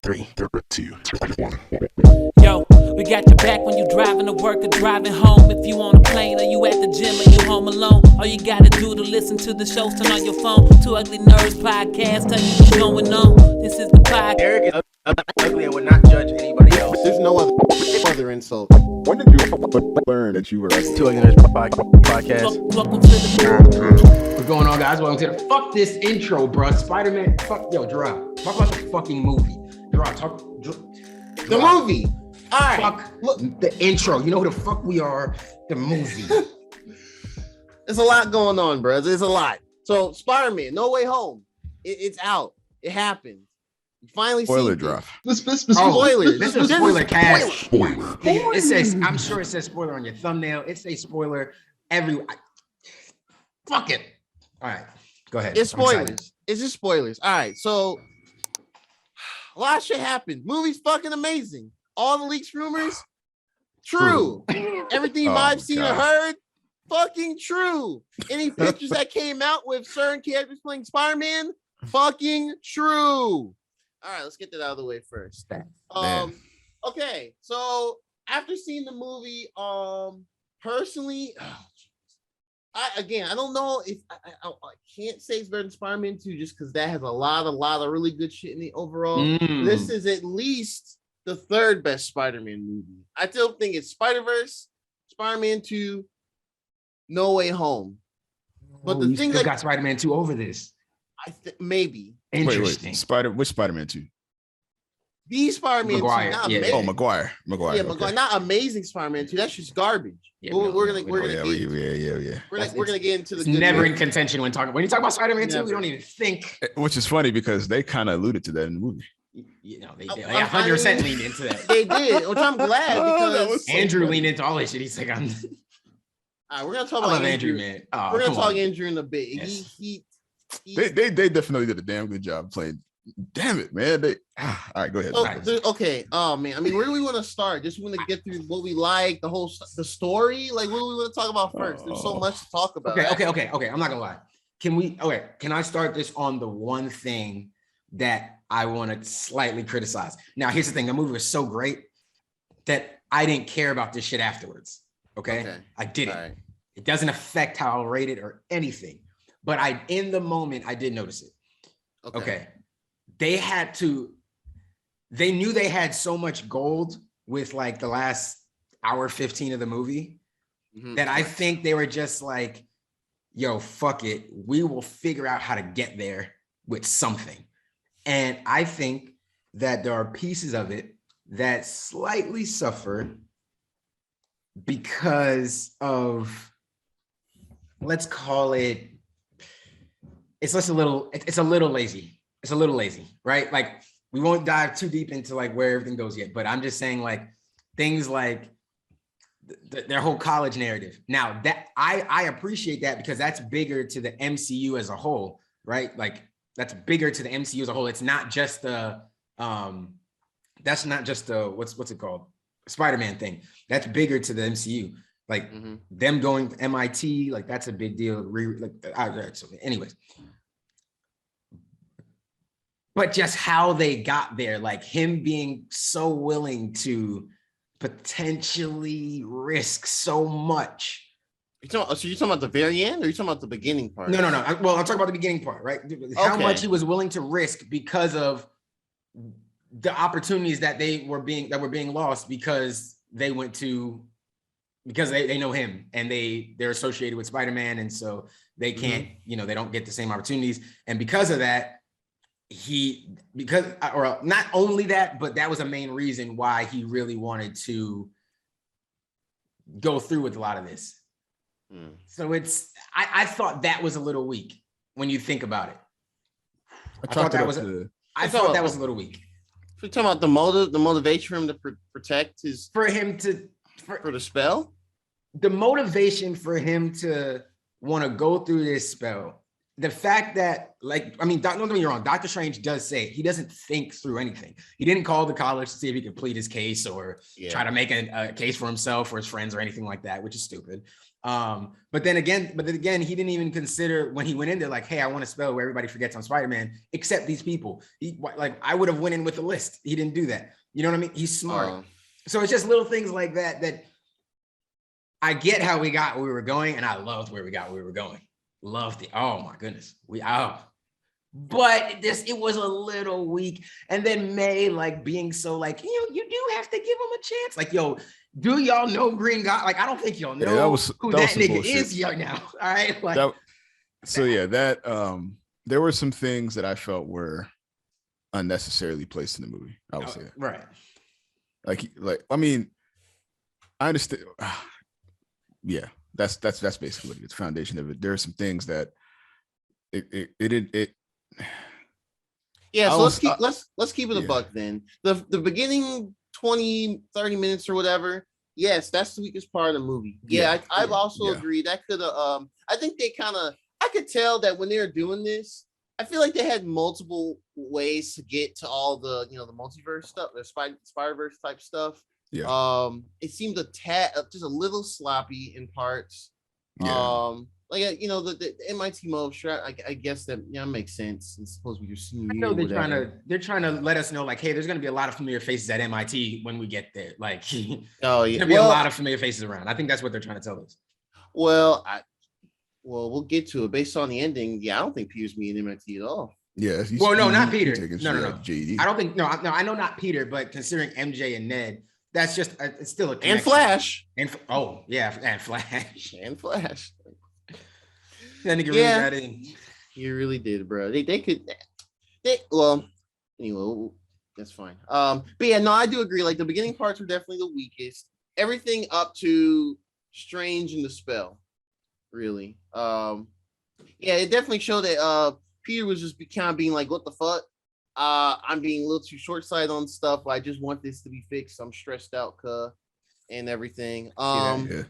Three, two, one. Yo, we got your back when you driving to work or driving home. If you on a plane or you at the gym or you home alone, all you gotta do to listen to the shows, turn on your phone. Two Ugly Nerds podcast, tell you what's going on. This is the podcast. Eric is ugly and would not judge anybody else. There's no other insult. When did you learn that you were Two Ugly Nerds podcast. Welcome to the What's going on, guys? Welcome to the fuck this intro, bro. Spider-Man, fuck yo, Gerard. Talk about the fucking movie. Gerard, The movie. All right. Fuck look, the intro. You know who the fuck we are. The movie. There's a lot going on, bro. There's a lot. So Spiderman No Way Home. It's out. It happened. You finally spoiler seen drop? Spoilers. This is a spoiler cast. Spoiler. It says, I'm sure it says spoiler on your thumbnail. It says spoiler fuck it. All right. Go ahead. It's spoilers. It's just spoilers. All right. So a lot of shit happened. Movie's fucking amazing. All the leaks, rumors, true. Everything I've seen or heard, fucking true. Any pictures that came out with certain characters playing Spider-Man, fucking true. All right, let's get that out of the way first. Okay, so after seeing the movie, personally, I don't know if I can't say it's better than Spider-Man 2 just because that has a lot of really good shit in it overall. This is at least the third best Spider-Man movie. I still think it's Spider-Verse, Spider-Man 2, No Way Home. But the thing that got Spider-Man 2 over this. Maybe. Interesting. Which Spider-Man 2? The Spider-Man 2, Maguire, not yeah. amazing. Oh, Maguire. Yeah, okay. Maguire, not amazing Spider-Man 2. That's just garbage. Yeah, We're gonna get into the It's good never ones. in contention when you talk about Spider-Man 2, we don't even think. Which is funny because they kind of alluded to that in the movie. You know, they 100% leaned into that. They did, which I'm glad because Andrew leaned into all this shit. He's like, all right, we're gonna talk I about love Andrew, man. Oh, we're gonna come talk on. Andrew in a bit. Yes. He They definitely did a damn good job playing. Damn it, man. All right, go ahead. okay. Oh man, I mean, where do we want to start? Just want to get through what we like, the story. Like, what do we want to talk about first? There's so much to talk about. Okay. I'm not gonna lie. Can I start this on the one thing that I want to slightly criticize? Now, here's the thing: the movie was so great that I didn't care about this shit afterwards. Okay. I didn't. Right. It doesn't affect how I rate it or anything. But in the moment, I did notice it. Okay. They knew they had so much gold with like the last hour 15 of the movie that I think they were just like, yo, fuck it. We will figure out how to get there with something. And I think that there are pieces of it that slightly suffer because of, let's call it, it's a little lazy. It's a little lazy, right? Like, we won't dive too deep into like where everything goes yet, but I'm just saying like things like their whole college narrative. Now that I appreciate that because that's bigger to the MCU as a whole, right? Like that's bigger to the MCU as a whole. It's not just the that's not just the what's it called? Spider-Man thing. That's bigger to the MCU. Like them going to MIT, like that's a big deal. So anyways. But just how they got there, like him being so willing to potentially risk so much. So you're talking about the very end, or you're talking about the beginning part? No. Well, I'm talking about the beginning part, right? How much he was willing to risk because of the opportunities that were being lost because they know him and they're associated with Spider-Man, and so they can't, they don't get the same opportunities, and because of that. Not only that, but that was a main reason why he really wanted to go through with a lot of this. So I thought that was a little weak when you think about it. I thought that was a little weak. You're talking about the motivation for him to protect for the spell. The motivation for him to want to go through this spell. the fact that, like, I mean, don't get me wrong, Doctor Strange does say he doesn't think through anything. He didn't call the college to see if he could plead his case or try to make a case for himself or his friends or anything like that, which is stupid. But then again, he didn't even consider when he went in there, like, hey, I want to spell where everybody forgets I'm Spider-Man, except these people. I would have went in with a list. He didn't do that. You know what I mean? He's smart. So it's just little things like that I get how we got where we were going, and I loved where we got where we were going. Loved it. Oh my goodness. But it was a little weak. And then May, like, being so like, you do have to give him a chance. Like, yo, do y'all know Green Goblin? Like, I don't think y'all know who that nigga bullshit. Is right now. All right. Like, there were some things that I felt were unnecessarily placed in the movie. I would say that. Right. Like, I mean, I understand. Yeah. That's basically what it is. Foundation of it. There are some things that it yeah, so let's keep it a buck then. The beginning 20-30 minutes or whatever, yes, that's the weakest part of the movie. I've also agreed that could have I think they I could tell that when they were doing this, I feel like they had multiple ways to get to all the the multiverse stuff, the Spider-Verse type stuff. Yeah. It seemed just a little sloppy in parts. Yeah. The MIT Mo, sure, I guess that makes sense. It's supposed to be your senior year. I know they're trying to let us know, like, hey, there's gonna be a lot of familiar faces at MIT when we get there. Like, there's gonna be a lot of familiar faces around. I think that's what they're trying to tell us. Well, we'll get to it. Based on the ending, I don't think Peter's meeting MIT at all. Yeah. Not Peter. No. JD. I don't think. No, I know not Peter, but considering MJ and Ned, that's just it's still a connection. And Flash. And Flash. And Flash. That nigga really got in. You really did, bro. Anyway, that's fine. But yeah, no, I do agree. Like, the beginning parts were definitely the weakest. Everything up to Strange and the Spell, really. It definitely showed that Peter was just kind of being like, what the fuck? I'm being a little too short-sighted on stuff. I just want this to be fixed. I'm stressed out, and everything. The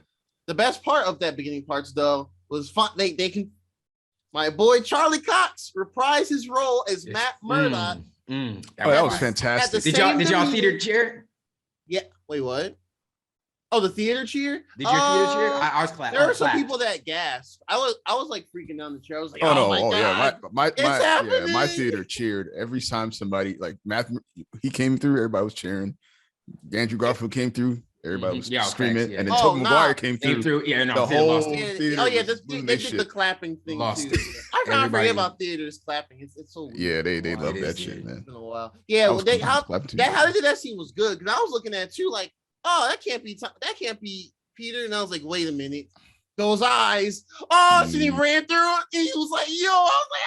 best part of that beginning parts, though, was fun. My boy Charlie Cox reprised his role as Matt Murdock. That was fantastic. Did y'all theater cheer? Yeah. Wait, what? Oh, the theater cheer? Did your theater cheer? I was clapping. There were some people that gasped. I was like freaking down the chair. I was like, my God. My theater cheered every time somebody, like, he came through, everybody was cheering. Andrew Garfield came through, everybody was screaming, and then Tobey Maguire came through. The whole theater. They did the clapping thing too. I kind of forget about theaters clapping. It's so weird. Yeah, they love that shit, man. It's been a while. Yeah, how they did that scene was good, because I was looking at you like, oh, that can't be Peter, and I was like, wait a minute, those eyes. Oh, so he ran through it, and he was like, yo, I was like,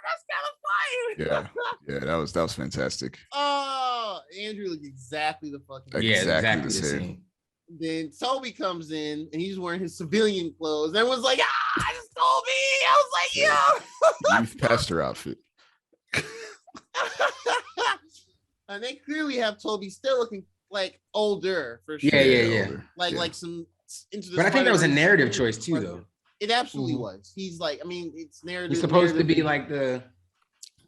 that's kind of fire. Yeah, that was fantastic. Oh, Andrew looked exactly the fucking exactly the same. Then Toby comes in, and he's wearing his civilian clothes. Everyone's like, it's Toby. I was like, yo. Youth pastor outfit. And they clearly have Toby still looking like older for sure. Yeah. Like some into the. But I think that was a narrative choice too, though. It absolutely was. He's like, I mean, it's narrative. He's supposed to be like the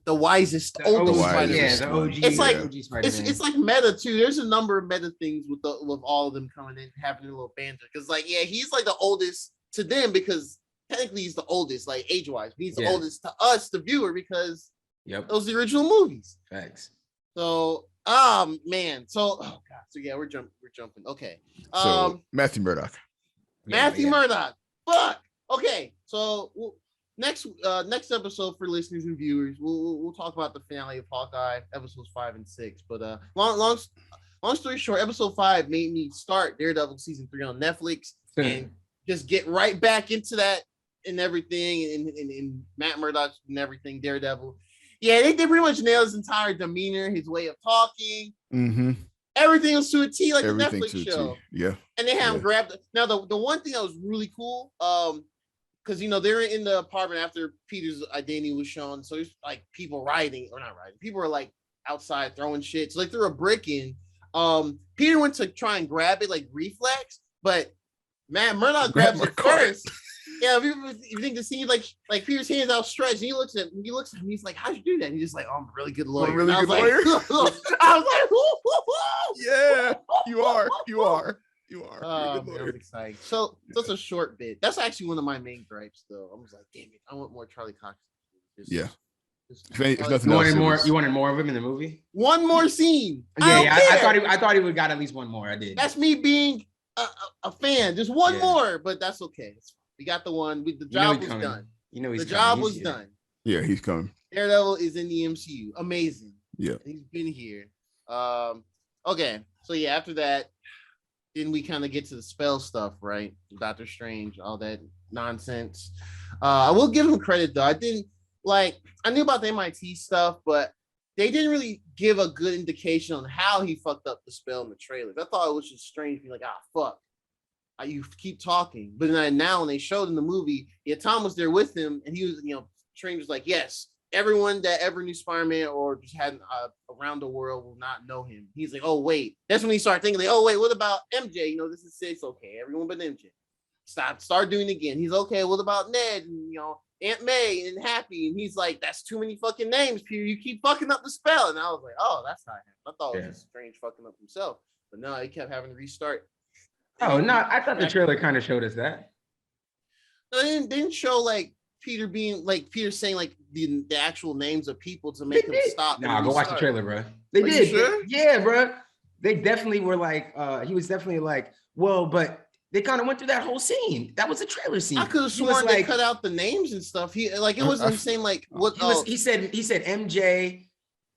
wisest, oldest Spider-Man. Yeah, the OG. It's like OG it's like meta too. There's a number of meta things with all of them coming in, having a little banter. Because he's like the oldest to them, because technically he's the oldest, like age-wise. But he's the oldest to us, the viewer, because those are the original movies. Thanks. So, man. So, oh god. So yeah, we're jumping. Okay. So Matthew Murdock. Murdock. Fuck. Okay. So next episode for listeners and viewers, we'll talk about the finale of Hawkeye, episodes 5 and 6. But long story short, episode 5 made me start Daredevil season 3 on Netflix and just get right back into that and everything, and Matt Murdock and everything, Daredevil. Yeah, they pretty much nailed his entire demeanor, his way of talking. Mm-hmm. Everything was to a T, like Everything the Netflix show. Yeah. And they have him grabbed. Now, the one thing that was really cool, because they're in the apartment after Peter's identity was shown. So there's like people people were like outside throwing shit. So they threw a brick in. Peter went to try and grab it, like reflex, but Matt Murdock grabs it first. Yeah, you think the scene like Peter's hands outstretched, and he looks at him, he's like, "How'd you do that?" And he's just like, "Oh, I'm a really good lawyer." I'm a really good lawyer. I was like, yeah, you are. Oh, man, I was excited. So that's a short bit. That's actually one of my main gripes, though. I was like, damn it, I want more Charlie Cox. If nothing else, you wanted more of him in the movie. One more scene. I thought he would got at least one more. I did. That's me being a fan. Just one more, but that's okay. We got the one. The job was done. The job was done. Yeah, he's coming. Daredevil is in the MCU. Amazing. Yeah, he's been here. Okay, so yeah, after that, then we kind of get to the spell stuff, right? Doctor Strange, all that nonsense. I will give him credit though. I knew about the MIT stuff, but they didn't really give a good indication on how he fucked up the spell in the trailers. I thought it was just Strange being like, fuck. You keep talking. But then now when they showed in the movie, Tom was there with him, and he was, Strange was like, yes, everyone that ever knew Spider-Man or just had around the world will not know him. He's like, oh, wait. That's when he started thinking, like, oh, wait, what about MJ? This is it's okay. Everyone but MJ. Start doing it again. He's okay. What about Ned and, Aunt May and Happy? And he's like, that's too many fucking names, Peter. You keep fucking up the spell. And I was like, oh, that's not him. I thought it was just Strange fucking up himself. But no, he kept having to restart. Oh, no, I thought the trailer kind of showed us that. No, they didn't show like Peter saying like the actual names of people to make him stop. Nah, go watch the trailer, bro. They did. Sure? Yeah, bro. They definitely were like, he was definitely like, well, but they kind of went through that whole scene. That was a trailer scene. I could have sworn they cut out the names and stuff. He it wasn't saying like what he said MJ.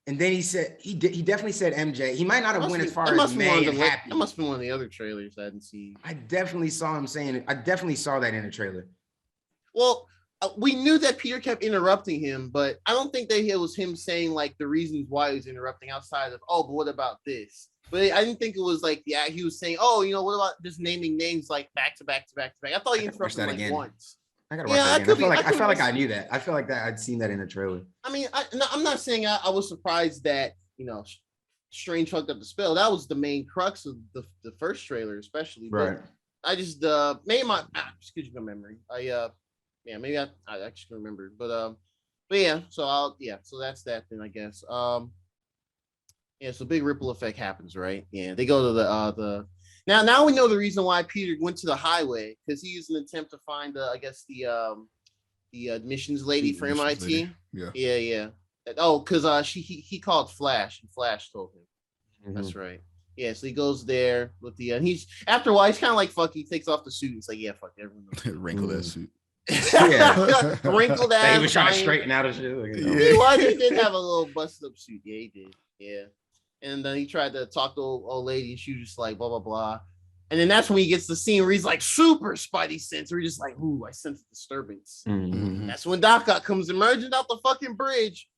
And then he said he definitely said MJ. He might not have went as far as May and Happy. That must have been one of the other trailers I hadn't seen. I definitely saw him saying it. I definitely saw that in the trailer. Well, we knew that Peter kept interrupting him, but I don't think that it was him saying like the reasons why he was interrupting outside of, oh, but what about this? But I didn't think it was like, yeah, he was saying, oh, what about just naming names like back to back to back to back? I thought he interrupted like again. Once. I gotta watch that again. I felt like I knew that. I feel like that I'd seen that in the trailer. I mean, I'm not saying I was surprised that Strange fucked up the spell. That was the main crux of the first trailer, especially. Right. But I just maybe my excuse my memory. Maybe I actually can remember. But yeah. So that's that then, I guess. So big ripple effect happens, right? Yeah, they go to the now we know the reason why Peter went to the highway, because he used an attempt to find the admissions lady for MIT. Yeah. Oh, because he called Flash, and Flash told him. Mm-hmm. That's right. Yeah, so he goes there with the and he's after a while he's kind of like fuck. He takes off the suit. He's like, yeah, fuck everyone. Wrinkle that suit. Yeah, wrinkled ass. He was trying to straighten out his shit. He did have a little busted up suit. Yeah, he did. Yeah. And then he tried to talk to old lady, and she was just like, blah, blah, blah. And then that's when he gets the scene where he's like, super Spidey sense, where he's just like, ooh, I sense disturbance. Mm-hmm. That's when Doc Ock comes emerging out the fucking bridge.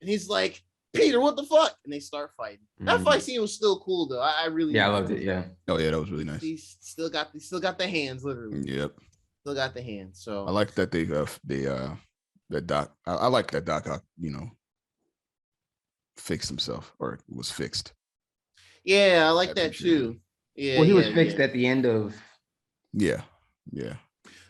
And he's like, Peter, what the fuck? And they start fighting. Mm-hmm. That fight scene was still cool, though. I really I loved it, yeah. Oh, yeah, that was really nice. He still got the hands, literally. Yep. Still got the hands. So I like that that Doc, I like that Doc Ock, fixed himself, or was fixed. Yeah, I like that too. Yeah. Well, he was fixed at the end of. Yeah.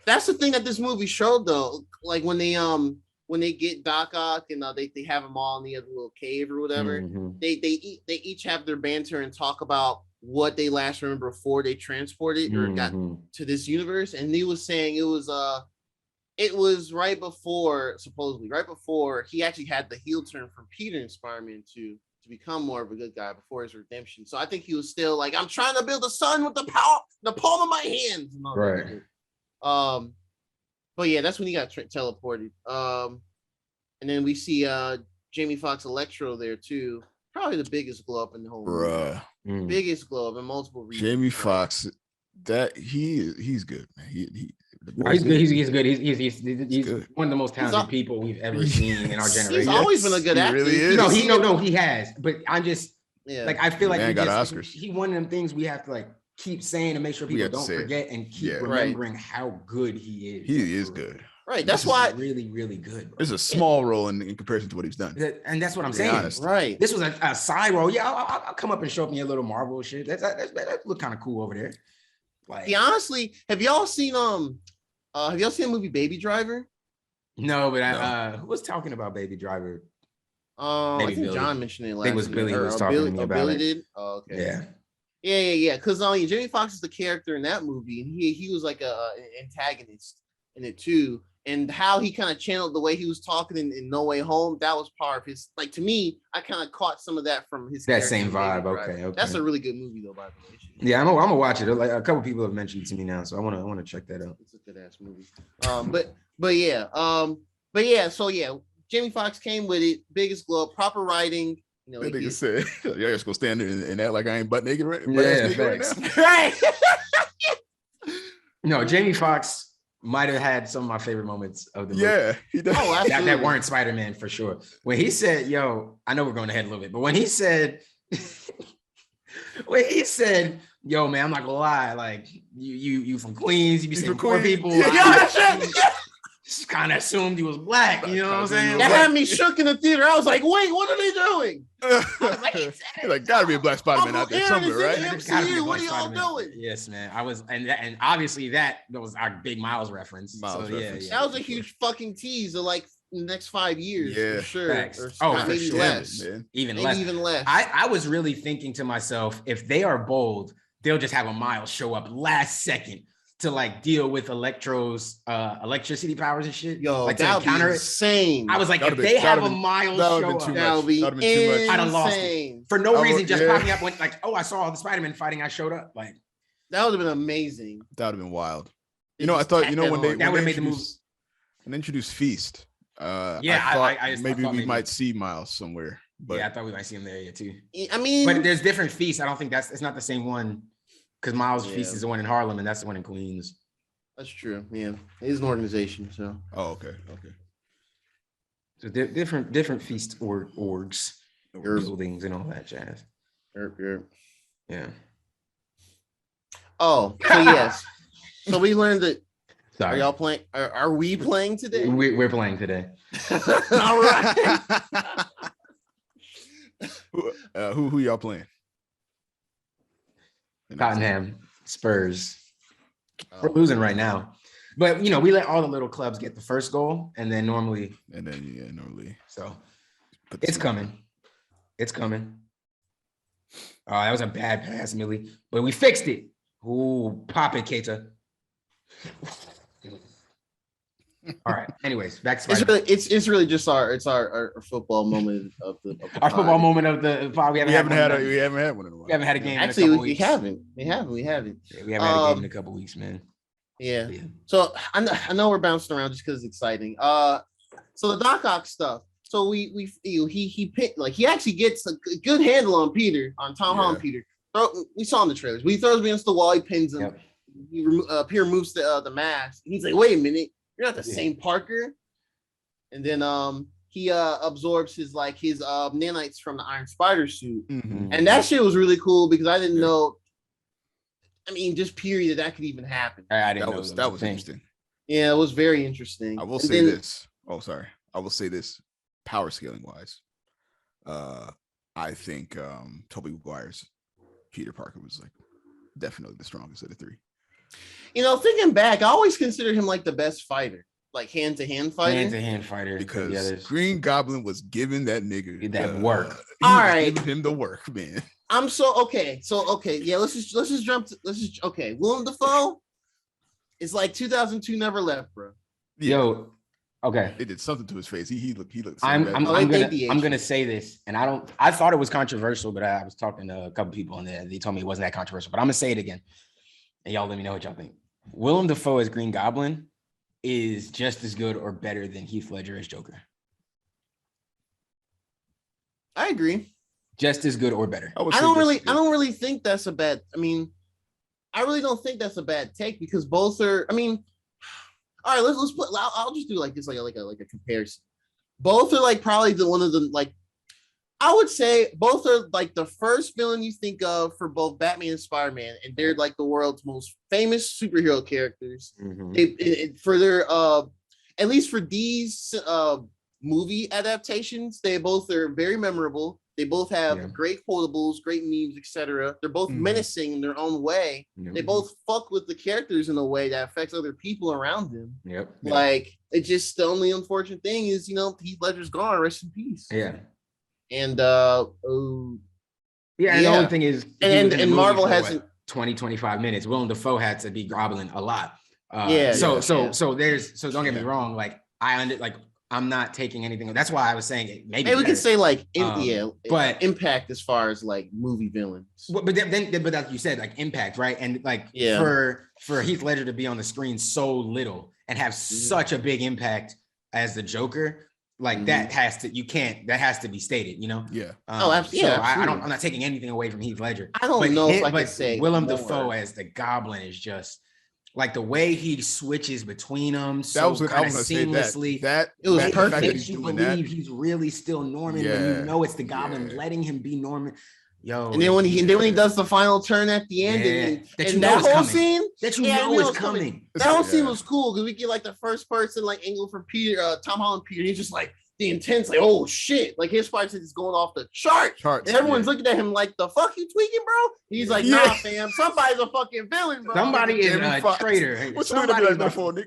That's the thing that this movie showed, though. Like when they get Doc Ock and they have them all in the other little cave or whatever. Mm-hmm. They each have their banter and talk about what they last remember before they transported or got to this universe. And he was saying it was right before he actually had the heel turn from Peter and Spider-Man to become more of a good guy before his redemption. So I think he was still like, I'm trying to build a sun with the palm of my hands. Right. But yeah, that's when he got teleported. And then we see Jamie Foxx Electro there too. Probably the biggest glow up in the whole movie. Biggest glow up in multiple reasons. Jamie Foxx, that he's good, man. He's good. He's good. He's good. One of the most talented people we've ever seen in our generation. He's always been a good actor. Really is. He has. But I'm just like, I feel like he one of them things we have to like keep saying to make sure people don't forget and keep remembering how good he is. He is good. Right. That's why really, really good. Bro. It's a small role in comparison to what he's done. And that's what I'm saying. Honest. Right. This was a side role. Yeah, I'll come up and show up me a little Marvel shit. That look kind of cool over there. Like, honestly, have y'all seen Have y'all seen the movie Baby Driver? No, but who was talking about Baby Driver? I think Billy. John mentioned it last. I think it was Billy who was talking to me about Billy it. Did? Oh, okay. Yeah. Yeah. Because Jamie Foxx is the character in that movie, and he was like an antagonist in it too. And how he kind of channeled the way he was talking in No Way Home, that was part of his. Like, to me, I kind of caught some of that from his. That same vibe. Okay. That's a really good movie, though. By the way. Yeah, I'm gonna watch it. Like a couple people have mentioned it to me now, so I want to check that out. It's a good ass movie. But yeah. So yeah, Jamie Foxx came with it. Biggest glow up, proper writing. You know, that nigga said, "Y'all just gonna stand there and act like I ain't butt naked, right?" Right. No, Jamie Foxx might have had some of my favorite moments of the movie. Yeah, he does. Oh, that weren't Spider-Man for sure. When he said, "Yo," I know we're going ahead a little bit, but when he said, "Yo, man, I'm not gonna lie, like you from Queens, you be saying poor people." Just kind of assumed he was black, you know what I'm saying? That had me shook in the theater. I was like, wait, what are they doing? I was like, gotta be a black Spider-Man out there somewhere, right? MCU, what are y'all doing? Yes, man. I was, and obviously that was our big Miles reference. Yeah. That was a huge fucking tease of like the next 5 years, for sure. Maybe sure. Less. Even less. I was really thinking to myself, if they are bold, they'll just have a Miles show up last second to like deal with Electro's electricity powers and shit. Yo, like that would be insane. I was like, if they have a Miles show up, that would be insane. I'd have lost it. For no reason, just popping up when like, oh, I saw all the Spider-Man fighting, I showed up. Like, that would have been amazing. That would have been wild. You know, I thought, when they made the move. And introduced Feast. I maybe we might see Miles somewhere. But I thought we might see him there too. I mean, but there's different Feasts. I don't think it's not the same one. Because Miles' Feast is the one in Harlem, and that's the one in Queens. That's true. Yeah, it is an organization. So. Oh, okay. So different Feast orgs, buildings, and all that jazz. Yeah. Oh, so yes. So we learned that. Sorry. Are y'all playing? Are we playing today? We're playing today. All right. Who y'all playing? Tottenham, Spurs. We're losing right now, but we let all the little clubs get the first goal, and then normally. So it's coming. It's coming. That was a bad pass, Millie, but we fixed it. Ooh, pop it, Keita. All right. Anyways, back to it's really just our football moment of the football moment of the pod. We haven't had one in a while. We haven't had a game. Actually, in a couple we weeks. haven't. We haven't. Yeah, we haven't had a game in a couple weeks, man. Yeah. So I know we're bouncing around just because it's exciting. So the Doc Ock stuff. So he picked, like, he actually gets a good handle on Tom Holland Peter. We saw in the trailers. He throws against the wall. He pins him. Yep. Peter removes the mask. He's like, wait a minute. You're not the same Parker. And then he absorbs his nanites from the Iron Spider suit. Mm-hmm. And that shit was really cool because I didn't know. I mean, just period that could even happen. I didn't know that was interesting. Yeah, it was very interesting. I will say this. Oh, sorry. I will say this. Power scaling wise, I think Tobey Maguire's Peter Parker was like definitely the strongest of the three. Thinking back, I always considered him like the best fighter, like hand-to-hand fighter. Because Green Goblin was giving that nigga that work. All right, giving him the work, man. Okay. Yeah, let's just jump. Okay. Willem Dafoe is like 2002 Never Left, bro. Yo, okay. They did something to his face. He looked. So I'm gonna say this, and I thought it was controversial, but I was talking to a couple people and they told me it wasn't that controversial. But I'm gonna say it again. And y'all let me know what y'all think. Willem Dafoe as Green Goblin is just as good or better than Heath Ledger as Joker. I agree. Just as good or better. I don't really think that's a bad. I mean, I really don't think that's a bad take because both are. I mean, all right. Let's put. I'll just do like this, like a comparison. Both are like probably one of the like. I would say both are like the first villain you think of for both Batman and Spider-Man, and they're like the world's most famous superhero characters. Mm-hmm. For their at least for these movie adaptations. They both are very memorable. They both have great quotables, great memes, etc. They're both menacing in their own way. They both fuck with the characters in a way that affects other people around them. Like, it just, the only unfortunate thing is, Heath Ledger's gone. Rest in peace. And the only thing is, and Marvel hasn't 25 minutes. Willem Dafoe had to be Goblin a lot. So don't get me wrong. Like, I'm not taking anything. That's why I was saying maybe we can say like but impact as far as like movie villains. But like you said, like impact, right? And like for Heath Ledger to be on the screen so little and have such a big impact as the Joker, like that has to be stated, absolutely. So I'm not taking anything away from Heath Ledger. I don't know if I can say Willem Dafoe as the Goblin is just like the way he switches between them so kind of seamlessly. It was perfect. It makes you believe he's really still Norman when it's the Goblin letting him be Norman. And then when he does the final turn at the end, and that whole scene that is coming. That whole scene was cool because we get like the first person like angle from Peter, Tom Holland Peter. He's just like the intense, like, oh shit, like his fight is going off the charts. And everyone's looking at him like, the fuck you tweaking, bro? He's like, nah, fam, somebody's a fucking villain, bro. Somebody is a traitor. What's you gonna be like for, nigga?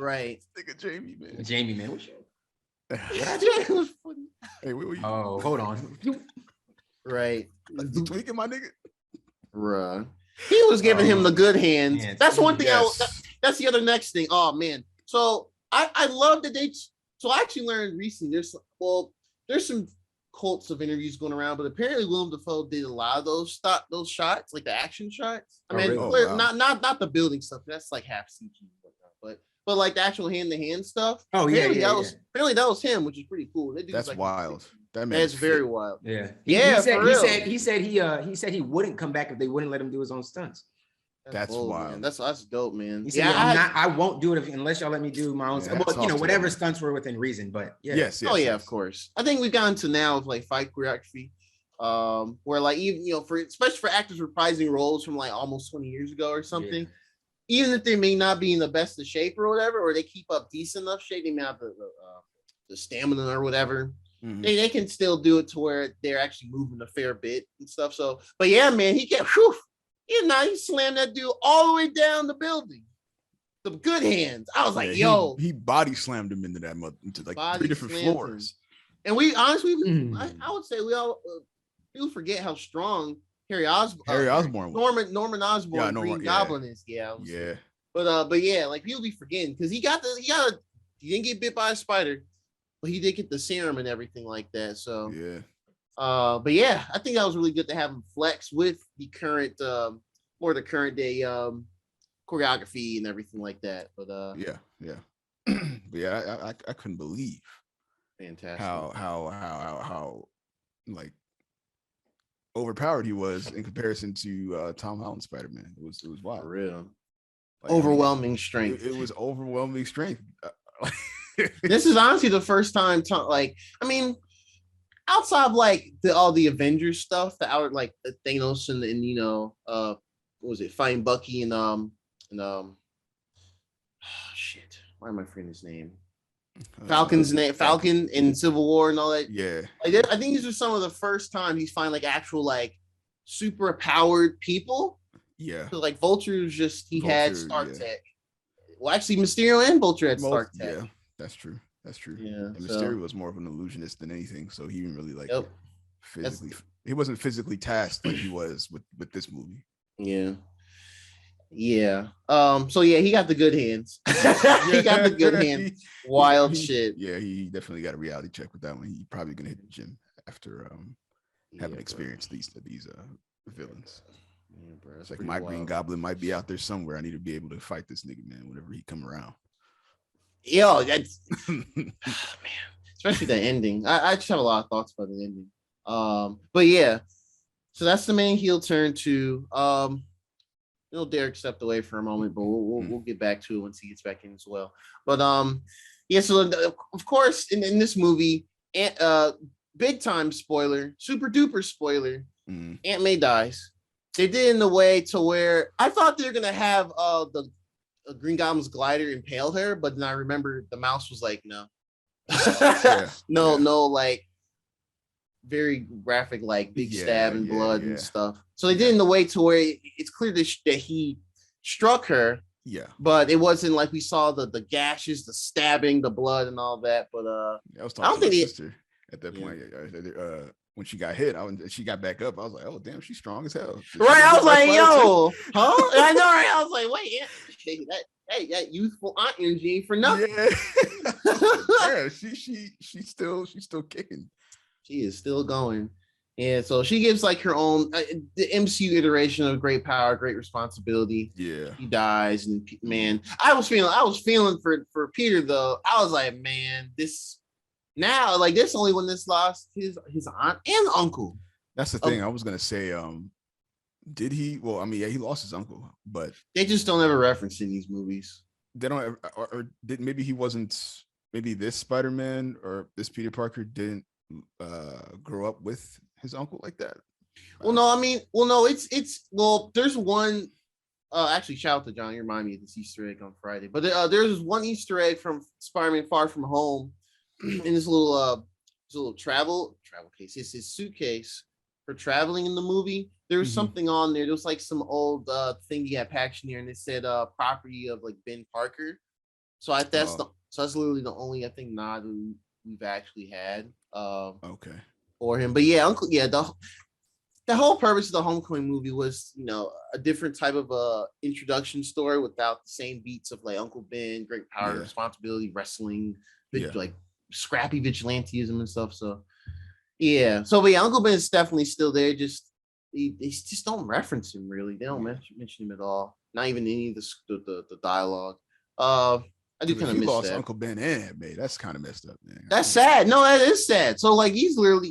Right. Nigga Jamie, man. Jamie, man, what's your... It was funny. Hey, what were you? Oh, hold on. Right. You tweaking, my nigga? Bruh. He was giving him the good hands. That's one thing. That's the other next thing. Oh man. So I love that they. So I actually learned recently. There's some cults of interviews going around, but apparently Willem Dafoe did a lot of those shots, like the action shots. I mean, not the building stuff. That's like half CG, but like the actual hand-to-hand stuff. Apparently that was him, which is pretty cool. That's like, wild. That's very wild. Yeah. He said he wouldn't come back if they wouldn't let him do his own stunts. That's wild. Man. That's dope, man. He said, I won't do it unless y'all let me do my own stuff. But whatever stunts were within reason. But yes. Of course. I think we've gotten to now of like fight choreography, where like even especially for actors reprising roles from like almost 20 years ago or something. Even if they may not be in the best of shape or whatever, or they keep up decent enough shape, they may have the stamina or whatever. They can still do it to where they're actually moving a fair bit and stuff. So, but yeah, man, he kept, he slammed that dude all the way down the building. The good hands. I was like, he body slammed him into that into like 3 different floors. And we honestly, I would say we all people forget how strong Harry Osborn, Norman Osborn, Green Goblin is. But yeah, like people be forgetting because he didn't get bit by a spider. But he did get the serum and everything like that. So but yeah, I think that was really good to have him flex with the current more the current day choreography and everything like that. But but yeah, I couldn't believe fantastic how like overpowered he was in comparison to Tom Holland Spider-Man. It was wild. For real. Like, overwhelming strength. It was overwhelming strength. This is honestly the first time outside of like all the Avengers stuff, like Thanos and what was it, fighting Bucky and shit, why am I forgetting his name? Falcon's name, Falcon in Civil War and all that. Like, I think these are some of the first time he's finding like actual like super powered people. So like Vulture had Stark Tech. Well, actually, Mysterio and Vulture had Stark Tech. That's true. Yeah, and so, Mysterio was more of an illusionist than anything, so he didn't really like physically. He wasn't physically tasked like he was with this movie. So he got the good hands. He got the good hands. Wild shit. Yeah, he definitely got a reality check with that one. He's probably gonna hit the gym after having experienced these villains. Yeah, bro, it's like my Green Goblin might be out there somewhere. I need to be able to fight this nigga, man, whenever he come around. Yo, that's man, especially the ending. I just have a lot of thoughts about the ending. But yeah, so that's the main heel turn to Derek stepped away for a moment, but we'll get back to it once he gets back in as well. But so of course in this movie, big time spoiler, super duper spoiler, Aunt May dies. They did in the way to where I thought they were gonna have the Green Goblin's glider impale her, but then I remember the mouse was like, no, No, like very graphic, like big stab and blood and stuff. So they did in the way to where it's clear that he struck her. Yeah, but it wasn't like we saw the gashes, the stabbing, the blood, and all that. But I was talking to my sister at that point. When she got hit, she got back up. I was like, "Oh damn, she's strong as hell." Right? I was like, "Yo, huh?" I know, right? I was like, "Wait, that youthful aunt energy ain't for nothing." Yeah, she's still kicking. She is still going. Yeah, so she gives like her own the MCU iteration of great power, great responsibility. Yeah, he dies, and man, I was feeling for Peter though. I was like, man, this only when this lost his aunt and uncle. That's the thing. I was gonna say, did he? Well, I mean, yeah, he lost his uncle, but they just don't ever reference in these movies. They don't ever, or did maybe he wasn't. Maybe this Spider-Man or this Peter Parker didn't grow up with his uncle like that. There's one. Actually, shout out to John. You remind me of this Easter egg on Friday. But there's one Easter egg from Spider-Man Far From Home in this little travel case. It's his suitcase for traveling in the movie. There was something on there. There was like some old thing he had packed in here, and it said property of like Ben Parker. So that's literally the only nod we've actually had. For him, but yeah, Uncle, the whole purpose of the Homecoming movie was, a different type of introduction story without the same beats of like Uncle Ben, great power, responsibility, wrestling, like scrappy vigilantism and stuff. So Uncle Ben is definitely still there. Just they just don't reference him really. They don't mention him at all. Not even any of the dialogue. I do kind of miss lost that. Uncle Ben and May. That's kind of messed up, man. That's sad. No, that is sad. So like he's literally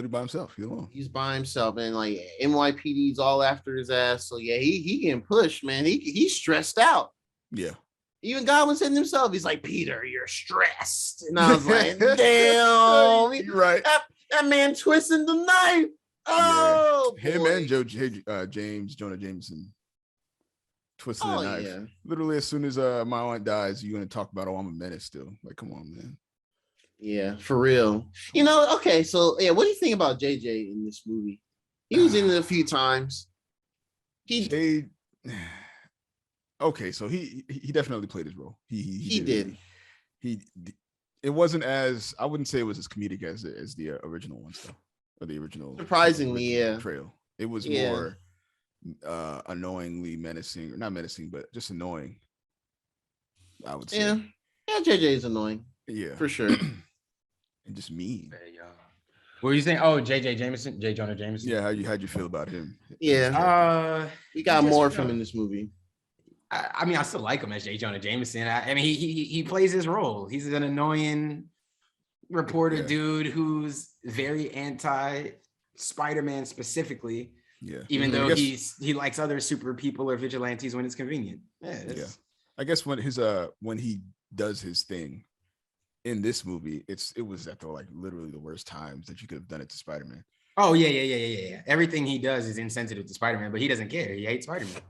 by himself. He's alone. He's by himself, and like NYPD's all after his ass. So yeah, he getting pushed, man. He's stressed out. Yeah. Even Goblin said himself, he's like, Peter, you're stressed. And I was like, damn, you're right. That man twisting the knife. Oh, him and James Jonah Jameson. Twisting the knife. Yeah. Literally, as soon as my aunt dies, you're gonna talk about, I'm a menace still. Like, come on, man. Yeah, for real. Okay, so what do you think about JJ in this movie? He was in it a few times. Okay, so he definitely played his role. He did. It wasn't as, I wouldn't say it was as comedic as the original one stuff, or the original. Surprisingly, Trail. It was more annoyingly menacing, or not menacing, but just annoying, I would say. Yeah, JJ is annoying. Yeah, for sure. And just mean. What were you saying? Oh, J Jonah Jameson. Yeah, how'd you feel about him? Yeah. We got more from him in this movie. I mean, I still like him as J Jonah Jameson. I mean, he plays his role. He's an annoying reporter dude who's very anti Spider-Man specifically. Yeah. Even though he likes other super people or vigilantes when it's convenient. Yeah. I guess when he does his thing in this movie, it was at the like literally the worst times that you could have done it to Spider-Man. Oh yeah. Everything he does is insensitive to Spider-Man, but he doesn't care. He hates Spider-Man.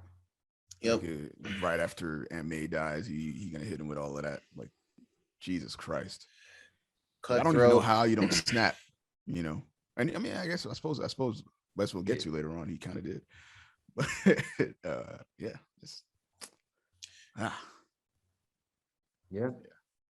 Yep. Like, right after Aunt May dies, he gonna hit him with all of that. Like, Jesus Christ. I don't even know how you don't snap. And I mean, I suppose Wes will get to later on. He kind of did, but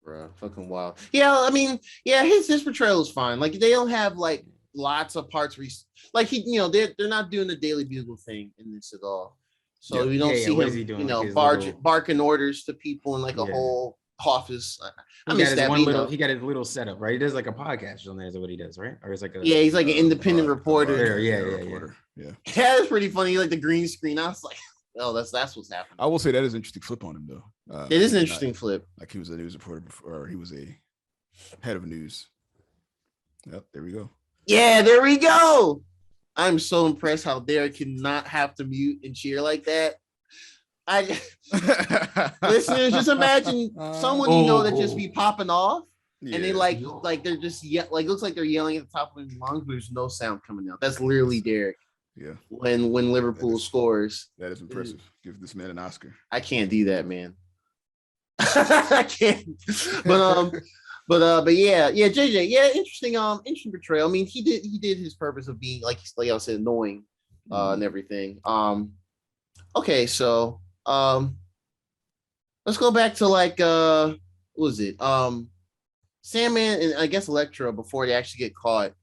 bro, fucking wild. Yeah, I mean, his portrayal is fine. Like they don't have like lots of parts where they're not doing the Daily Bugle thing in this at all. So we don't see him, barking orders to people in like a whole office. He got his little setup, right? He does like a podcast on there. Is what he does, right? Or it's like he's like an independent reporter. Yeah. That's pretty funny. Like the green screen. I was like, oh, that's what's happening. I will say that is an interesting flip on him though. It is an interesting flip. Like he was a news reporter before, or he was a head of news. Yep, there we go. Yeah, there we go. I'm so impressed how Derek cannot have to mute and cheer like that. Listeners, just imagine someone that just be popping off, and they like they're just looks like they're yelling at the top of their lungs, but there's no sound coming out. That's literally Derek. Yeah. When Liverpool scores, that is impressive. Give this man an Oscar. I can't do that, man. I can't. But But yeah, JJ, yeah, interesting portrayal. I mean, he did his purpose of being like I said, annoying, and everything. Okay, so let's go back to like what was it? Sandman and I guess Electro before they actually get caught,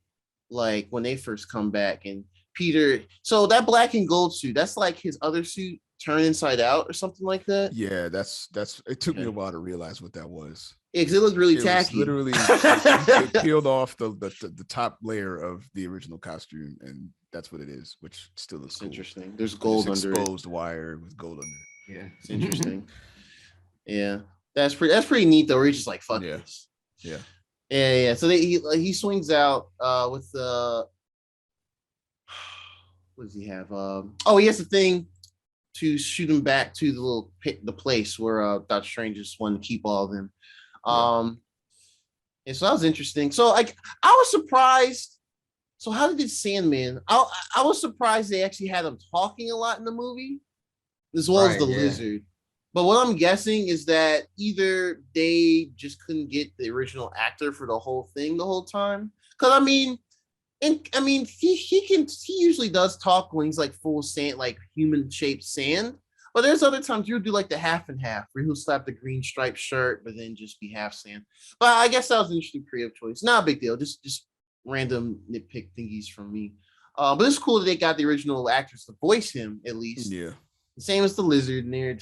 like when they first come back, and Peter. So that black and gold suit, that's like his other suit turned inside out or something like that. Yeah, that's. It took me a while to realize what that was. Yeah, because it looked really tacky. Literally, it peeled off the top layer of the original costume, and that's what it is, which still looks cool. Interesting. There's gold under exposed wire with gold under it. Yeah, it's interesting. Yeah, that's pretty neat though. Where he's just like, fuck this. Yeah. So he swings out with the what does he have? He has the thing to shoot him back to the little pit, the place where Doctor Strange just wanted to keep all of them. And so that was interesting. So I was surprised. So how did Sandman? I was surprised they actually had him talking a lot in the movie, as well as the lizard. But what I'm guessing is that either they just couldn't get the original actor for the whole thing the whole time. Because he usually does talk when he's like full sand, like human shaped sand. But there's other times you'll do like the half and half, where he'll slap the green striped shirt, but then just be half sand. But I guess that was an interesting creative choice. Not a big deal. Just random nitpick thingies from me. But it's cool that they got the original actors to voice him at least. Yeah. Same as the lizard and there.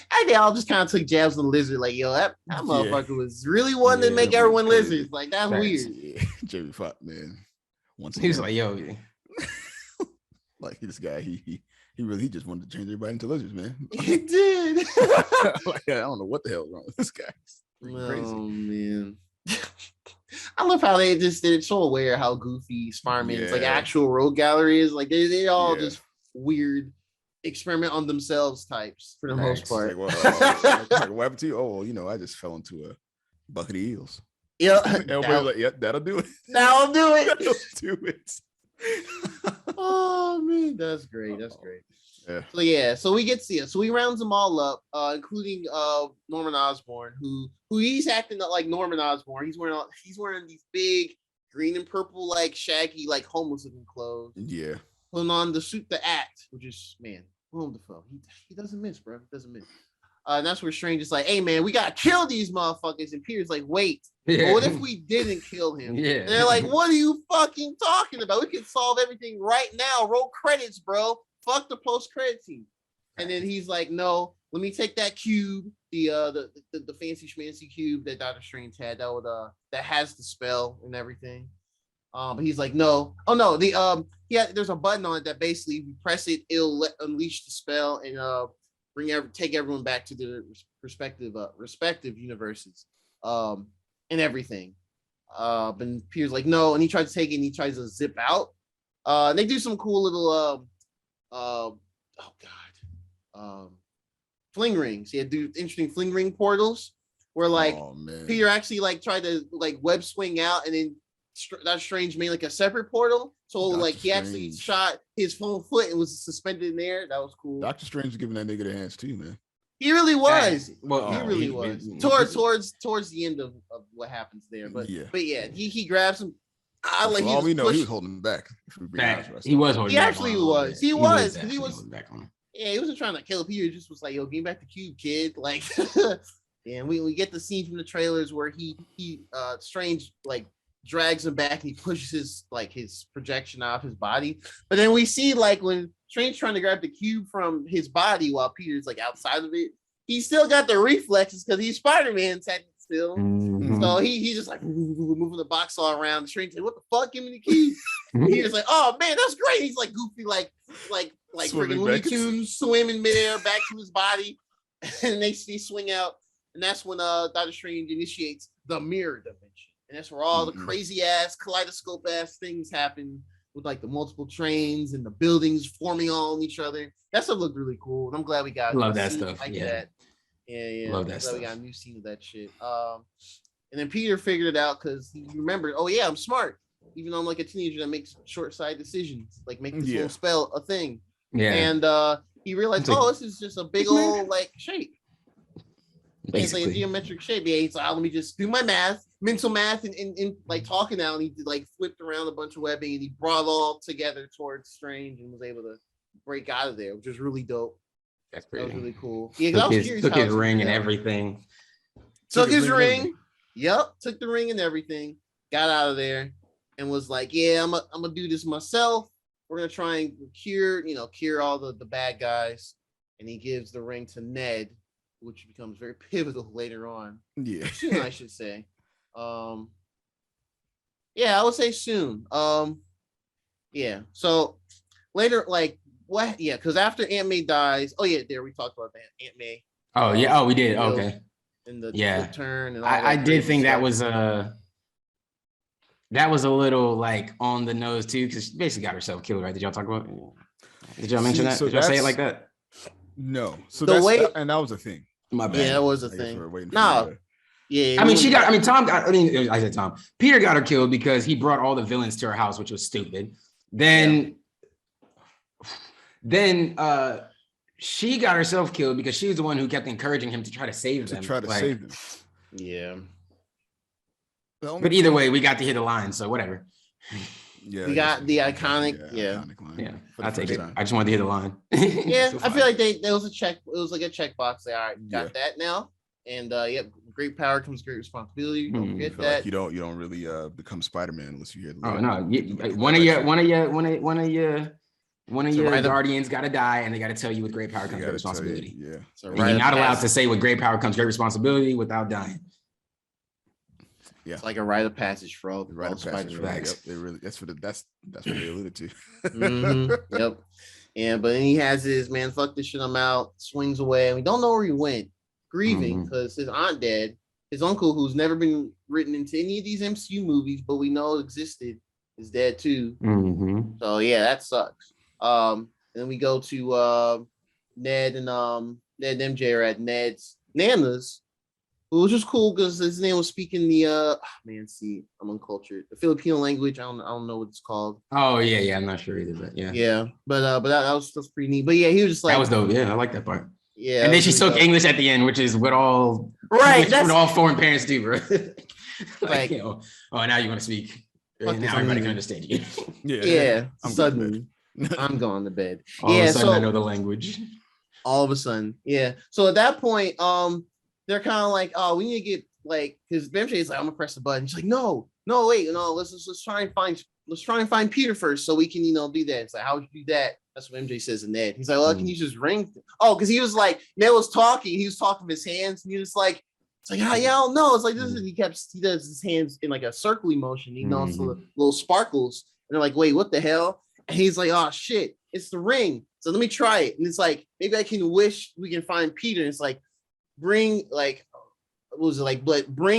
I think all just kind of took jabs on the lizard, like, yo, that motherfucker was really wanting to make everyone lizards. Like, that's weird. Yeah. Jamie Foxx, man. He was like, yo, like this guy, he just wanted to change everybody into lizards, man. He did. Like, I don't know what the hell is wrong with this guy. Crazy. Oh man. I love how they're so aware how goofy Spider-Man's like actual road gallery is. Like they all just weird experiment on themselves types for the most part. Like, what happened to you? Oh, I just fell into a bucket of eels. Yeah. Everybody's like, yep, that'll do it. That'll do it. That'll do it. Oh man, that's great. Yeah. So we get to see it. So he rounds them all up, including Norman Osborn, who he's acting like Norman Osborn. He's wearing these big green and purple, like shaggy, like homeless looking clothes. Yeah. Putting on the suit to act, which is Willem Dafoe. He doesn't miss, bro. He doesn't miss. And that's where Strange is like, hey man, we gotta kill these motherfuckers. And Peter's like, wait, what if we didn't kill him? Yeah. And they're like, what are you fucking talking about? We can solve everything right now. Roll credits, bro. Fuck the post-credit scene. And then he's like, no, let me take that cube, the fancy schmancy cube that Doctor Strange had that has the spell and everything. But he's like, no. Oh no, there's a button on it that basically if you press it, it'll unleash the spell and take everyone back to their respective universes, and everything. And Peter's like, no, and he tries to take it and he tries to zip out. And they do some cool little fling rings. Yeah, do interesting fling ring portals where like Peter actually like tried to like web swing out, and then That's Strange made like a separate portal. So Dr. like he actually shot his full foot and was suspended in there. That was cool. Doctor Strange was giving that nigga the hands too, man. He really was. He really was. Towards the end of what happens there. But yeah, he grabs him. All we know, he was holding him back. He was holding. He actually was. He was. Back on him. Yeah, he wasn't trying to kill Peter. He just was like, "Yo, give me back the cube, kid." Like, and we get the scene from the trailers where he Strange like drags him back and he pushes his projection out of his body. But then we see like when Strange trying to grab the cube from his body while Peter's like outside of it, he still got the reflexes because he's Spider-Man still. Mm-hmm. So he just like moving the box all around. Strange like, what the fuck? Give me the key. He's like, oh man, that's great. He's like goofy, like freaking Looney Tunes swimming midair back to his body, and they swing out, and that's when Doctor Strange initiates the mirror dimension, and that's where all the crazy ass kaleidoscope ass things happen with like the multiple trains and the buildings forming all on each other. That stuff looked really cool, and I'm glad we got. Love that stuff. Like that. Yeah. Love that stuff. We got a new scene of that shit. And then Peter figured it out because he remembered, oh yeah, I'm smart. Even though I'm like a teenager that makes short-sighted decisions, like make this little spell a thing. Yeah. And he realized, this is just a big old like shape. It's like a geometric shape. Yeah, he's like, let me just do my math, mental math, and like talking out. And he like flipped around a bunch of webbing, and he brought it all together towards Strange, and was able to break out of there, which was really dope. That's pretty. That was really cool. Yeah, took his ring and everything. Took his ring. Yep, took the ring and everything. Got out of there, and was like, "Yeah, I'm gonna do this myself. We're gonna try and cure all the bad guys." And he gives the ring to Ned, which becomes very pivotal later on. Yeah, soon, I should say. Yeah, I would say soon. Yeah. So later, like what? Yeah, because after Aunt May dies, we talked about that Aunt May. Oh yeah. Oh, we did. Okay. And the turn and all I did think that was a little like on the nose too, because she basically got herself killed, right? Did y'all talk about? Did y'all mention that? Did y'all say it like that? No. So the way, and that was a thing. My bad. Yeah, that was a thing. No. Yeah. I said Tom. Peter got her killed because he brought all the villains to her house, which was stupid. Then she got herself killed because she was the one who kept encouraging him to try to save them. Save them. Yeah. But either way, we got to hit the line, so whatever. Yeah, we got the iconic line. Yeah. I'll take it. I just wanted to hit the line. Yeah, I feel like there was a check. It was like a checkbox. All right, got that now. And great power comes great responsibility. Don't forget that. Like you don't really become Spider-Man unless you hear the line. Oh no, one of your guardians got to die, and they got to tell you with great power comes great responsibility. So you're not allowed to say with great power comes great responsibility without dying. Yeah, it's like a rite of passage for all Spider-Man. Yep, they really that's what they alluded to. Yep. Yeah, but then he has his man, fuck this shit, I'm out, swings away, and we don't know where he went, grieving because his aunt dead, his uncle, who's never been written into any of these MCU movies, but we know existed, is dead too. So yeah, that sucks. And then we go to Ned and MJ are at Ned's Nana's. It was just cool because his name was speaking the I'm uncultured. The Filipino language. I don't know what it's called. Oh yeah, I'm not sure either, but yeah. Yeah, but that was pretty neat. But yeah, he was just like, that was dope. Yeah, I like that part. Yeah, and then she spoke English at the end, which is what all what all foreign parents do, bro. Like, oh, now you want to speak. Now everybody can understand you. Yeah. Suddenly, I'm going to bed. All of a sudden, I know the language. All of a sudden, yeah. So at that point, they're kind of like, oh, we need to get like, because MJ is like, I'm gonna press the button. She's like, no, wait, let's try and find Peter first, so we can do that. It's like, how would you do that? That's what MJ says to Ned. He's like, well, can you just ring? Oh, because he was like, Ned was talking, he was talking with his hands, and he was like, it's like, I don't know. It's like this is he does his hands in like a circly motion, so little sparkles, and they're like, wait, what the hell? And he's like, oh shit, it's the ring. So let me try it. And it's like, maybe I can wish we can find Peter. And it's like, bring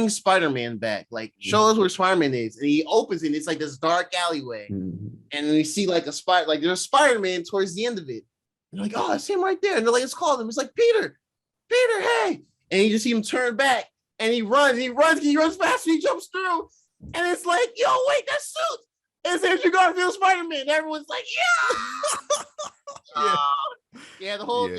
Spider-Man back, like show us where Spider-Man is. And he opens it, and it's like this dark alleyway, and we see like a spider, like there's Spider-Man towards the end of it. And they're like, oh, it's him right there. And they're like, it's called him. It's like, Peter, hey. And you just see him turn back, and he runs fast, and he jumps through, and it's like, yo, wait, that suit. It's Andrew Garfield Spider-Man. Everyone's like, yeah. Yeah, the whole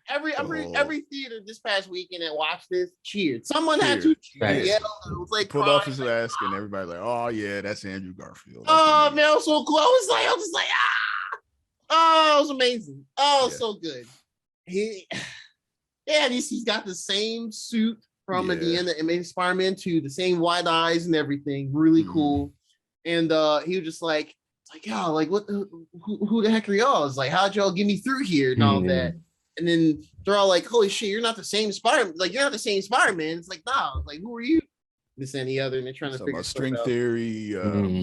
every theater this past weekend that watched this cheered. Someone had to cheer. Right. Yeah, it was like pulled off his mask, and everybody like, oh yeah, that's Andrew Garfield. Oh man, it was so cool. I was just like, oh, it was amazing. Oh, so good. He's got the same suit from at the end of Amazing Spider-Man 2, the same wide eyes and everything. Really cool. And he was just like, yo, like what? Who the heck are y'all? It's like, how'd y'all get me through here and all that? And then they're all like, holy shit, you're not the same Spider-Man. Like, you're not the same Spider-Man. It's like, nah. Like, who are you? This and the other, and they're trying to figure out string theory,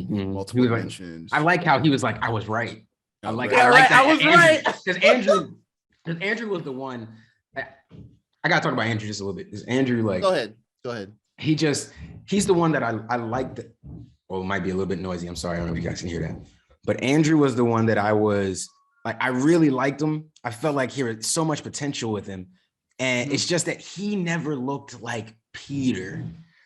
multiple dimensions. I like how he was like, I was right. I like that. I was right. Because Andrew was the one. I gotta talk about Andrew just a little bit. Is Andrew like? Go ahead. He's the one that I like. Well, it might be a little bit noisy. I'm sorry. I don't know if you guys can hear that. But Andrew was the one that I was like, I really liked him. I felt like there was so much potential with him. And it's just that he never looked like Peter.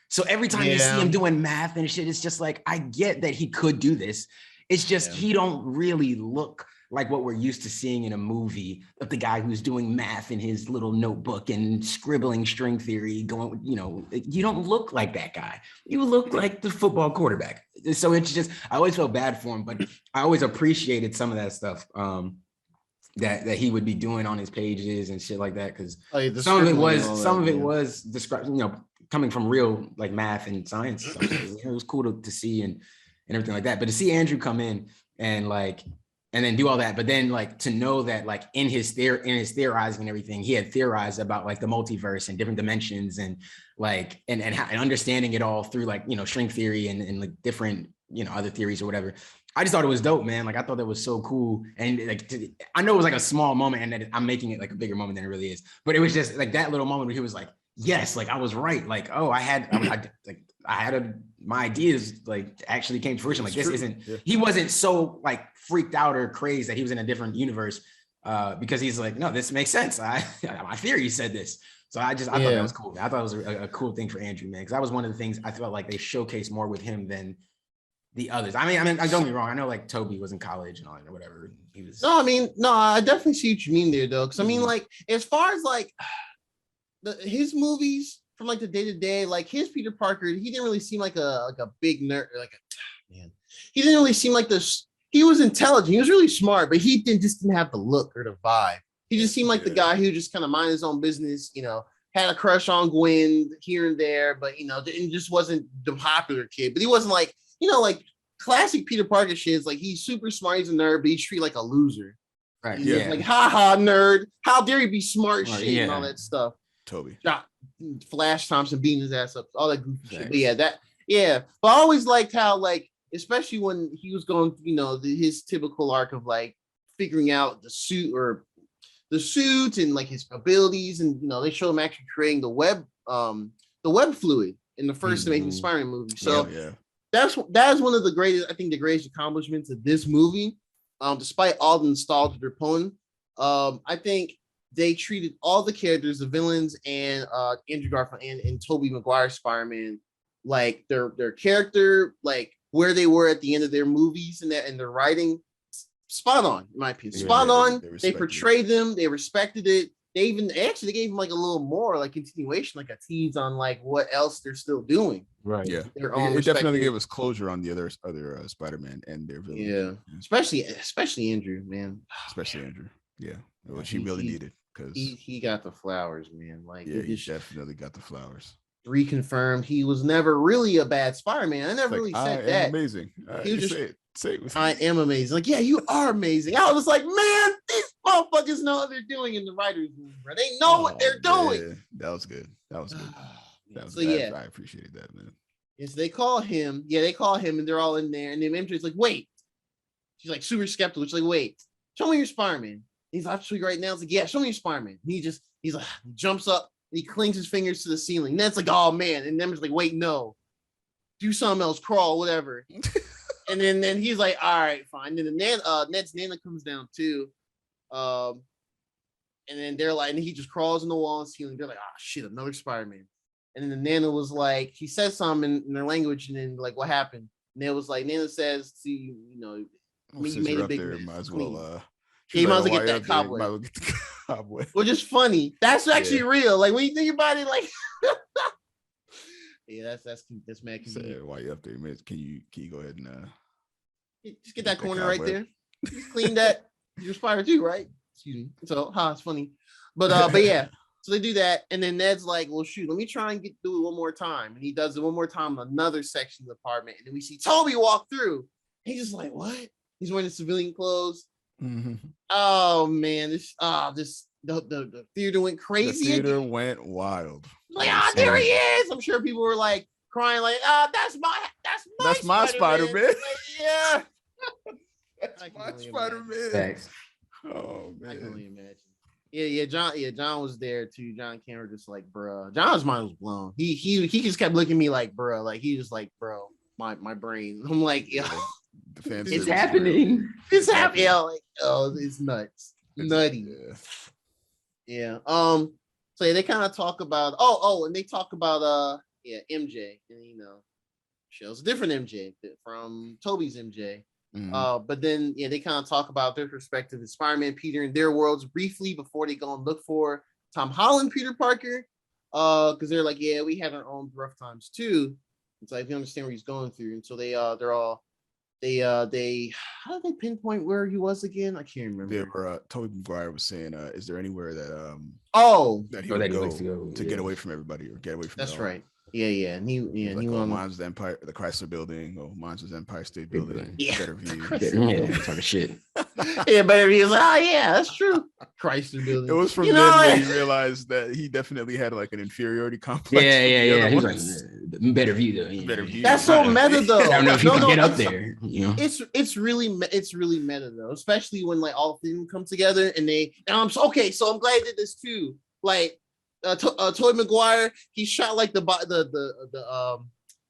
So every time you see him doing math and shit, it's just like, I get that he could do this. It's just he don't really look like what we're used to seeing in a movie of the guy who's doing math in his little notebook and scribbling string theory going, you don't look like that guy. You look like the football quarterback. So it's just, I always felt bad for him, but I always appreciated some of that stuff that he would be doing on his pages and shit like that. Cause some of it was described, coming from real like math and science stuff. It was cool to see and everything like that. But to see Andrew come in and then do all that, but then like to know that like in his theorizing and everything, he had theorized about like the multiverse and different dimensions and like and understanding it all through like string theory and like different other theories or whatever. I just thought it was dope, man. Like I thought that was so cool, and like I know it was like a small moment, and that I'm making it like a bigger moment than it really is. But it was just like that little moment where he was like, "Yes, like I was right. Like oh, my ideas like actually came to fruition. Like this isn't." Yeah. He wasn't so like freaked out or crazed that he was in a different universe because he's like, "No, this makes sense. My theory said this." So I thought that was cool. I thought it was a cool thing for Andrew, man, because that was one of the things I felt like they showcased more with him than the others. I mean, don't get me wrong. I know like Toby was in college and all that or whatever. He was. No, I definitely see what you mean there, though. Because I mean, like as far as like his movies from like the day to day, like his Peter Parker, he didn't really seem like a big nerd. He didn't really seem like this. He was intelligent. He was really smart, but he just didn't have the look or the vibe. He just seemed like the guy who just kind of minded his own business. Had a crush on Gwen here and there, but and just wasn't the popular kid. But he wasn't like. Like classic Peter Parker shit is like he's super smart, he's a nerd, but he's treated like a loser. Right. He's like, haha, nerd. How dare you be smart shit and all that stuff. Toby. Flash Thompson beating his ass up, all that goofy shit. But But I always liked how, like, especially when he was going, his typical arc of like figuring out the suit and like his abilities, and they show him actually creating the web fluid in the first Amazing Spider-Man movie. So that is one of the greatest accomplishments of this movie. Despite all the nostalgia they're pulling, I think they treated all the characters, the villains, and Andrew Garfield and Tobey Maguire Spider-Man, like their character, like where they were at the end of their movies and their writing, spot on, in my opinion. Spot on. They portrayed them. They respected it. They gave him like a little more like continuation, like a tease on like what else they're still doing. Right. Yeah. It definitely gave us closure on the other Spider-Man and their villains. Yeah. Especially Andrew, man. Especially Andrew. Yeah. Which he really needed, because he got the flowers, man. Like he definitely got the flowers. Reconfirmed he was never really a bad Spider-Man. I never really said that. Amazing. He was just say it. I am amazing. Like, yeah, you are amazing. I was like, man, these motherfuckers know what they're doing in the writers' room, bro. They know what they're doing. That was good. I appreciated that, man. Yes, they call him. Yeah, they call him, and they're all in there. And then MJ's like, wait. She's like super skeptical. She's like, wait, show me your Spider-Man. He's actually right now. It's like, yeah, show me your Spider-Man. He's like, jumps up and he clings his fingers to the ceiling. And then it's like, oh man. And then it's like, wait, no, do something else, crawl, whatever. And then he's like, all right, fine. And then Ned's Nana comes down too. And then they're like, and he just crawls in the wall and ceiling. They're like, oh shit, another Spider-Man. And then the Nana was like, he says something in their language, and then like, what happened? And it was like, Nana says, see, you made a big there, might as well he might as well get that cobweb. Which is funny. That's actually real. Like when you think about it, like yeah, that's mad convenient. While you up there, man, can you go ahead and just get that corner right there. Just clean that. You're Spider too, right? Excuse me. So it's funny. But yeah. So they do that, and then Ned's like, well, shoot, let me try and do it one more time. And he does it one more time in another section of the apartment. And then we see Toby walk through. He's just like, what? He's wearing the civilian clothes. Mm-hmm. Oh man, the theater went crazy. The theater went wild. Like, there he is. I'm sure people were like crying, like, that's my Spider-Man. Like, yeah. That's my Spider-Man. Thanks. Oh man. I can only imagine. Yeah, John was there too. John Cameron just like, bro. John's mind was blown. He just kept looking at me like, bro. Like he just like, bro, my brain. I'm like, yo, it's happening. It's happening. Yeah, like, oh, it's nuts. Nutty. Yeah. So yeah, they kind of talk about and they talk about MJ, and shows a different MJ from Toby's MJ. But then they kind of talk about their perspective as Spider-Man, Peter, and their worlds briefly before they go and look for Tom Holland, Peter Parker. Because they're like, we had our own rough times too. It's like we understand what he's going through, and so they how did they pinpoint where he was again? I can't remember. They were Tobey Maguire was saying, is there anywhere that that he would go to get away from everybody or get away from that's right. Yeah. And he like, mine's the Empire, the Chrysler Building. Oh, mine's the Empire State Building. Yeah. Better view. Talking shit. Better view. Like, that's true. Chrysler Building. It was from then when he realized that he definitely had like an inferiority complex. Yeah. He was like, better view though. Better view. That's so meta though. I don't know if you can get up there. It's really meta though, especially when like all of them come together and I'm so I'm glad I did this too. Like Tobey Maguire, he shot like the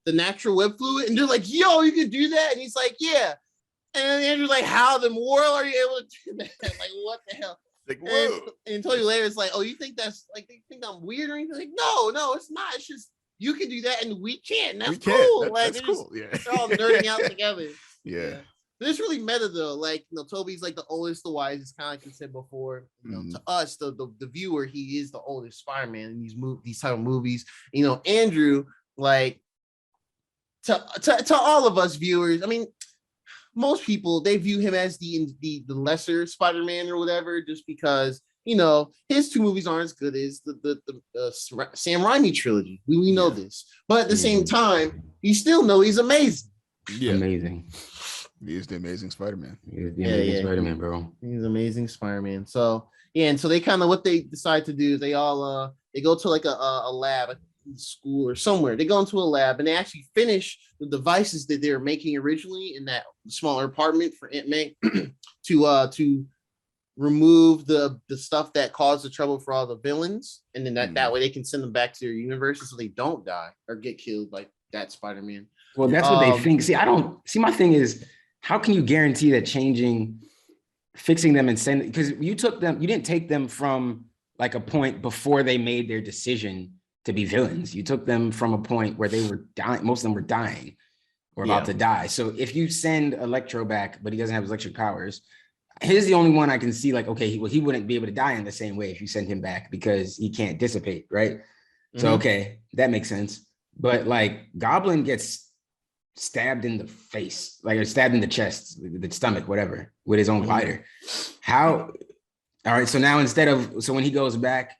natural web fluid, and they're like, "Yo, you can do that," and he's like, "Yeah," and Andrew's like, "How the world are you able to do that? Like, what the hell?" Like, whoa. And Tony later is like, "Oh, you think that's like they think I'm weird or anything?" Like, no, it's not. It's just you can do that and we can't. And that's cool. That's cool. They're all nerding out together. Yeah. But it's really meta though. Like, Toby's like the oldest, the wisest, kind of like I said before. To us, the viewer, he is the oldest Spider-Man in these type of movies. Andrew, like to all of us viewers, I mean, most people, they view him as the lesser Spider-Man or whatever, just because his two movies aren't as good as the Sam Raimi trilogy. We know this, but at the same time, you still know he's amazing. Yeah, amazing. He is the amazing Spider-Man. Spider-Man, bro. He's amazing Spider-Man. So and so they kind of what they decide to do is they all they go to like a lab, school or somewhere. They go into a lab and they actually finish the devices that they were making originally in that smaller apartment for Aunt May to remove the stuff that caused the trouble for all the villains, and then that way they can send them back to their universes so they don't die or get killed like that Spider-Man. Well, that's what they think. My thing is, how can you guarantee that fixing them and sending, because you didn't take them from like a point before they made their decision to be villains. You took them from a point where they were dying. Most of them were dying or about to die. So if you send Electro back, but he doesn't have his electric powers, he's the only one I can see like, okay, he wouldn't be able to die in the same way if you send him back because he can't dissipate, right? So, okay, that makes sense. But like Goblin gets stabbed in the face, like or stabbed in the chest, the stomach, whatever, with his own glider. How? All right. So now so when he goes back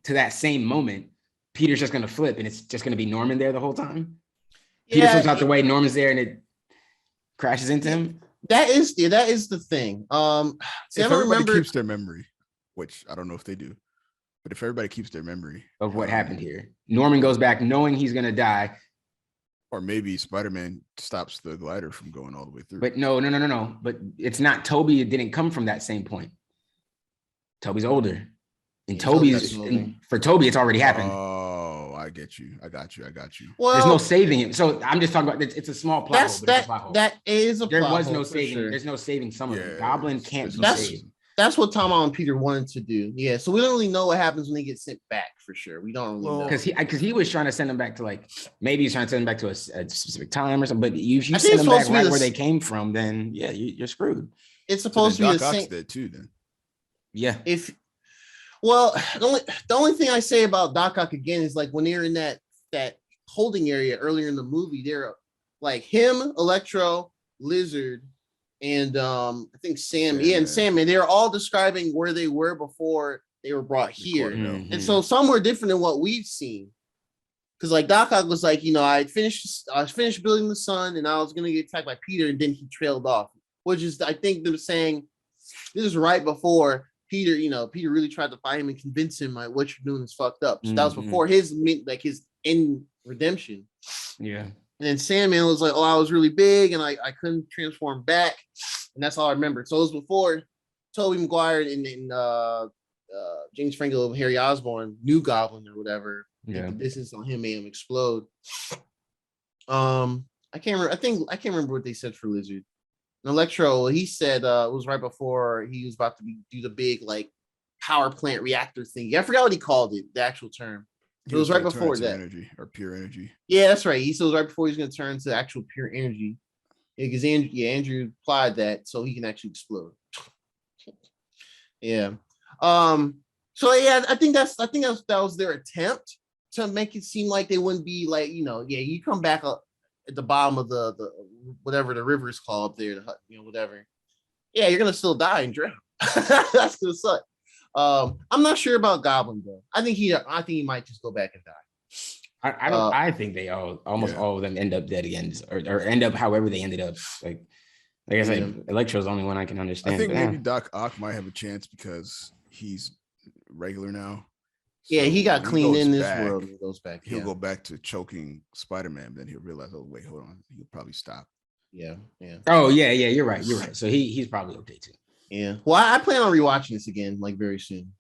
to that same moment, Peter's just going to flip and it's just going to be Norman there the whole time. Peter flips out the way, Norman's there and it crashes into him. That is the thing. If everybody keeps their memory, which I don't know if they do, but if everybody keeps their memory of what happened here, Norman goes back knowing he's going to die. Or maybe Spider-Man stops the glider from going all the way through. But no. But it's not Toby. It didn't come from that same point. Toby's older. And for Toby, it's already happened. Oh, I get you. I got you. Well, there's no saving him. So I'm just talking about it's a small plot hole. That is a there plot was hole no saving. Sure. There's no saving some of them. Goblin can't be saved. That's what Tom Holland and Peter wanted to do. Yeah, so we don't really know what happens when they get sent back for sure. We don't really know. Because he was trying to send them back to like, maybe he's trying to send them back to a specific time or something. But if you send them back right where they came from, then yeah, you're screwed. It's supposed to be the same. There too, then. Yeah. The only thing I say about Doc Ock again is like when they're in that holding area earlier in the movie, they're like him, Electro, Lizard, and I think Sam, and Sandman, they're all describing where they were before they were brought here. And so some were different than what we've seen. Because like Doc Ock was like, I finished building the sun and I was gonna get attacked by Peter, and then he trailed off. Which is, I think they're saying this is right before Peter, Peter really tried to find him and convince him like what you're doing is fucked up. So that was before his end redemption. Yeah. And then Sandman was like, oh, I was really big and I couldn't transform back. And that's all I remember. So it was before Tobey Maguire and James Franco of Harry Osborn, New Goblin or whatever. Yeah. The distance on him made him explode. I can't remember. I can't remember what they said for Lizard. And Electro, he said it was right before he was about to do the big like power plant reactor thing. I forgot what he called it, the actual term. It was right before that. Energy or pure energy. Yeah, that's right. He said it was right before he was going to turn to actual pure energy. Yeah, because Andrew applied that so he can actually explode. Yeah. So yeah, I think that was their attempt to make it seem like they wouldn't be like, you come back up at the bottom of the whatever the river is called up there, whatever. Yeah, you're gonna still die and drown. That's gonna suck. I'm not sure about Goblin though. I think he might just go back and die. I think they almost all of them end up dead again, or end up however they ended up. Like I said, Electro's the only one I can understand. I think maybe Doc Ock might have a chance because he's regular now. So yeah, he got cleaned in this world. He goes back. He'll go back to choking Spider-Man, then he'll realize, oh wait, hold on, he'll probably stop. Yeah. Oh yeah, you're right. So he's probably okay too. Yeah. Well, I plan on rewatching this again, like very soon.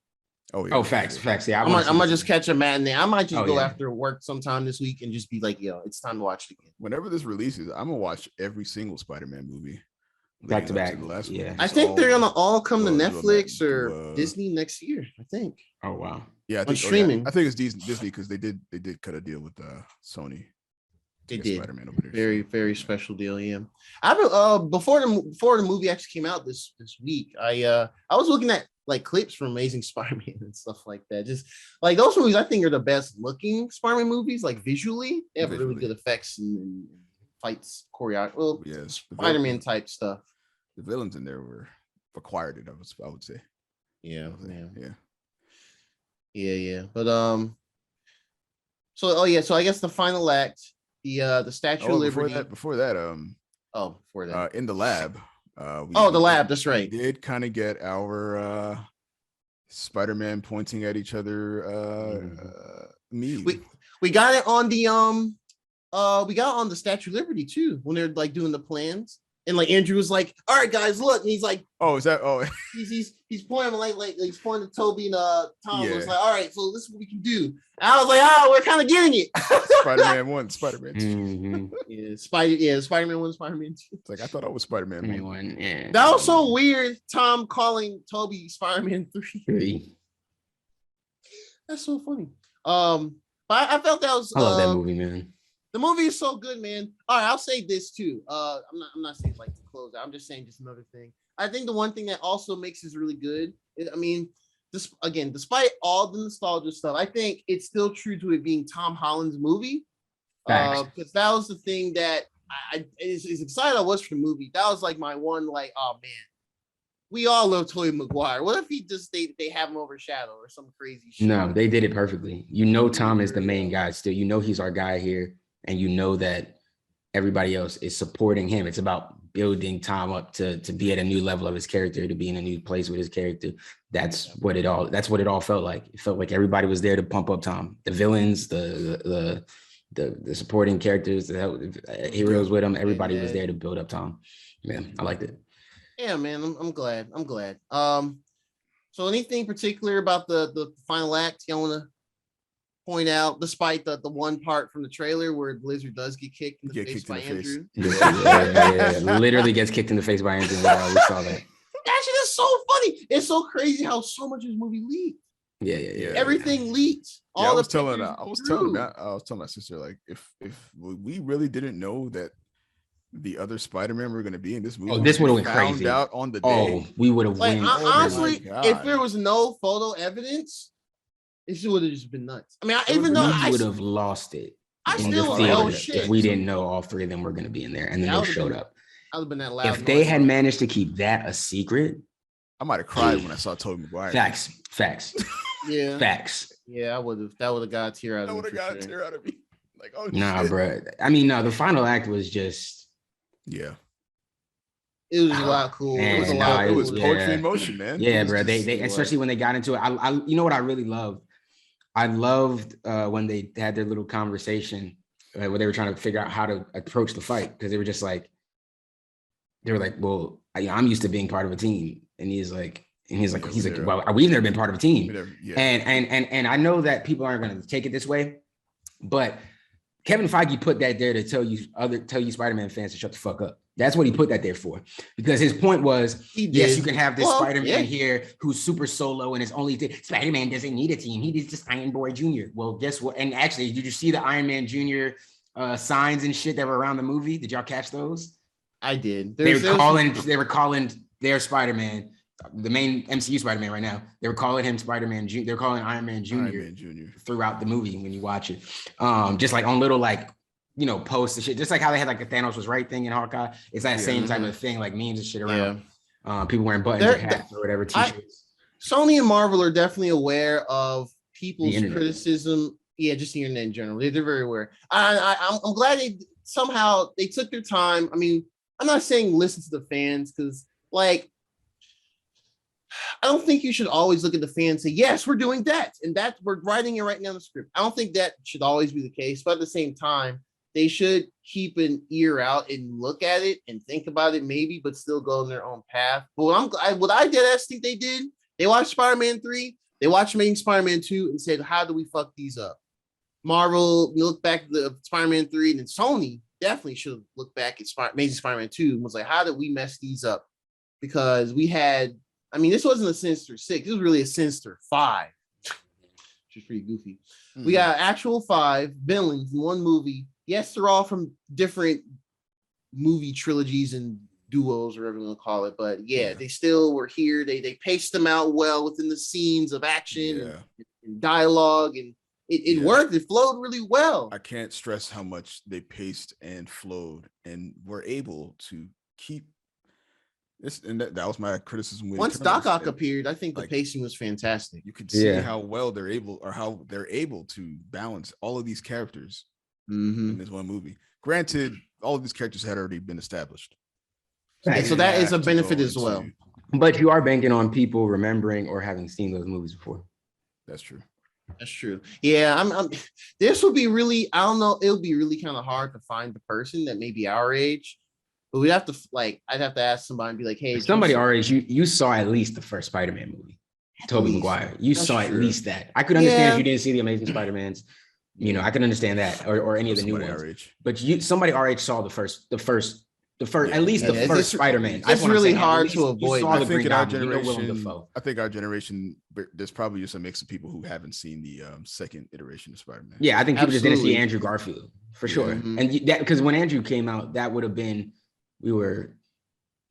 Oh yeah. Oh, facts. Yeah, I'm gonna just catch a matinee. I might just go after work sometime this week and just be like, it's time to watch it again. Whenever this releases, I'm gonna watch every single Spider-Man movie back to back. Yeah. I think they're gonna all come to Netflix or Disney next year. I think. Oh wow. Yeah, I think streaming. I think it's Disney because they did cut a deal with Sony. They did. Spider-Man over there. Very, very special deal. Yeah. Before the movie actually came out this week, I was looking at like clips from Amazing Spider-Man and stuff like that. Just like those movies, I think are the best looking Spider-Man movies. Like visually, they have really good effects and fights, choreography. Well, Spider-Man type stuff. The villains in there were acquired it. I would say. Yeah. But so I guess the final act, the Statue of Liberty. Before that, in the lab. The lab. That's right. We did kind of get our Spider-Man pointing at each other. We got it on the Statue of Liberty too when they're like doing the plans. And like Andrew was like, "All right, guys, look." And he's like, "Oh, is that? Oh, he's pointing like he's pointing to Toby and Tom. Yeah. Was like, "All right, so this is what we can do." And I was like, "Oh, we're kind of getting it." Spider-Man 1, Spider-Man 2. Mm-hmm. Spider-Man 1, Spider-Man 2. It's like I thought I was Spider-Man 1. Yeah. That was so weird. Tom calling Toby Spider-Man 3. That's so funny. But I felt that was. I love that movie, man. The movie is so good, man. All right, I'll say this too. I'm not saying like to close out. I'm just saying just another thing. I think the one thing that also makes this really good. Despite all the nostalgia stuff, I think it's still true to it being Tom Holland's movie. Because that was the thing that as excited I was for the movie. That was like my one, like, oh man, we all love Tobey Maguire. What if they have him overshadowed or some crazy shit? No, they did it perfectly. Tom is the main guy still. He's our guy here. And that everybody else is supporting him. It's about building Tom up to be at a new level of his character, to be in a new place with his character. That's what it all felt like. It felt like everybody was there to pump up Tom. The villains, the supporting characters, the heroes with him. Everybody was there to build up Tom. Man, I liked it. Yeah, man, I'm glad. So anything particular about the final act you want to point out, despite the one part from the trailer where Blizzard does get kicked in the face by Andrew? Yeah. Literally gets kicked in the face by Andrew. Wow, we saw that. That shit is so funny. It's so crazy how so much of this movie leaked. Yeah. Everything leaked. I was telling my sister, like, if we really didn't know that the other Spider-Man were going to be in this movie, this would have went crazy. Out on the day. We would have went. Honestly, if there was no photo evidence, it would have just been nuts. I mean, I would have lost it. I still if we didn't know all three of them were going to be in there, and then they showed up. I would have been that loud. If they had managed to keep that a secret, I might have cried when I saw Tobey Maguire. Facts. Yeah. Facts. Yeah, I would have. That would have got a tear out of me. That would have got a tear out of me. Like, oh, nah, bro. I mean, no, the final act was just. Yeah. It was a lot cool. It was a lot. It was poetry in motion, man. Yeah, bro. They especially when they got into it. I you know what I really loved? I loved when they had their little conversation where they were trying to figure out how to approach the fight, because they were just like, well, I'm used to being part of a team, and he's like, well, we've never been part of a team, and I know that people aren't going to take it this way, but Kevin Feige put that there to tell you Spider-Man fans to shut the fuck up. That's what he put that there for, because his point was, yes, you can have this Spider-Man here who's super solo and his only thing. Spider-Man doesn't need a team. He needs just Iron Boy Jr. Well, guess what? And actually, did you see the Iron Man Jr. Signs and shit that were around the movie? Did y'all catch those? I did. They were calling their Spider-Man, the main MCU Spider-Man right now. They were calling him Spider-Man. They're calling Iron Man Jr. Throughout the movie when you watch it. Just like on little like posts and shit. Just like how they had like the Thanos was right thing in Hawkeye. It's that same type of thing, like memes and shit around. People wearing buttons or hats or whatever t-shirts. Sony and Marvel are definitely aware of people's criticism. Yeah, just the internet in general. They're very aware. I'm glad they took their time. I mean, I'm not saying listen to the fans because like I don't think you should always look at the fans and say, yes, we're doing that. And that we're writing it right now in the script. I don't think that should always be the case. But at the same time, they should keep an ear out and look at it and think about it maybe, but still go on their own path. But what I think they did, they watched Spider-Man 3, they watched Amazing Spider-Man 2 and said, how do we fuck these up? Marvel, you look back at the Spider-Man 3 and then Sony definitely should look back at Amazing Spider-Man 2 and was like, how did we mess these up? Because we had, I mean, this wasn't a Sinister 6. This was really a Sinister 5, which is pretty goofy. Mm-hmm. We got actual 5 villains in one movie. Yes, they're all from different movie trilogies and duos, or whatever you want to call it. But yeah, they still were here. They paced them out well within the scenes of action and dialogue, and it worked. It flowed really well. I can't stress how much they paced and flowed and were able to keep this. And that was my criticism. Once Doc Ock appeared, I think the pacing was fantastic. You could see how well they're able to balance all of these characters in this one movie. Granted, all of these characters had already been established. Right, so that is a benefit as well. But you are banking on people remembering or having seen those movies before. That's true. That's true. Yeah, I'm this would be really, I don't know, it'll be really kind of hard to find the person that may be our age. But we'd have to I'd have to ask somebody and be like, hey, somebody our age, you saw at least the first Spider-Man movie. Tobey Maguire. You saw at least that. I could understand if you didn't see the Amazing Spider-Mans. I can understand that, or any of the new ones. But somebody our age saw the first, at least the first Spider-Man. It's really hard to avoid. I think our generation, there's probably just a mix of people who haven't seen the second iteration of Spider-Man. Yeah, I think people just didn't see Andrew Garfield for sure. And that because when Andrew came out, that would have been we were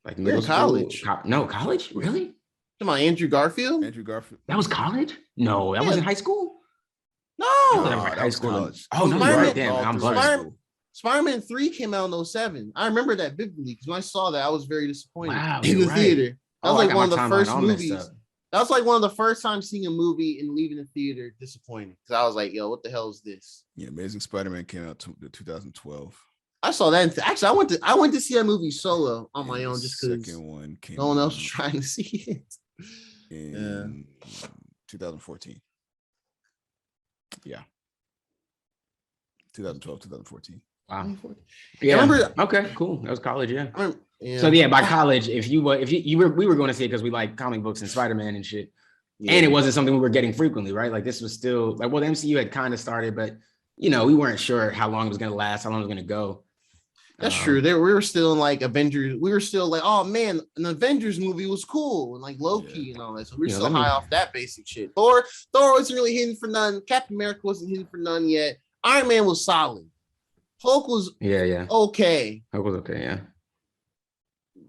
like middle school, college. No, college, really? Come on, Andrew Garfield. That was college? No, that wasn't high school. No, that high school. College. Oh no, you're right. Damn, I'm buzzing. Spider-Man 3 came out in 2007. I remember that vividly because when I saw that, I was very disappointed in the theater. That was like one of the first movies. That was like one of the first times seeing a movie and leaving the theater disappointed. Because I was like, yo, what the hell is this? Yeah, Amazing Spider-Man came out in 2012. I saw that. Actually, I went to see that movie solo on my own just because no one else was trying to see it. In 2014. Yeah. 2012, 2014. Wow. Yeah. Remember, okay, cool. That was college, yeah. So by college, we were going to see it because we like comic books and Spider-Man and shit. Yeah. And it wasn't something we were getting frequently, right? Like this was still like, well, the MCU had kind of started, but we weren't sure how long it was going to last, how long it was going to go. That's true. We were still in like Avengers. We were still like, oh man, an Avengers movie was cool and like Loki and all that. So we were still high off that basic shit. Thor wasn't really hitting for none. Captain America wasn't hitting for none yet. Iron Man was solid. Hulk was okay. Hulk was okay, yeah.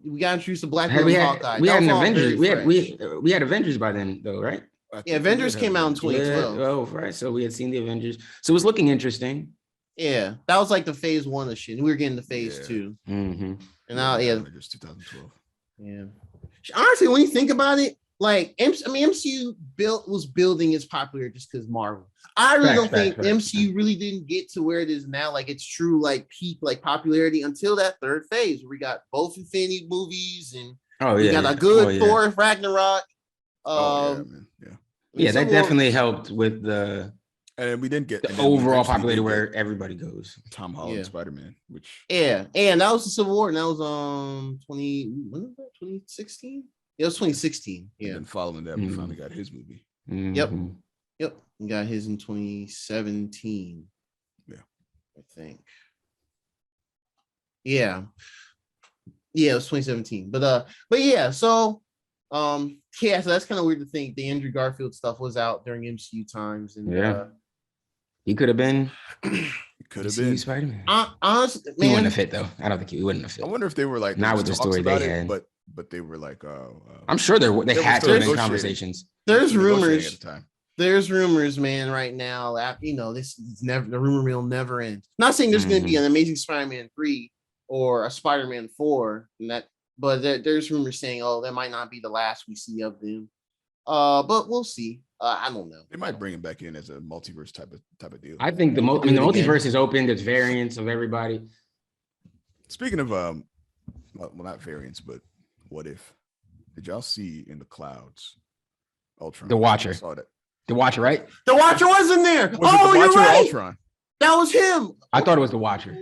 We got introduced to Black Widow, Hawkeye. We had an Avengers. We had Avengers by then, though, right? Yeah, Avengers came out in 2012. Yeah, oh, right. So we had seen the Avengers. So it was looking interesting. Yeah, that was like the phase 1 of shit. We were getting to phase 2. Mm-hmm. And now, Avengers 2012. Yeah. Honestly, when you think about it, like MCU was building its popularity just because Marvel. I really don't think MCU really didn't get to where it is now. Like it's true, like peak, like popularity until that third phase where we got both Infinity movies and we got a good Thor Ragnarok. That definitely helped with the. And we didn't get the overall popularity where everybody goes. Tom Holland Spider-Man, which and that was the Civil War, and that was 2016. It was 2016. Yeah. And following that, we finally got his movie. Mm-hmm. Yep. We got his in 2017. Yeah. I think. Yeah. Yeah, it was 2017. But yeah, so so that's kind of weird to think the Andrew Garfield stuff was out during MCU times. And he could have been. It could have been Spider-Man. Honestly, He wouldn't have fit though. I don't think he wouldn't have fit. I wonder if they were like not with the story they had, but they were like, I'm sure they had to have been conversations. There's rumors at the time. There's rumors, man, right now. This is never, the rumor mill never ends. Not saying there's going to be an Amazing Spider-Man 3 or a Spider-Man 4, but there's rumors saying, that might not be the last we see of them. But we'll see. I don't know. They might bring him back in as a multiverse type of deal. I think the multiverse is open. There's variants of everybody. Speaking of well, not variants, but what if? Did y'all see in the clouds Ultron? The Watcher. I saw that. The Watcher, right? The Watcher wasn't there. Was it the Watcher you're right. Or Ultron? That was him. I thought it was the Watcher.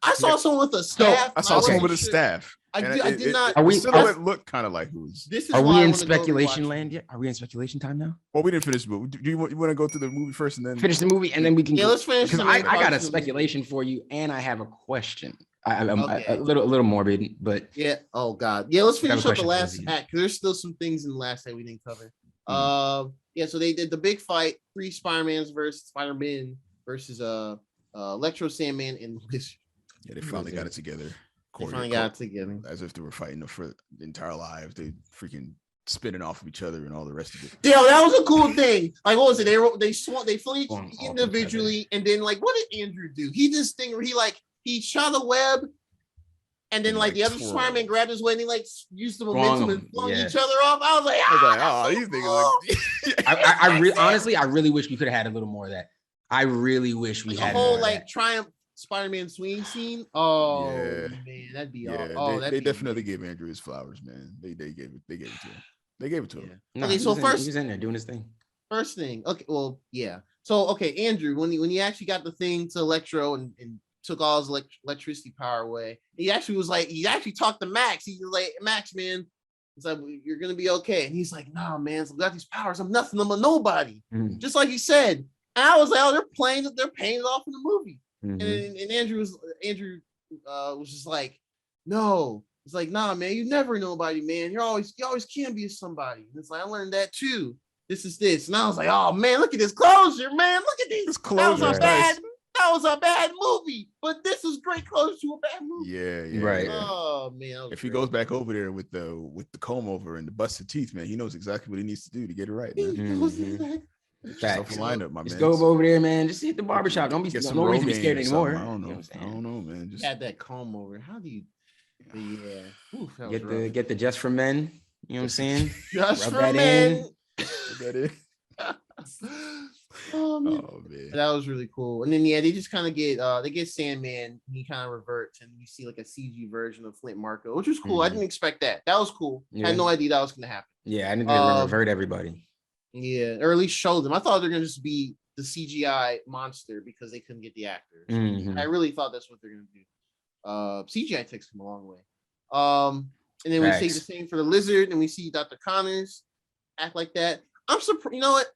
I saw someone with a staff. I saw someone with a staff. I did not. Are we? Silhouette looked kind of like who's. Are we in speculation land yet? Are we in speculation time now? Well, we didn't finish the movie. Do you want to go through the movie first and then finish the movie and then we can? Yeah, let's finish. Because I got a speculation for you and I have a question. I'm a little morbid, but yeah. Oh God. Yeah. Let's finish up the last act because there's still some things in the last act we didn't cover. Yeah. So they did the big fight: 3 Spider-Mans versus Spider-Man versus Electro, Sandman, and Lizard. Yeah, they finally got it together. They finally got it together. As if they were fighting for the entire lives. They freaking spinning off of each other and all the rest of it. Yeah, that was a cool thing. Like, what was it? They flinched individually, and then like, what did Andrew do? He this thing where he shot a web, and then like the other Spider-Man grabbed his web and he used the momentum and flung each other off. I was like, these niggas. Honestly, I really wish we could have had a little more of that. I really wish we had a whole Triumph Spider-Man swing scene. Oh yeah. Man, that'd be they definitely gave Andrew his flowers, man. They gave it to him. They gave it to him. No, okay, so he was in there doing his thing. First thing, okay, well, yeah. So Andrew, when he actually got the thing to Electro and took all his electricity power away, he actually talked to Max. He was like, Max, man, it's like you're gonna be okay. And he's like, nah, man, so I got these powers. I'm nothing. I'm a nobody. Just like you said. And I was like, they're paying it off in the movie. And Andrew was just like, no. It's like, nah, man, you never nobody, man. You always can be somebody. And it's like, I learned that too. This is this. And I was like, oh man, look at this closure, man. Look at this closure. That was a bad movie, but this is great closure to a bad movie. Yeah. Right. Oh man. If he goes back over there with the comb over and the busted teeth, man, he knows exactly what he needs to do to get it right, man. Facts. Lineup, my just man. go over there, man. Just hit the barbershop. Don't reason to be scared anymore. I don't know, man. Just add that comb over. How do you? Yeah. Oof, get the Just for Men. You know what I'm saying? Just Rub for that men. Rub that in. Oh man. That was really cool. And then they just kind of get Sandman. And he kind of reverts, and we see like a CG version of Flint Marko, which was cool. I didn't expect that. That was cool. I had no idea that was gonna happen. Yeah, I didn't think they were revert everybody. Yeah, or at least show them. I thought they're gonna just be the CGI monster because they couldn't get the actors. I really thought that's what they're gonna do. CGI takes them a long way. And then we see the same for the Lizard, and we see Dr. Connors act like that. I'm surprised. You know what?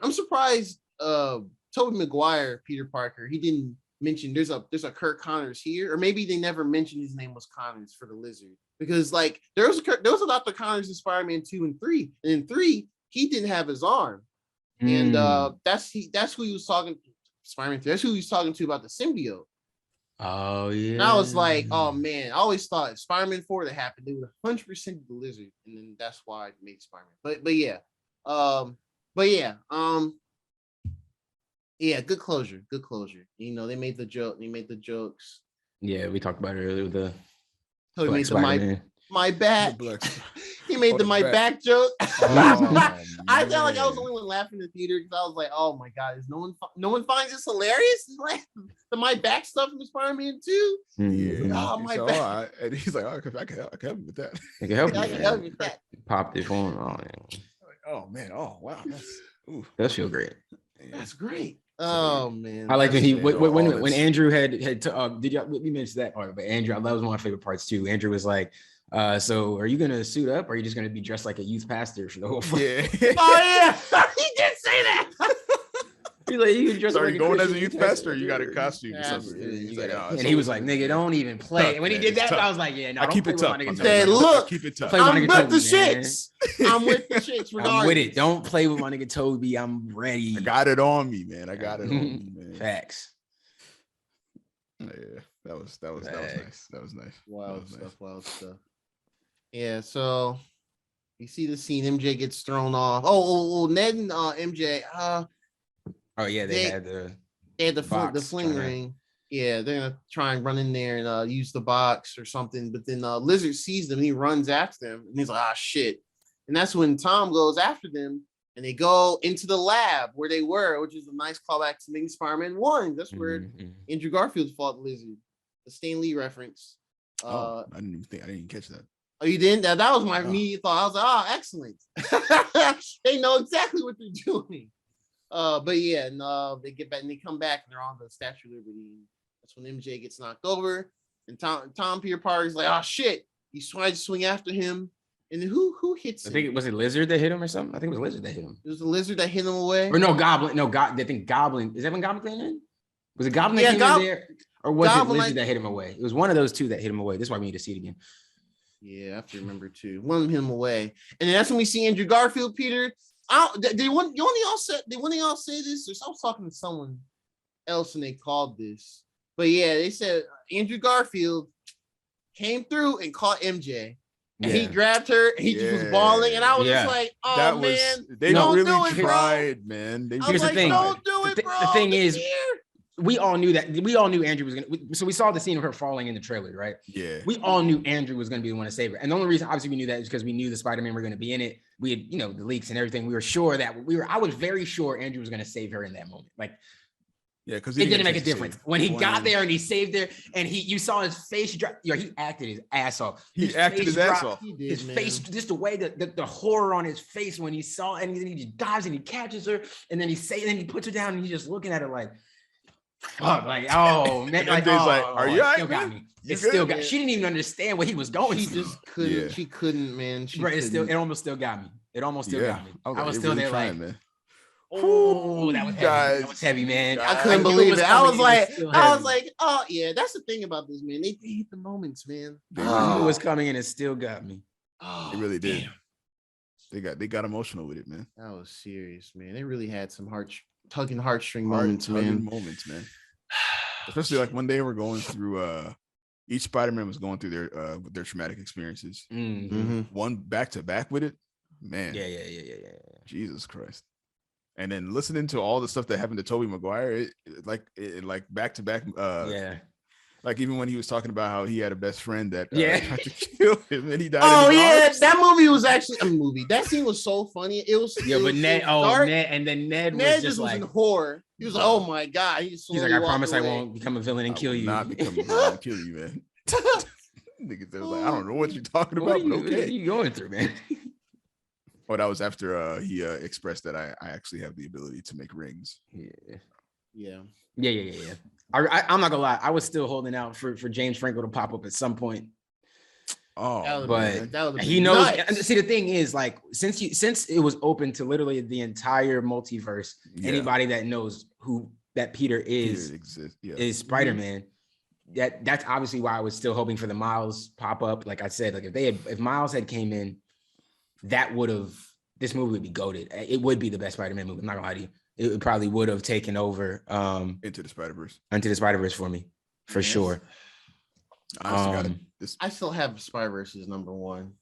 I'm surprised. Tobey Maguire, Peter Parker, he didn't mention there's a Kirk Connors here, or maybe they never mentioned his name was Connors for the Lizard, because like there was a Dr. Connors in Spider-Man 2 and 3, and in 3 he didn't have his arm, and that's who he was talking to. Spider-Man 3, that's who he was talking to about the symbiote. Oh yeah. And I was like, oh man, I always thought if Spider-Man 4 that happened, they would 100% the Lizard, and then that's why I made Spider-Man. Yeah, good closure. You know, they made the jokes. Yeah, we talked about it earlier with the he made the my back. He made the my back joke. I felt like I was the only one laughing in the theater because I was like, oh my god, is no one finds this hilarious? It's like the my back stuff from Spider-Man 2. Yeah. Oh, my back. And he's like, oh, I can help you with that. I can help you with that. Popped it for him. Oh man. Oh wow. That feel great. That's great. Oh man. I like when Andrew had did y'all we mentioned that part, but Andrew, that was one of my favorite parts too. Andrew was like, so are you gonna suit up or are you just gonna be dressed like a youth pastor for the whole film? Yeah. Oh yeah, he did say that. He's like, you dress so like going as a youth pastor, or you got a costume or something. And he was like, nigga, don't even play. And when he did that, I was like, yeah, no, I keep it tough. Look, keep it tough. I'm with the shits. I'm with the shits. I'm with it. Don't play with my nigga Toby. I'm ready. I got it on me, man. I got it on me, man. Facts. Yeah, that was nice. That was nice. Wild stuff. Yeah, so you see the scene. MJ gets thrown off. Oh, Ned and MJ. They had the fling ring. Yeah, they're gonna try and run in there and use the box or something. But then Lizard sees them and he runs after them and he's like, shit. And that's when Tom goes after them and they go into the lab where they were, which is a nice callback to maybe Spider-Man 1. That's where Andrew Garfield fought Lizard. The Stan Lee reference. I didn't even catch that. Oh, you didn't? That was my immediate thought. I was like, excellent. They know exactly what they're doing. But yeah, they get back and they come back and they're on the Statue of Liberty. That's when MJ gets knocked over, and Tom Peter Parker's like, shit. He tried to swing after him, and then who hits him? I think it was a Lizard that hit him or something. I think it was a Lizard that hit him. It was a Lizard that hit him away. Or no, Goblin. No, I think Goblin. Is that when Goblin came in? Was it Goblin that came in there, or was Goblin, it Lizard that hit him away? It was one of those two that hit him away. This is why we need to see it again. Yeah, I have to remember too. One of him away, and then that's when we see Andrew Garfield. Peter, did one of y'all say this? Or I was talking to someone else and they called this. But yeah, they said Andrew Garfield came through and caught MJ. And he grabbed her and he just was bawling. And I was just like, they don't really tried, man. Here's the thing. Don't do it, bro. The thing is, we all knew Andrew was going to. So we saw the scene of her falling in the trailer, right? Yeah. We all knew Andrew was going to be the one to save her. And the only reason, obviously, we knew that is because we knew the Spider-Man were going to be in it. We had, the leaks and everything. We were sure that I was very sure Andrew was going to save her in that moment. Like, yeah, because it didn't make a difference when he got there and he saved her, and you saw his face drop. He acted his ass off. His ass off. His face, just the way the horror on his face when he saw, and he just dives and he catches her, and then he puts her down and he's just looking at her like, fuck, like, oh man, like, are you? Still got me. It still got. She didn't even understand what he was going. She just couldn't. Yeah. She couldn't, man. It almost still got me. It almost still got me. I was still there, like, man. Oh, that was heavy. That was heavy, man. I couldn't believe it. I was like, oh yeah, that's the thing about this, man. They hit the moments, man. It was coming and it still got me. Oh, it really did. Damn. They got emotional with it, man. That was serious, man. They really had some tugging heartstring moments, man. Especially like when they were going through each Spider-Man was going through their traumatic experiences. One back to back with it, man. Yeah. Jesus Christ. And then listening to all the stuff that happened to Tobey Maguire, it like back to back. Like even when he was talking about how he had a best friend that tried to kill him and he died. Oh yeah, that movie was actually a movie. That scene was so funny. It was but Ned. Dark. Ned just like, was in horror. He was like, oh my god. He's like, I promise I won't become a villain and kill you. Not become a villain and kill you, man. Niggas was like, I don't know what you're talking about. What are you going through, man? Oh, that was after he expressed that I actually have the ability to make rings. Yeah. I'm not gonna lie. I was still holding out for James Franco to pop up at some point. Oh, but he knows. Nuts. See, the thing is, like, since it was open to literally the entire multiverse, anybody that knows who that Peter is Spider-Man. That's obviously why I was still hoping for the Miles pop up. Like I said, like if Miles had came in, this movie would be goated. It would be the best Spider-Man movie. I'm not gonna lie to you. It probably would have taken over Into the Spider-Verse for me, for sure. I still have Spider-Verse as number one.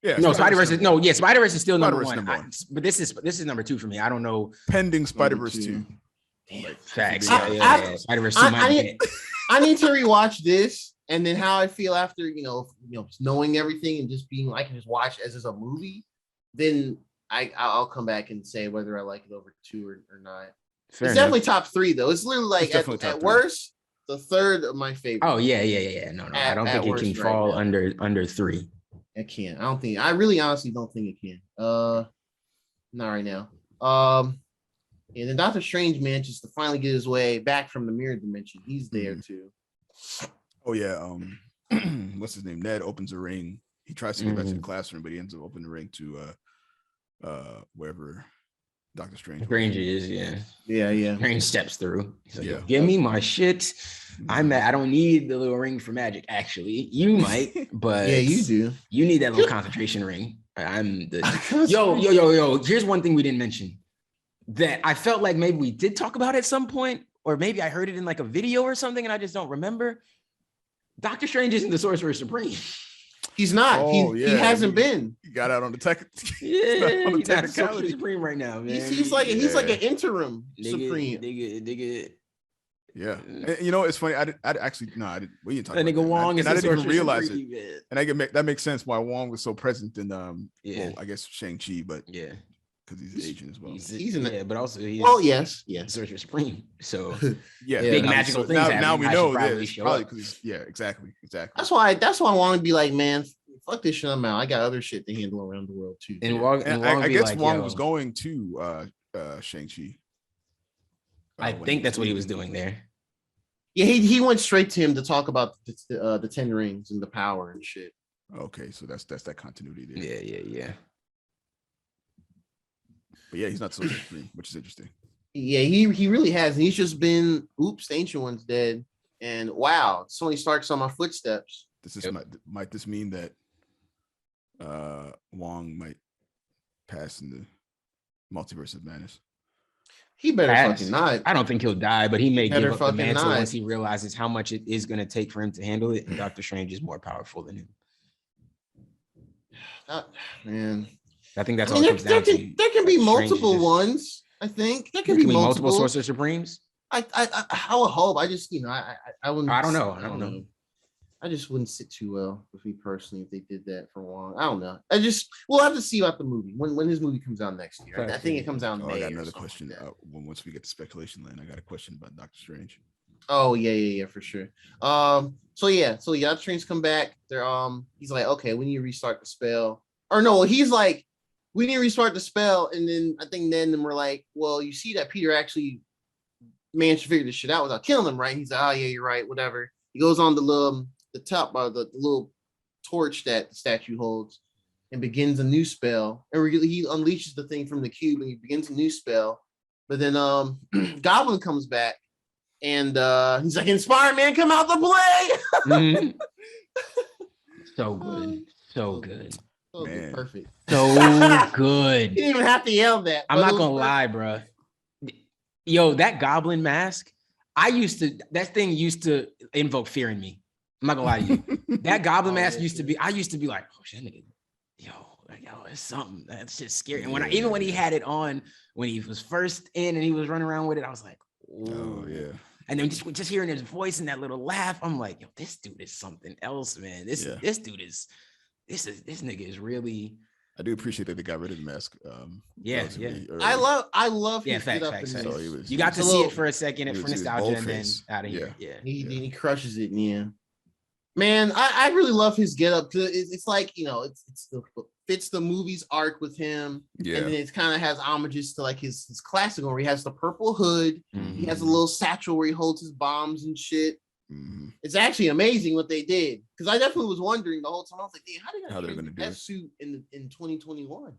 Yeah, no, Spider-Verse is still number one. But this is number two for me. I don't know. Pending Spider-Verse 2. Damn, facts. Yeah. Spider-Verse 2 I need to rewatch this, and then how I feel after knowing everything and just being I can just watch as a movie. Then I'll come back and say whether I like it over 2 or not. It's definitely top 3 though. It's literally like at worst the third of my favorite. Oh yeah. No. I don't think it can fall under 3. It can't. I really honestly don't think it can. Not right now. And then Doctor Strange manages to finally get his way back from the mirror dimension. He's there too. Oh yeah. What's his name? Ned opens a ring. He tries to get back to the classroom, but he ends up opening the ring to wherever Doctor Strange is. Yeah. Strange steps through. He's like, give me my shit. I don't need the little ring for magic. Actually, you might, but you do. You need that little concentration ring. Yo. Here's one thing we didn't mention that I felt like maybe we did talk about at some point, or maybe I heard it in like a video or something, and I just don't remember. Doctor Strange isn't the Sorcerer Supreme. He's not. He hasn't been. He got out on the tech. Yeah, he's not the Sorcerer Supreme right now, man. He's like an interim Supreme. Nigga. Yeah, and, you know it's funny. I didn't. We didn't talk about nigga Wong and I didn't even realize it. Man. And that makes sense why Wong was so present in well, I guess Shang-Chi, but yeah, because he's Asian as well. He's in it, but also he's yes, Sorcerer Supreme. So yeah, big magical things. Now we know this. Probably because exactly. That's why I want to be like, man, fuck this shit. I'm out. I got other shit to handle around the world too. And Wong, I guess Wong was going to Shang-Chi. I think that's what he was doing there. Yeah, he went straight to him to talk about the 10 rings and the power and shit. Okay, so that's that continuity there. Yeah. But yeah, he's not so supreme, which is interesting. Yeah, he really has. And he's just been, oops, the ancient one's dead. And wow, Tony Stark's on my footsteps. Might this mean that Wong might pass in the multiverse of madness? He better fucking not. I don't think he'll die, but he may give up the mantle once he realizes how much it is going to take for him to handle it. And Doctor Strange is more powerful than him. Man, I think that's all it comes down to. There can be multiple ones. I think there can be multiple Sorcerer Supremes. I would hope. I just I wouldn't. I don't know. I just wouldn't sit too well with me personally if they did that for Wong. I don't know. We'll have to see about the movie when his movie comes out next year. I think it comes out in May. I got another question. Once we get to speculation land, I got a question about Doctor Strange. Oh yeah, for sure. So Doctor Strange come back. They're he's like, okay, we need to restart the spell. Or no, he's like, we need to restart the spell, and then I think then we're like, well, you see that Peter actually managed to figure this shit out without killing him, right? He's like, oh yeah, you're right, whatever. He goes on the top of the little torch that the statue holds and begins a new spell. And he unleashes the thing from the cube and he begins a new spell. But then Goblin comes back and he's like, "And Spider-Man, come out to play." So good. So good, perfect. So good. You didn't even have to yell that. I'm not gonna lie, bro. Yo, that Goblin mask, that thing used to invoke fear in me. I'm not gonna lie to you. That Goblin mask used to be, I used to be like, oh shit, nigga, yo, it's something that's just scary. And even when he had it on, when he was first in and he was running around with it, I was like, oh yeah. And then just hearing his voice and that little laugh, I'm like, yo, this dude is something else, man. This nigga is really. I do appreciate that they got rid of the mask. Yeah. Early. I love. Yeah, facts. So you got to see it for a second for nostalgia, and then out of here. Yeah. He crushes it. Yeah. Man, I really love his getup. It's like, fits the movie's arc with him. Yeah. And then it kind of has homages to like his classic one where he has the purple hood. Mm-hmm. He has a little satchel where he holds his bombs and shit. Mm-hmm. It's actually amazing what they did. Because I definitely was wondering the whole time. I was like, how they gonna do that suit in 2021?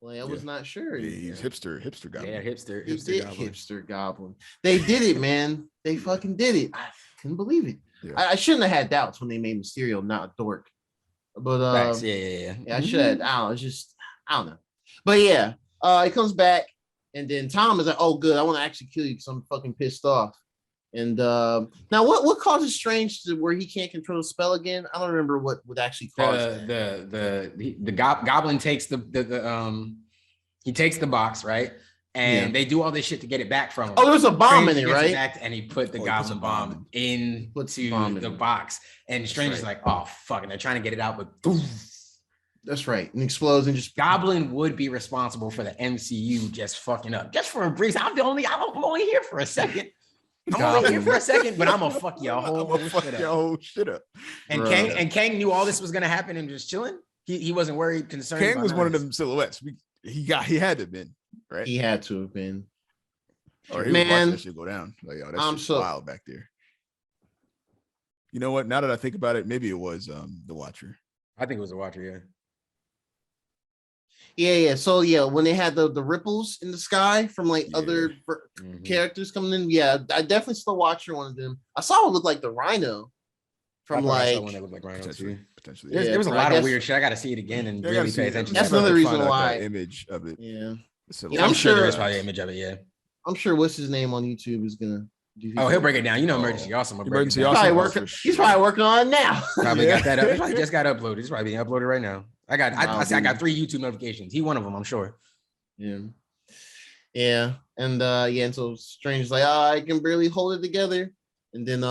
Like I was not sure. Yeah, he's hipster Goblin. Yeah, hipster Goblin. Hipster Goblin. They did it, man. They fucking did it. I couldn't believe it. Yeah. I shouldn't have had doubts when they made Mysterio not a dork. But yeah. I should have. I don't know. But yeah, he comes back, and then Tom is like, "Oh, good. I want to actually kill you because I'm fucking pissed off." And now, what causes Strange to where he can't control the spell again? I don't remember what would actually cause the Goblin takes he takes the box, right? And they do all this shit to get it back from him. Oh, there's a bomb in it, right? And he put the Goblin bomb into the box. And Strange is like, oh, fuck. And they're trying to get it out, but boom. That's right. And explodes and just... Goblin would be responsible for the MCU just fucking up. Just for a breeze. I'm only here for a second. I'm only here for a second, but I'm going to fuck your whole shit up. And Kang knew all this was going to happen and just chilling. He wasn't worried, concerned. Kang was one of them silhouettes. He had to have been. Right, he had to have been. Or he was watching that shit go down. Like, yo, that's wild back there. You know what? Now that I think about it, maybe it was the Watcher. I think it was the Watcher. Yeah. So when they had the ripples in the sky from like other characters coming in, I definitely saw the Watcher, one of them. I saw it look like the Rhino. From like one that looked like Rhino potentially. There was a lot of weird shit. I got to see it again and really pay attention. That's another reason why. Image of it. Yeah. I'm sure there's probably an image of it. Yeah. I'm sure what's his name on YouTube is gonna do. Oh, he'll break it down. You know, Emergency Awesome. Emergency Awesome. He's probably working on it now. Probably got that up. It probably just got uploaded. It's probably being uploaded right now. I got 3 YouTube notifications. He one of them, I'm sure. Yeah. And so Strange is like, I can barely hold it together. And then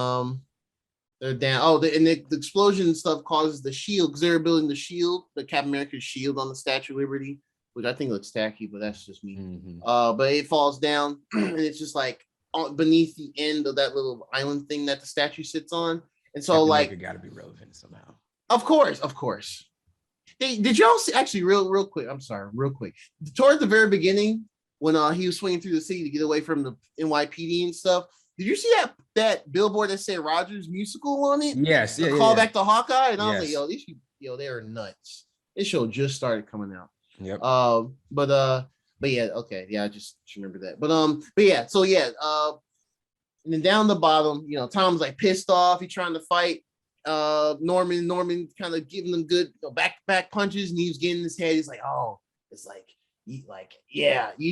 they're down. And the explosion and stuff causes the shield because they're building the shield, the Captain America's shield on the Statue of Liberty, which I think looks tacky, but that's just me. But it falls down and it's just like beneath the end of that little island thing that the statue sits on. And so Captain America gotta be relevant somehow. Of course. Hey, did y'all see actually real quick? I'm sorry, real quick. Toward the very beginning, when he was swinging through the city to get away from the NYPD and stuff, did you see that billboard that said Rogers Musical on it? Yes, yeah. Call back to Hawkeye, and I was like, these people, they are nuts. This show just started coming out. Yep. But yeah, okay, yeah, I just remember that. But yeah, so yeah, and then down the bottom, Tom's like pissed off. He's trying to fight Norman kind of giving them good back punches, and he was getting in his head. He's like, oh, it's like,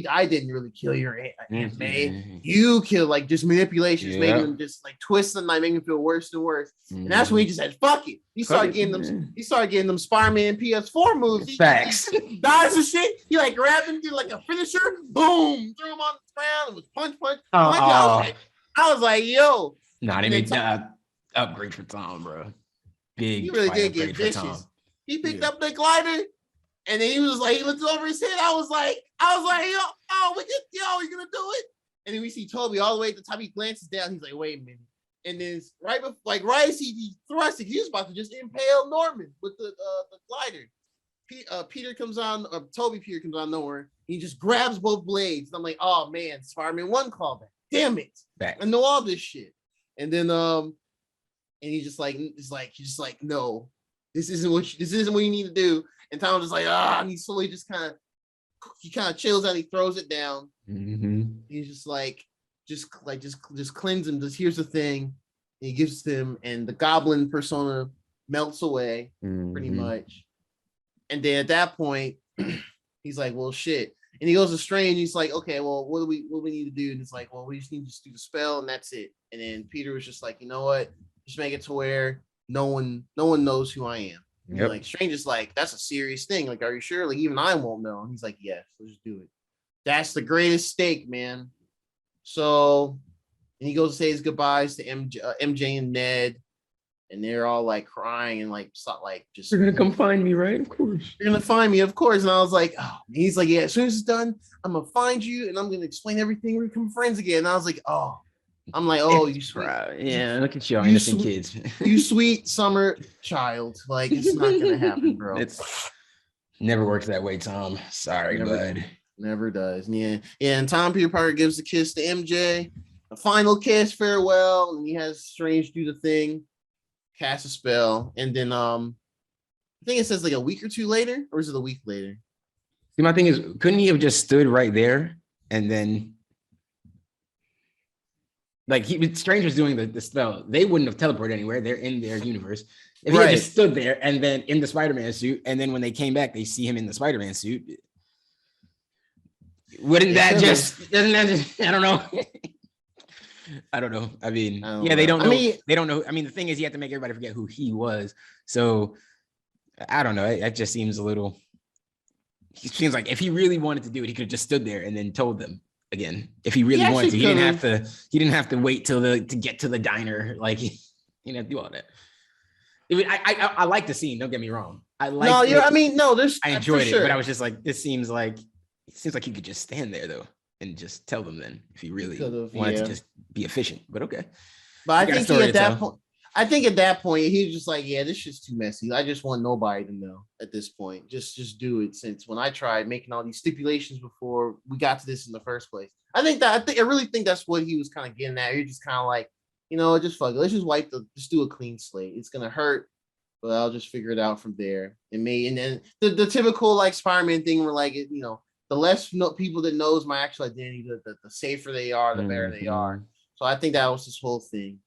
I didn't really kill your Aunt May. You killed, like, just manipulations, making them just like twist them, like making them feel worse and worse. And that's when he just said, fuck it. He started getting them Spider-Man PS4 moves. Facts. He dies and shit. He like grabbed him, did like a finisher, boom, threw him on the ground, and was punch. I was like, yo. Nah, they made upgrade for Tom, bro. Big. He really did get vicious. He picked up the glider. And then he was like, he looked over his head. I was like, you gonna do it? And then we see Toby all the way at the top. He glances down. He's like, wait a minute. And then right as he thrust it, he was about to just impale Norman with the glider. Peter comes on, or Toby Peter comes on nowhere. He just grabs both blades. And I'm like, oh man, Spider-Man 1 callback. Damn it. I know all this shit. And then and he's just like, no, this isn't what you need to do. And Tom's just like, and he slowly just kind of chills out. He throws it down. He's just like, just cleanse him. Just here's the thing. And he gives him, and the Goblin persona melts away pretty much. And then at that point, he's like, well, shit. And he goes to Strange. He's like, okay, well, what do we need to do? And it's like, well, we just need to do the spell, and that's it. And then Peter was just like, you know what? Just make it to where no one knows who I am. Yep. Like Strange is like, that's a serious thing. Like, are you sure? Like, even I won't know. And he's like, yes, let's just do it. That's the greatest stake, man. So, and he goes to say his goodbyes to MJ and Ned, and they're all like crying and like just. You're gonna come find me, right? Of course. You're gonna find me, of course. And I was like, oh. And he's like, yeah. As soon as it's done, I'm gonna find you, and I'm gonna explain everything. We become friends again. And I was like, oh. I'm like, oh, you sweet. Yeah, look at you, innocent kids. You sweet summer child. Like, it's not gonna happen, bro. It's never works that way, Tom. Sorry, bud. Never does. Yeah. And Tom Peter Parker gives a kiss to MJ, a final kiss, farewell, and he has Strange do the thing, cast a spell, and then I think it says like a week or two later, or is it a week later? See, my thing is, couldn't he have just stood right there and then? Like Strange was doing the spell, they wouldn't have teleported anywhere. They're in their universe. If he had just stood there and then in the Spider-Man suit, and then when they came back, they see him in the Spider-Man suit. Doesn't that just? I don't know. I don't know. I mean, they don't know. They don't know. I mean, the thing is, you have to make everybody forget who he was. So I don't know. It just seems a little. It seems like if he really wanted to do it, he could have just stood there and then told them. Again, if he really wanted to, he didn't have to wait to get to the diner. Like he didn't have to do all that. I like the scene. Don't get me wrong. I enjoyed it, but I was just like, it seems like he could just stand there though and just tell them then if he really wanted to just be efficient. But okay. But I think at that point, he was just like, yeah, this shit's too messy. I just want nobody to know at this point. Just do it. Since when I tried making all these stipulations before we got to this in the first place, I really think that's what he was kind of getting at. You're just kind of like, just fuck it. Let's just do a clean slate. It's gonna hurt, but I'll just figure it out from there. And then the typical like Spider-Man thing where like the less people that knows my actual identity, the safer they are, the better they are. So I think that was this whole thing.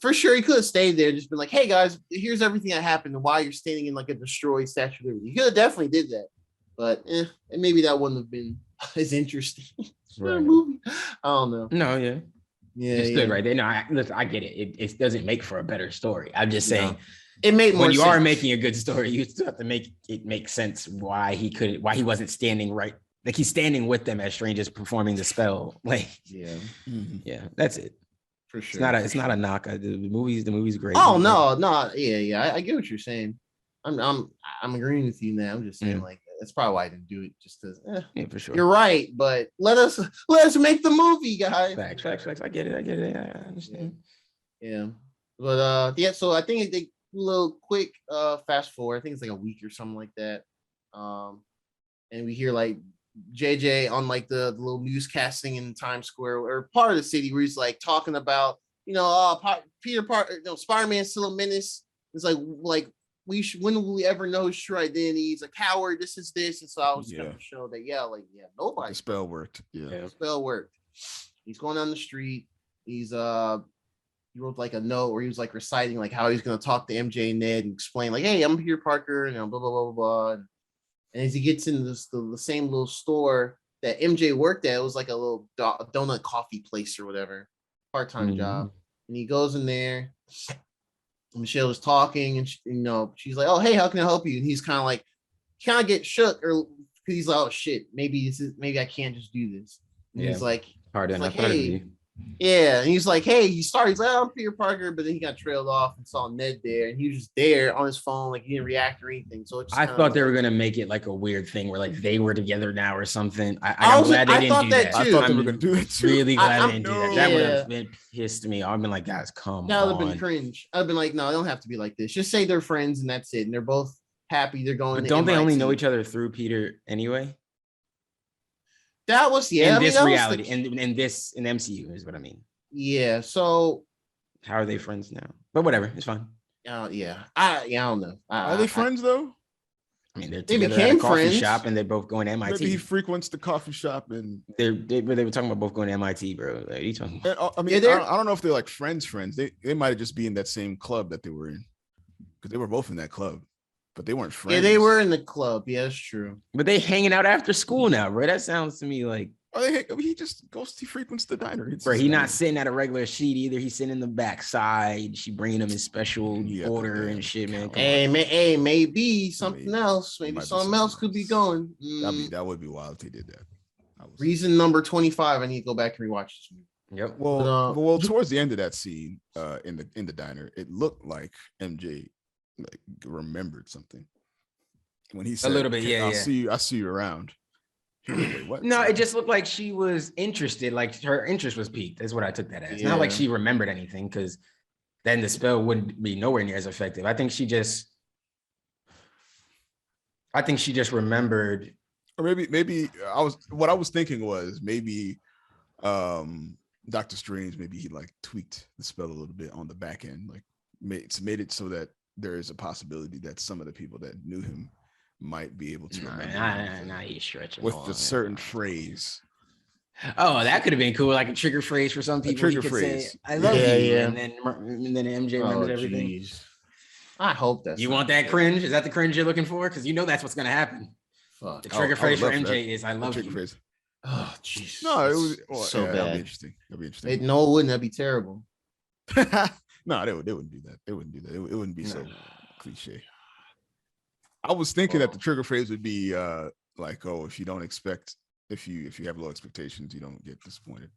For sure, he could have stayed there, just been like, "Hey guys, here's everything that happened, and why you're standing in like a destroyed Statue of Liberty." He could have definitely did that, but and maybe that wouldn't have been as interesting. movie. I don't know. No, yeah. Yeah, It's good right there. No, listen, I get it. It doesn't make for a better story. I'm just saying it made more when you sense. are making a good story, you still have to make it make sense why he wasn't standing right. Like he's standing with them as strangers performing the spell. Like, yeah, that's it. For sure. It's not a knock. The movie's great. Oh no, yeah. I get what you're saying. I'm agreeing with you now. I'm just saying like that's probably why I didn't do it. Just because yeah, for sure. You're right, but let us make the movie, guys. Facts. I get it. I understand. Yeah. But so I think a little quick fast forward. I think it's like a week or something like that. And we hear like JJ on like the little newscasting in Times Square or part of the city where he's like talking about, Peter Parker, Spider-Man's still a menace. It's like when will we ever know his true identity? He's a coward. This is this. And so I was gonna show that, nobody. The spell worked. Yeah. The spell worked. He's going down the street. He wrote like a note where he was like reciting like how he's gonna talk to MJ and Ned and explain like, hey, I'm Peter Parker, blah blah blah blah blah. And as he gets into the same little store that MJ worked at, it was like a little donut coffee place or whatever, part-time job. And he goes in there. Michelle was talking, and she's like, "Oh, hey, how can I help you?" And he's kind of get shook, or because he's like, "Oh shit, maybe I can't just do this." And he's like, "Hey." Yeah, and he's like, hey, he's like, oh, I'm Peter Parker, but then he got trailed off and saw Ned there, and he was just there on his phone, like he didn't react or anything. So I thought they were gonna make it like a weird thing where like they were together now or something. I'm glad they didn't do that. I thought they were gonna do it too. Really glad they didn't do that. That would have been pissed me. I've been like, guys, come on. That would have been cringe. I've been like, no, they don't have to be like this. Just say they're friends and that's it. And they're both happy. They're going. But don't they only know each other through Peter anyway? That was in this reality, in MCU is what I mean. Yeah. So how are they friends now? But whatever, it's fine. Yeah. I don't know. Are they friends though? I mean, they became at a coffee shop, and they're both going to MIT. Maybe he frequents the coffee shop, and they were talking about both going to MIT, bro. Like, each one. I mean, I don't know if they're like friends. They might just be in that same club that they were in, because they were both in that club, but they weren't friends. Yeah, they were in the club. Yeah, that's true. But they hanging out after school now, bro. That sounds to me like. He just he frequents the diner. He's not sitting at a regular sheet either. He's sitting in the backside. She bringing him his special order and shit, man. Maybe something else. Maybe something else could be going. That would be wild if they did that. Reason number 25. I need to go back and rewatch this movie. Yep. Well, towards the end of that scene, in the diner, it looked like MJ like remembered something when he said, "A little bit, yeah. I'll see you around." Wait, what? No, it just looked like she was interested. Like her interest was piqued. That's what I took that as. Yeah. Not like she remembered anything, because then the spell wouldn't be nowhere near as effective. I think she just remembered. Or maybe I was thinking was maybe Dr. Strange, maybe he like tweaked the spell a little bit on the back end, like made it so that there is a possibility that some of the people that knew him might be able to remember. Nah, he's stretching with a certain phrase. Oh, that could have been cool, like a trigger phrase for some people. Trigger phrase. Say, "I love you," and then MJ remembers everything. Geez. I hope that's. You want that cringe? Is that the cringe you're looking for? Because you know that's what's gonna happen. Fuck. The trigger phrase for MJ is "I love you." Phrase. Oh, jeez. No, it was so bad. That'd be interesting. No, it wouldn't. That'd be terrible. No, they wouldn't do that. They wouldn't do that. It wouldn't be so cliche. I was thinking that the trigger phrase would be like, oh, if you have low expectations, you don't get disappointed.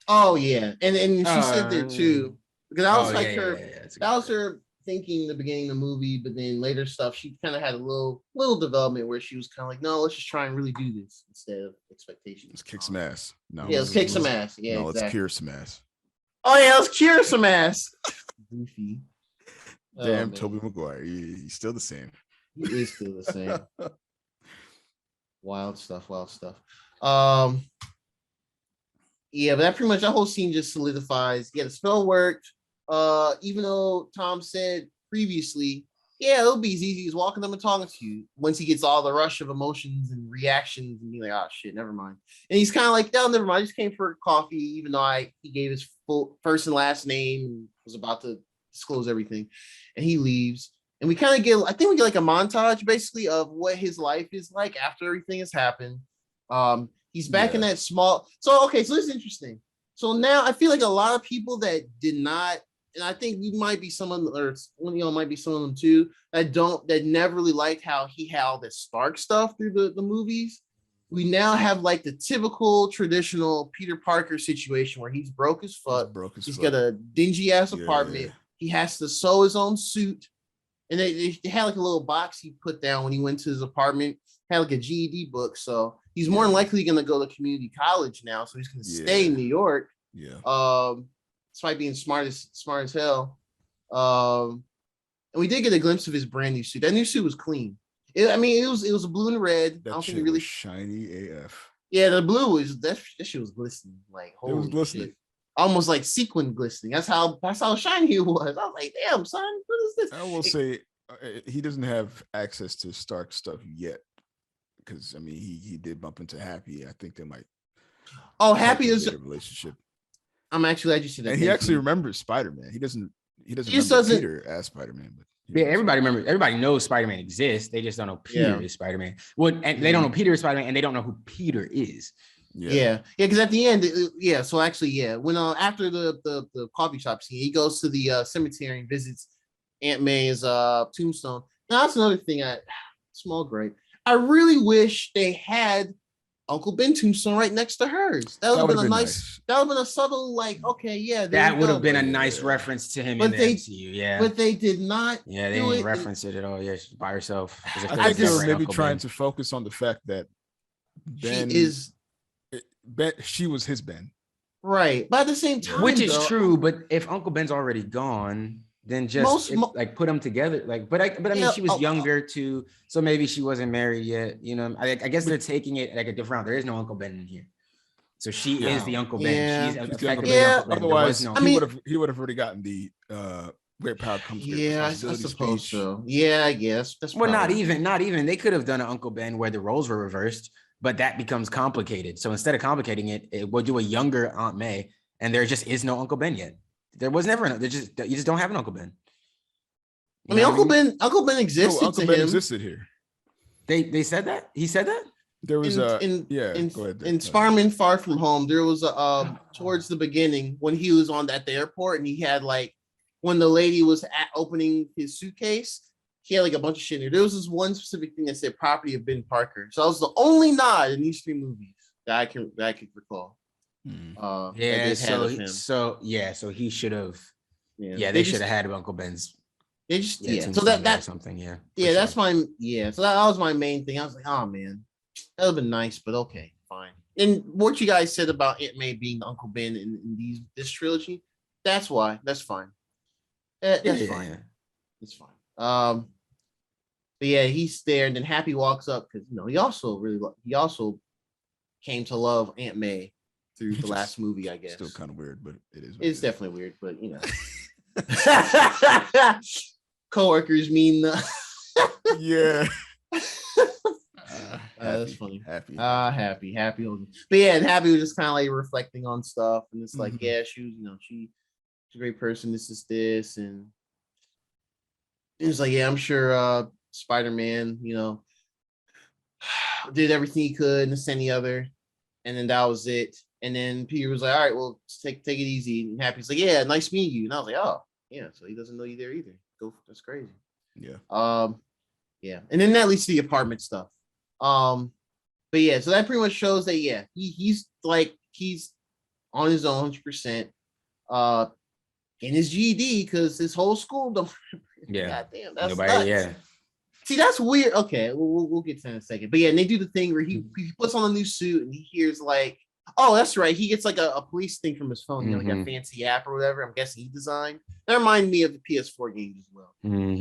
Oh yeah, and she said there too, because I was that was her thinking in the beginning of the movie, but then later stuff she kind of had a little development where she was kind of like, no, let's just try and really do this instead of expectations. Let's kick some ass. No, let's kick some ass. Yeah, no, let's cure some ass. Oh yeah, let's cure some ass. Goofy. Damn, Tobey Maguire, he's still the same. He is still the same. Wild stuff. Yeah, but that whole scene just solidifies. Yeah, the spell worked. Even though Tom said previously, yeah, it'll be as easy as walking up and talking to you. Once he gets all the rush of emotions and reactions and be like, oh shit, never mind. And he's kind of like, no, never mind. I just came for coffee, even though he gave his full first and last name and was about to disclose everything. And he leaves. And we kind of get like a montage basically of what his life is like after everything has happened. He's back in that small. So okay, so this is interesting. So now I feel like a lot of people that did not, and I think you might be some of them, or one of y'all might be some of them too, that never really liked how he had all this Stark stuff through the movies. We now have like the typical traditional Peter Parker situation where he's broke as fuck. He's got a dingy ass apartment. He has to sew his own suit. And they had like a little box he put down when he went to his apartment, had like a GED book. So he's more than likely going to go to community college now. So he's going to stay in New York. Despite being smart as hell. And we did get a glimpse of his brand new suit. That new suit was clean. It was a blue and red. That I don't think it really was shiny AF. Yeah, the blue was that shit was glistening. Like holy it was glistening. Shit. Almost like sequin glistening. That's how shiny it was. I was like, damn, son, what is this? I will say he doesn't have access to Stark stuff yet. Because he did bump into Happy. I think they might Happy is a relationship. I'm actually glad you said that. And he actually remembers Spider-Man. He doesn't remember Peter as Spider-Man, but everybody knows Spider-Man exists. They just don't know Peter is Spider-Man. Well, and they don't know Peter is Spider-Man, and they don't know who Peter is. Because at the end, so actually, when after the coffee shop scene, he goes to the cemetery and visits Aunt May's tombstone. Now that's another thing. Small gripe. I really wish they had Uncle Ben tombstone right next to hers. That would have been a nice. That would have been a subtle, like, okay, that would have been a nice reference to him in the MCU. Yeah, but they did not. Yeah, they didn't reference it at all. Yeah, she's by herself. I think they were maybe trying to focus on the fact that Ben she was his Ben, right? But at the same time, which is true. But if Uncle Ben's already gone, then just put them together. Like, but I mean, she was younger too, so maybe she wasn't married yet. You know, I guess they're taking it like a different route. There is no Uncle Ben in here, so she is the Uncle Ben. She's effectively Uncle Ben. Otherwise, he would have already gotten the great power comes great responsibility I suppose speech. So. Yeah, I guess. That's not even. They could have done an Uncle Ben where the roles were reversed, but that becomes complicated. So instead of complicating it, we'll do a younger Aunt May, and there just is no Uncle Ben yet. There was never you just don't have an Uncle Ben. Uncle Ben existed. Uncle Ben existed here. They said that? He said that? There was go ahead. In Spiderman Far From Home, there was towards the beginning when he was at the airport and he had like when the lady was opening his suitcase, he had like a bunch of shit in there. There was this one specific thing that said property of Ben Parker. So that was the only nod in these three movies that I could recall. So he should have. They should have had Uncle Ben's. They just so that's something. That's my So that was my main thing. I was like, oh man, that would have been nice, but okay, fine. And what you guys said about Aunt May being Uncle Ben in this trilogy, that's why. That's fine. That's fine. It's fine. But yeah, he's there, and then Happy walks up because he also came to love Aunt May through the last movie, I guess. Still kind of weird, but it is. It's definitely weird, but coworkers mean. Yeah. That's funny. Happy. But yeah, and Happy was just kind of like reflecting on stuff, and it's like, she was, she's a great person. This, and it was like, I'm sure Spider-Man, did everything he could, and this and the other, and then that was it. And then Peter was like, all right, well, take it easy. And Happy's like, yeah, nice meeting you. And I was like, oh, yeah, so he doesn't know you there either. That's crazy. Yeah. Yeah. And then that leads to the apartment stuff. But yeah, so that pretty much shows that, he's on his own 100%. In his GED, because his whole school don't. God damn, that's nobody. Nuts. See, that's weird. Okay, we'll get to that in a second. But yeah, and they do the thing where he puts on a new suit and he hears like, oh, that's right. He gets like a police thing from his phone, like a fancy app or whatever. I'm guessing he designed. That reminded me of the PS4 games as well. And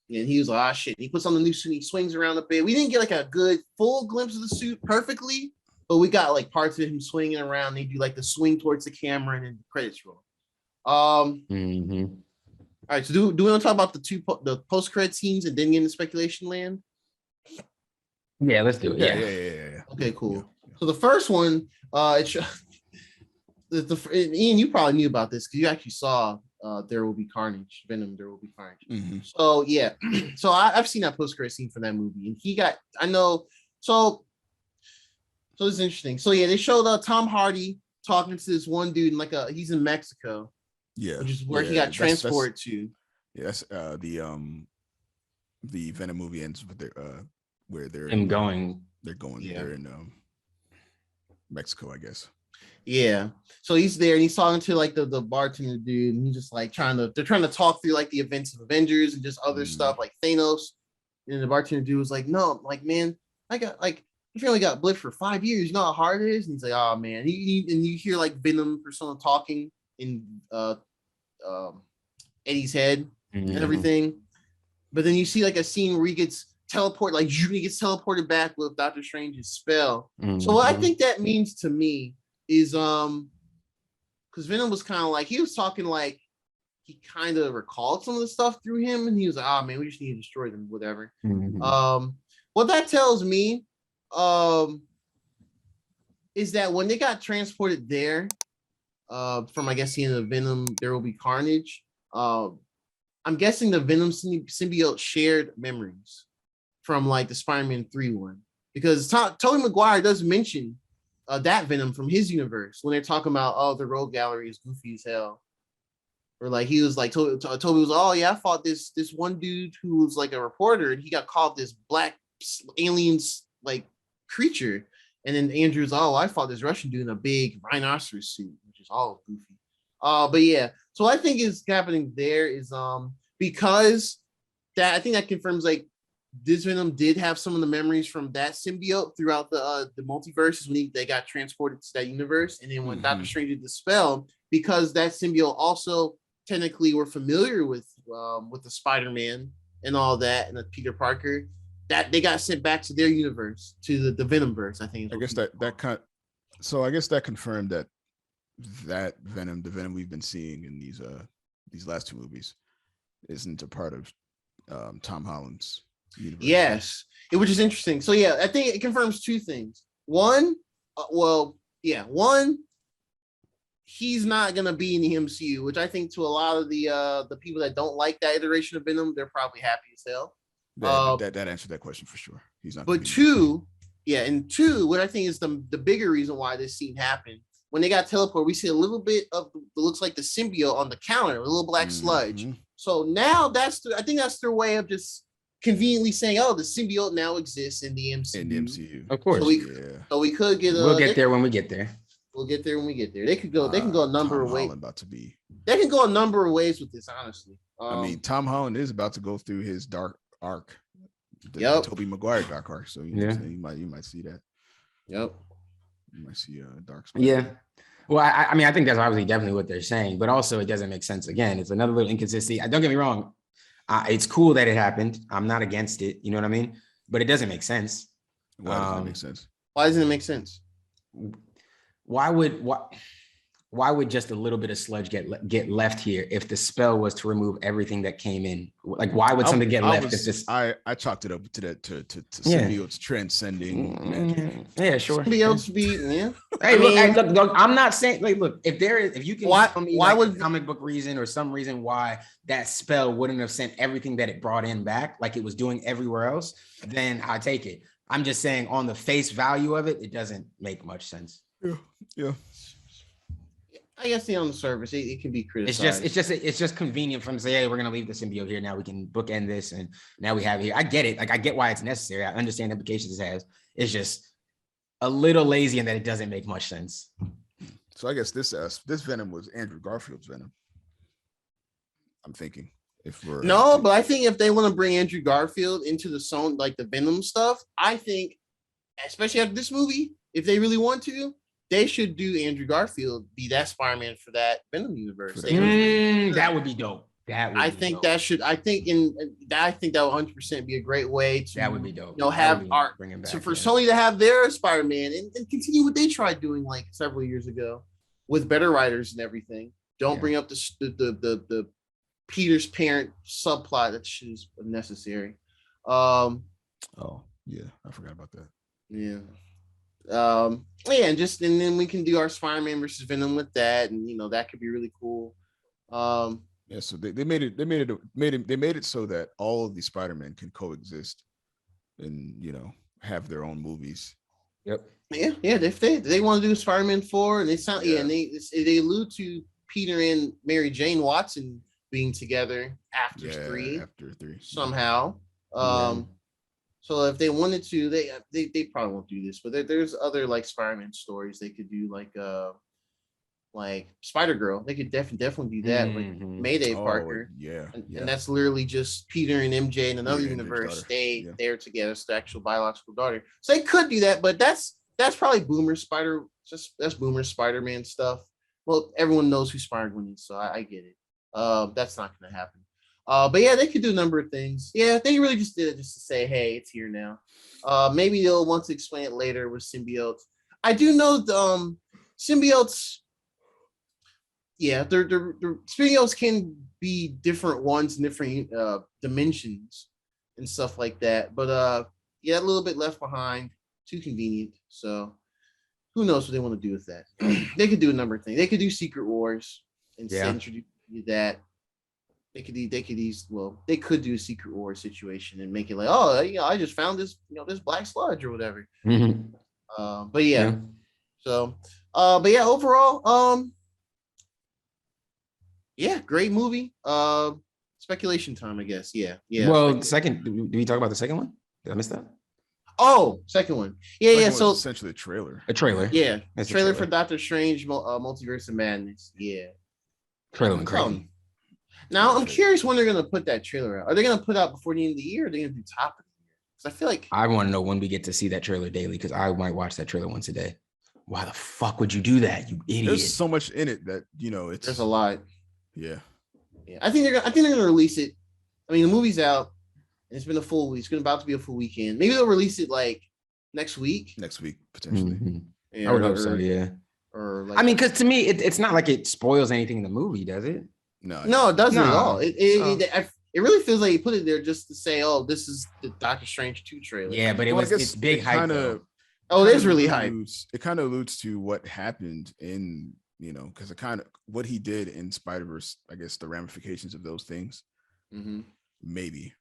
he was like, shit. And he puts on the new suit and he swings around a bit. We didn't get like a good full glimpse of the suit perfectly, but we got like parts of him swinging around. They do like the swing towards the camera and then the credits roll. All right, so do we want to talk about the post-credit scenes and then get into speculation land? Yeah, let's do it. Yeah. Okay, cool. Yeah. So the first one, Ian, you probably knew about this because you actually saw There Will Be Carnage, Venom, There Will Be Carnage. So yeah, so I've seen that post-credit scene for that movie, and so So it's interesting. So yeah, they showed Tom Hardy talking to this one dude in he's in Mexico. Yeah, which is where he got transported to. Yeah, that's the Venom movie ends with where they're going. They're going. Yeah. They're in Mexico, I guess. Yeah. So he's there and he's talking to like the bartender dude, and he's just like they're trying to talk through like the events of Avengers and just other stuff like Thanos. And the bartender dude was like, no, like, man, I got like, if you only got blipped for 5 years, you know how hard it is? And he's like, oh man. And you hear like Venom persona talking in Eddie's head and everything. But then you see like a scene where he gets teleported back with Doctor Strange's spell. So what I think that means to me is because Venom was kind of like, he was talking like he kind of recalled some of the stuff through him, and he was like, oh man, we just need to destroy them, whatever. What that tells me is that when they got transported there from, I guess, the end of Venom, There Will Be Carnage, I'm guessing the Venom symbiote shared memories from like the Spider-Man 3 one, because Tobey Maguire does mention that Venom from his universe when they're talking about, the rogue gallery is goofy as hell. Or like he was like, Toby was, oh yeah, I fought this one dude who was like a reporter, and he got called this black aliens like creature. And then Andrew's, oh, I fought this Russian dude in a big rhinoceros suit, which is all goofy. But yeah, so what I think is happening there is because that, I think that confirms like this Venom did have some of the memories from that symbiote throughout the multiverses when they got transported to that universe. And then when Doctor Strange did the spell, because that symbiote also technically were familiar with the Spider-Man and all that, and the Peter Parker, that they got sent back to their universe, to the Venomverse, I think. I guess I guess that confirmed that Venom, the Venom we've been seeing in these last two movies, isn't a part of Tom Holland's universe. Yes, which is interesting. So yeah, I think it confirms two things. One, he's not gonna be in the MCU, which I think to a lot of the people that don't like that iteration of Venom, they're probably happy as hell. That answered that question for sure. He's not. But two, what I think is the bigger reason why this scene happened, when they got teleported, we see a little bit of looks like the symbiote on the counter, a little black sludge. So now I think that's their way of just conveniently saying, oh, the symbiote now exists in the MCU. Of course. So we could get. We'll get there when we get there. We'll get there when we get there. They can go a number of ways. They can go a number of ways with this, honestly. I mean, Tom Holland is about to go through his dark arc. The Tobey Maguire dark arc. So you might see that. Yep. You might see a dark Spider. Yeah. Well, I mean, I think that's obviously definitely what they're saying, but also it doesn't make sense. Again, it's another little inconsistency. Don't get me wrong. It's cool that it happened. I'm not against it. You know what I mean? But it doesn't make sense. Why doesn't it make sense? Why doesn't it make sense? Why would just a little bit of sludge get left here if the spell was to remove everything that came in? Like, why would something get left? I chalked it up to that to symbiotes transcending. Yeah, sure. Symbiotes be Hey, look, I'm not saying like, look, if you can tell me why would comic book reason or some reason why that spell wouldn't have sent everything that it brought in back like it was doing everywhere else, then I take it. I'm just saying on the face value of it, it doesn't make much sense. Yeah. I guess on the surface, it can be criticized. It's just convenient for them to say, hey, we're gonna leave the symbiote here. Now we can bookend this, and now we have it here. I get it. Like, I get why it's necessary. I understand the implications it has. It's just a little lazy in that it doesn't make much sense. So I guess this Venom was Andrew Garfield's Venom. I'm thinking but I think if they want to bring Andrew Garfield into the zone, like the Venom stuff, I think, especially after this movie, if they really want to, they should do Andrew Garfield be that Spider-Man for that Venom universe. That would be dope. I think that will 100% be a great way to. That would be dope. Have art. So for Sony to have their Spider-Man and continue what they tried doing like several years ago with better writers and everything. Don't bring up the Peter's parent subplot. That shit is unnecessary. Oh yeah, I forgot about that. Yeah. And then we can do our Spider-Man versus Venom with that, and that could be really cool. So they made it so that all of these Spider-Men can coexist and have their own movies Yep. Yeah. If they want to do Spider-Man 4, and they sound and they allude to Peter and Mary Jane Watson being together after 3 somehow. So if they wanted to, they probably won't do this, but there's other like Spider-Man stories they could do, like Spider-Girl. They could definitely do that, like Mayday Parker. And that's literally just Peter and MJ in another universe. They're together. It's the actual biological daughter. So they could do that, but that's probably Boomer Spider-Man stuff. Well, everyone knows who Spider-Gwen is, so I get it. That's not going to happen. But yeah, they could do a number of things. Yeah, they really just did it just to say, hey, it's here now. Maybe they'll want to explain it later with symbiotes. I do know the symbiotes. Yeah, the symbiotes can be different ones in different dimensions and stuff like that. But a little bit left behind, too convenient. So who knows what they want to do with that? They could do a number of things. They could do Secret Wars and introduce that. They could do a Secret Wars situation and make it like, I just found this, this black sludge or whatever. Overall, great movie. Speculation time, I guess. Yeah. Well, second, do we talk about the second one? Did I miss that? Oh, second one. Yeah. So essentially a trailer. Yeah. Trailer for Doctor Strange, Multiverse of Madness. Yeah. Trailer went crazy. Now I'm curious when they're gonna put that trailer out. Are they gonna put out before the end of the year? Or are they gonna do top of the year? Because I feel like I want to know when we get to see that trailer daily, because I might watch that trailer once a day. Why the fuck would you do that, you idiot? There's so much in it that there's a lot. Yeah. I think they're gonna release it. I mean, the movie's out. And it's been a full week. It's about to be a full weekend. Maybe they'll release it like next week. Next week, potentially. I would hope so. Yeah. Or like, I mean, because to me, it's not like it spoils anything in the movie, does it? No, it doesn't at all. It really feels like you put it there just to say, "Oh, this is the Doctor Strange 2 trailer." Yeah, but it's big hype. It is really hype. It kind of alludes to what happened in because it kind of what he did in Spider-Verse. I guess the ramifications of those things. Maybe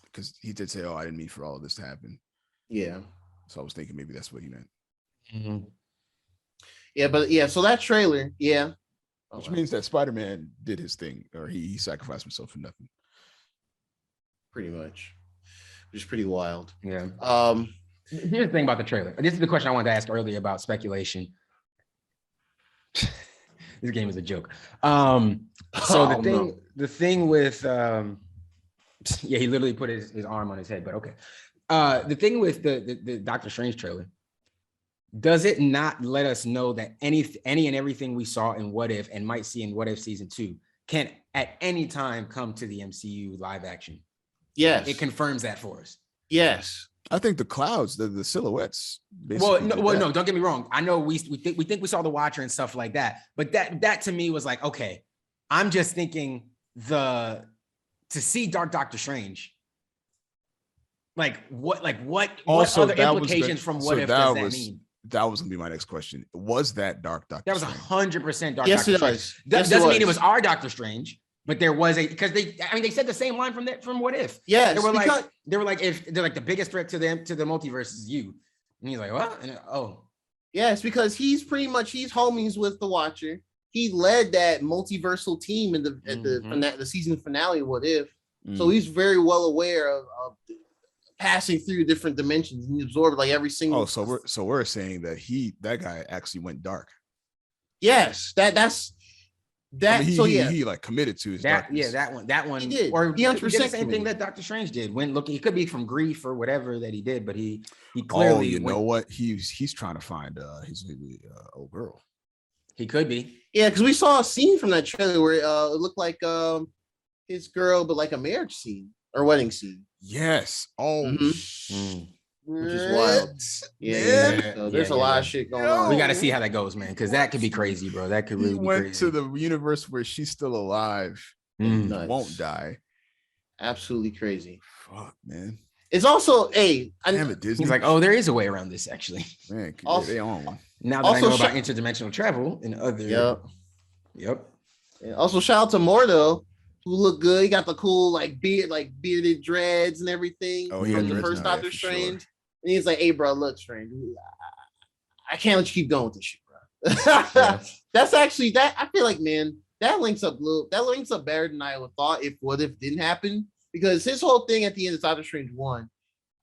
because he did say, "Oh, I didn't mean for all of this to happen." Yeah. So I was thinking maybe that's what he meant. Yeah, so that trailer, which means that Spider-Man did his thing, or he sacrificed himself for nothing. Pretty much, which is pretty wild. Yeah. Here's the thing about the trailer. This is the question I wanted to ask earlier about speculation. This game is a joke. The thing with he literally put his arm on his head, but okay. The thing with the Doctor Strange trailer, does it not let us know that any and everything we saw in What If and might see in What If season 2 can at any time come to the MCU live action? Yes. It confirms that for us. Yes. I think the clouds, the silhouettes. No, don't get me wrong. I know we think we saw the Watcher and stuff like that, but that to me was like, okay, I'm just thinking to see Doctor Strange. What other implications from What If does that mean? That was gonna be my next question. Was that Dark Doctor? That was 100% Dark. Yes, Doctor it was. Strange. Doesn't mean it was our Doctor Strange, but there was because they said the same line from What If. Yeah, they were like if they're like the biggest threat to the multiverse is you, and he's like, what? Yes, because he's homies with the Watcher. He led that multiversal team in the season finale of What If, so he's very well aware of passing through different dimensions and he absorbed like every single. So we're saying that that guy actually went dark. Yes, that's that. I mean, he like committed to his darkness. Yeah, that one. He did. Or he did the same thing that Doctor Strange did. When looking, he could be from grief or whatever that he did, but he clearly. Oh, know what? He's trying to find his old girl. He could be. Yeah, because we saw a scene from that trailer where it looked like his girl, but like a marriage scene or wedding scene. Yes. Oh, which is wild. Yeah. So there's a lot of shit going on. We got to see how that goes, man, because that could be crazy, bro. That could really be crazy. Went to the universe where she's still alive and won't die. Absolutely crazy. Fuck, man. It's also damn it, Disney. He's like, oh, there is a way around this actually. Man, they on one. Now that I know about interdimensional travel and other. Yep. And also shout out to Mordo, who looked good. He got the cool bearded dreads and everything from the first Doctor Strange. Sure. And he's like, "Hey, bro, look, Strange, I can't let you keep going with this shit, bro." That's actually that. I feel like, man, that links up better than I would thought. If What If didn't happen, because his whole thing at the end of Doctor Strange 1.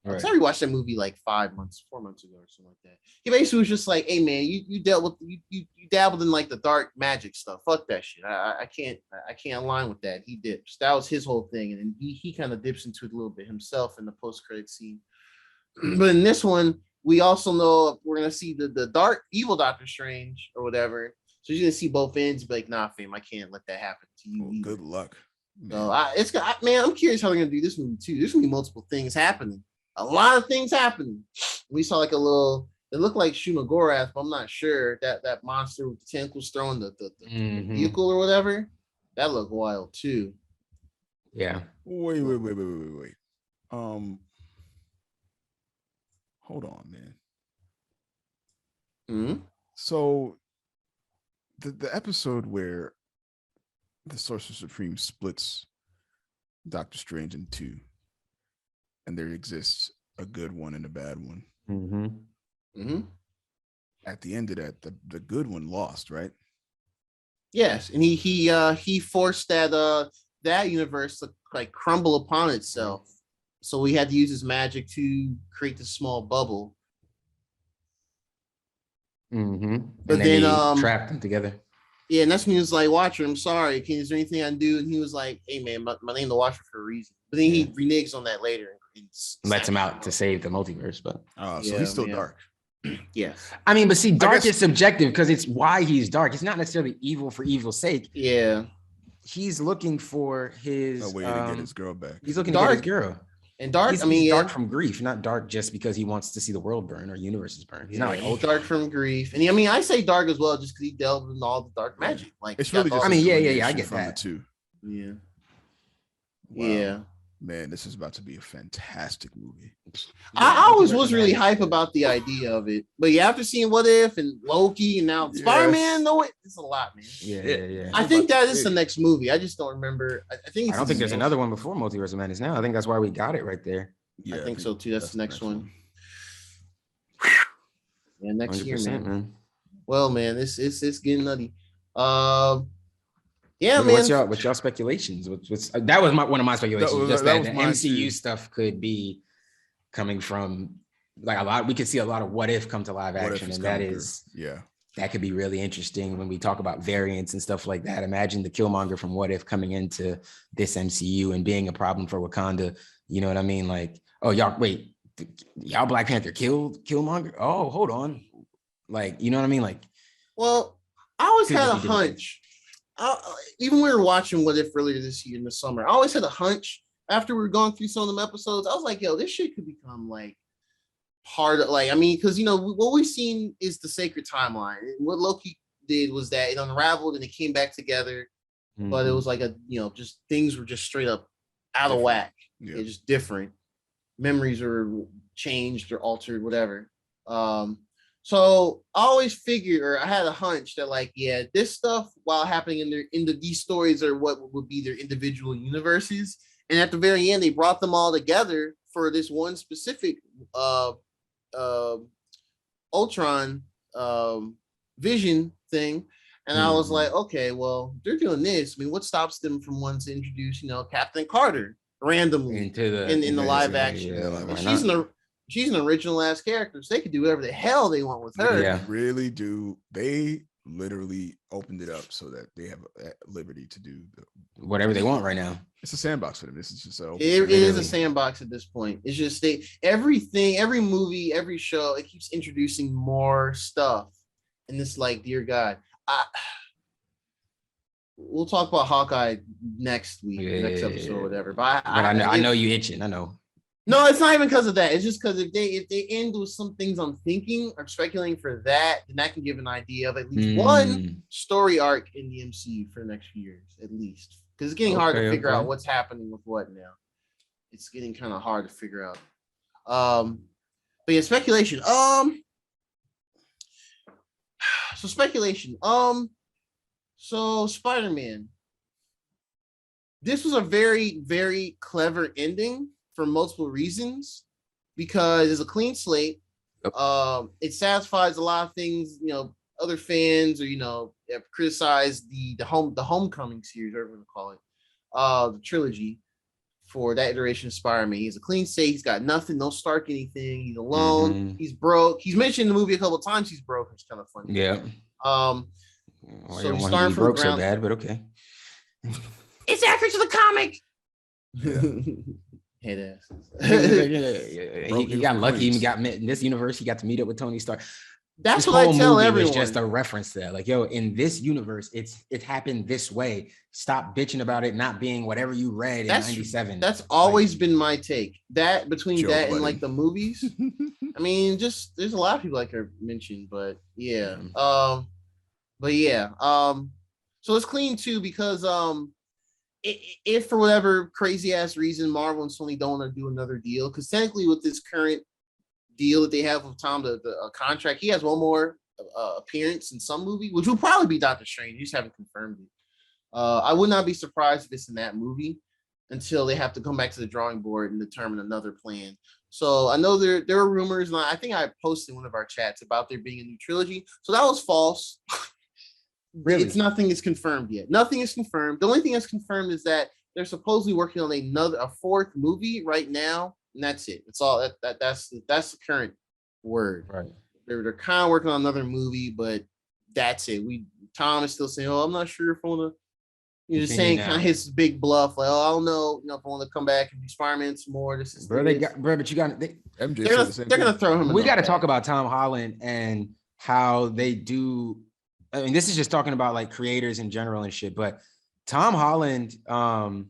Right. I rewatched that movie like 4 months ago or something like that. He basically was just like, "Hey man, you dealt with you dabbled in like the dark magic stuff. Fuck that shit. I can't align with that." He dips. That was his whole thing, and then he kind of dips into it a little bit himself in the post-credit scene. But in this one, we also know we're gonna see the dark evil Doctor Strange or whatever. So you're gonna see both ends. Be like, "Nah, fam, I can't let that happen to you." Well, good luck. So I'm curious how they're gonna do this movie too. There's gonna be multiple things happening. A lot of things happening. We saw like a little. It looked like Shumagorath, but I'm not sure that monster with the tentacles throwing the vehicle or whatever. That looked wild too. Yeah. Wait. Hold on, man. Mm-hmm. So the episode where the Sorcerer Supreme splits Doctor Strange in two, and there exists a good one and a bad one. Mm-hmm. Mm-hmm. At the end of that, the good one lost, right? Yes, and he forced that universe to like crumble upon itself. So we had to use his magic to create the small bubble. Mm-hmm. But then he trapped them together. Yeah, and that's when he was like, "Watcher, I'm sorry. Is there anything I can do?" And he was like, "Hey man, my name the Watcher for a reason." But then he reneges on that later and lets him out to save the multiverse. But so he's still dark. Yes. I mean, but see, dark is subjective because it's why he's dark. It's not necessarily evil for evil's sake. Yeah. He's looking for his a way to get his girl back. He's looking to get his girl. And dark, he's dark from grief, not dark just because he wants to see the world burn or universes burn. He's not like dark from grief. And I say dark as well, just because he delved in all the dark magic. Like it's really just I get from that the two. Yeah. Wow. Yeah. Man, this is about to be a fantastic movie. I always was really hype about the idea of it. But after seeing What If and Loki and now Spiderman No Way, it's a lot, man. Yeah. I think that is the next movie. I just don't remember. I don't think there's another one before Multiverse of Madness now. I think that's why we got it right there. Yeah, I think so too. That's the next one. Yeah, next year, man. Well, man, it's getting nutty. Yeah, man. What's y'all speculations? That was one of my speculations. Just that the MCU stuff could be coming from like a lot. We could see a lot of What If come to live action, and that could be really interesting when we talk about variants and stuff like that. Imagine the Killmonger from What If coming into this MCU and being a problem for Wakanda. You know what I mean? Like, oh y'all Black Panther killed Killmonger. Oh, hold on, like you know what I mean? Like, well, I always had a hunch. Even when we were watching What If earlier this year in the summer, I always had a hunch after we were going through some of them episodes. I was like, yo, this shit could become like part of because what we've seen is the sacred timeline. What Loki did was that it unraveled and it came back together, but it was like just things were just straight up out of whack. Yeah. It's just different. Memories were changed or altered, whatever. So I always figured, or I had a hunch that this stuff, while happening in these stories are what would be their individual universes. And at the very end, they brought them all together for this one specific Ultron vision thing. And I was like, okay, well, they're doing this. I mean, what stops them from wanting to introduce, Captain Carter randomly in the live action? Yeah, she's an original ass character, so they could do whatever the hell they want with her. Yeah, really do. They literally opened it up so that they have liberty to do whatever they want right now. It's a sandbox for them. This is just it is a sandbox at this point. It's just every movie, every show, it keeps introducing more stuff. And it's like, dear God, we'll talk about Hawkeye next week, next episode, or whatever. But I know you itching. I know. No, it's not even because of that. It's just because if they end with some things I'm thinking or speculating for that, then that can give an idea of at least one story arc in the MCU for the next few years, at least. Because it's getting hard to figure out what's happening with what now. It's getting kind of hard to figure out. But yeah, speculation. So speculation. So Spider-Man. This was a very, very clever ending for multiple reasons. because it's a clean slate. It satisfies a lot of things, other fans or have criticized the Homecoming series, whatever you want to call it, the trilogy for that iteration of Spider-Man. He's a clean slate. He's got nothing, no Stark anything. He's alone. He's broke. He's mentioned in the movie a couple of times. He's broke. It's kind of funny. Yeah. So he's starting from broke ground. So bad, but okay. It's accurate to the comic. Head ass. He got lucky. He got in this universe. He got to meet up with Tony Stark. That's what I tell everyone. Was just a reference to that. Like, yo, in this universe, it happened this way. Stop bitching about it not being whatever you read in '97. That's always been my take. That between that and like the movies. I mean, just there's a lot of people like I mentioned, but yeah. So it's clean too because if for whatever crazy ass reason Marvel and Sony don't want to do another deal, because technically with this current deal that they have with Tom, the contract, he has one more appearance in some movie, which will probably be Doctor Strange. You just haven't confirmed it. I would not be surprised if it's in that movie until they have to come back to the drawing board and determine another plan. So I know there are rumors, and I think I posted in one of our chats about there being a new trilogy. So that was false. Really? Nothing is confirmed yet. Nothing is confirmed. The only thing that's confirmed is that they're supposedly working on a fourth movie right now, and that's it. It's all that's the current word. Right. They're kind of working on another movie, but that's it. Tom is still saying, "Oh, I'm not sure if I want to." You're just saying kind of his big bluff, like, "Oh, I don't know, if I want to come back and be Spider-Man some more." This is but you got they're gonna throw him. We got to talk about Tom Holland and how they do. I mean, this is just talking about like creators in general and shit, but Tom Holland, Sony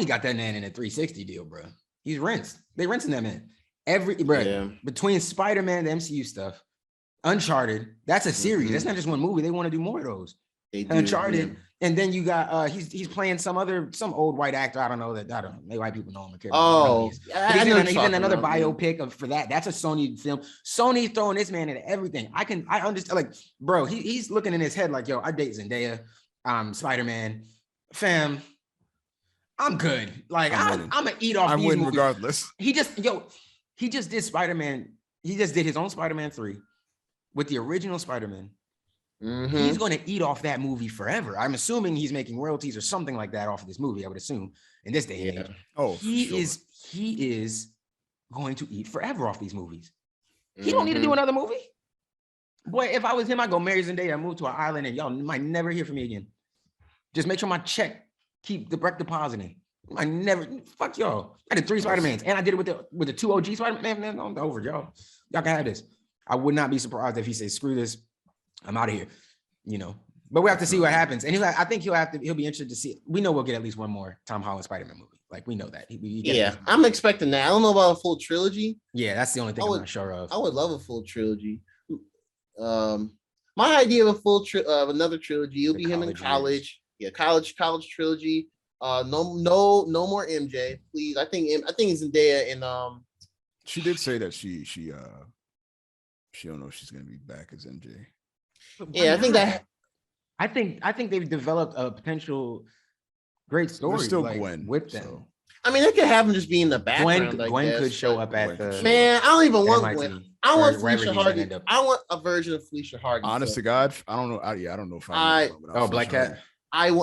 got that man in a 360 deal, bro. He's rinsed. They rinsing that man. Between Spider-Man, the MCU stuff, Uncharted, that's a series. That's not just one movie. They want to do more of those. Uncharted, and then you got he's playing some old white actor. I don't know. Maybe white people know him. He's in another biopic for that. That's a Sony film. Sony throwing this man into everything. I understand. Like, bro, he's looking in his head like, yo, I date Zendaya. Spider-Man, fam. I'm good. Like, I'm gonna eat off. I'm winning regardless. He just did Spider-Man. He just did his own Spider-Man 3 with the original Spider-Man. Mm-hmm. He's going to eat off that movie forever. I'm assuming he's making royalties or something like that off of this movie. I would assume in this day and age. Oh, he is going to eat forever off these movies. He don't need to do another movie. Boy, if I was him, I'd go marry Zendaya, move to an island, and y'all might never hear from me again. Just make sure my check keep direct depositing. I never fuck y'all. I did 3 Spider-Mans, and I did it with the 2 OG Spider-Man. Man, I'm over, y'all. Y'all can have this. I would not be surprised if he says, "Screw this. I'm out of here," but we have to see what happens. And I think he'll be interested to see. We know we'll get at least one more Tom Holland Spider-Man movie. Like, we know that. I'm expecting that. I don't know about a full trilogy. Yeah, that's the only thing I'm not sure of. I would love a full trilogy. My idea of a full of another trilogy, it'll be him in college. Yeah, college trilogy. No more MJ, please. I think it's Zendaya and she did say that she don't know if she's gonna be back as MJ. Yeah, I think they've developed a potential great story. There's still Gwen with them. So. I mean, they could have him just be in the background. Gwen could show up at the man. I don't even want Gwen. I want Felicia Hardy. I want a version of Felicia Hardy. Honest to God, I don't know. I don't know if Black Cat. I've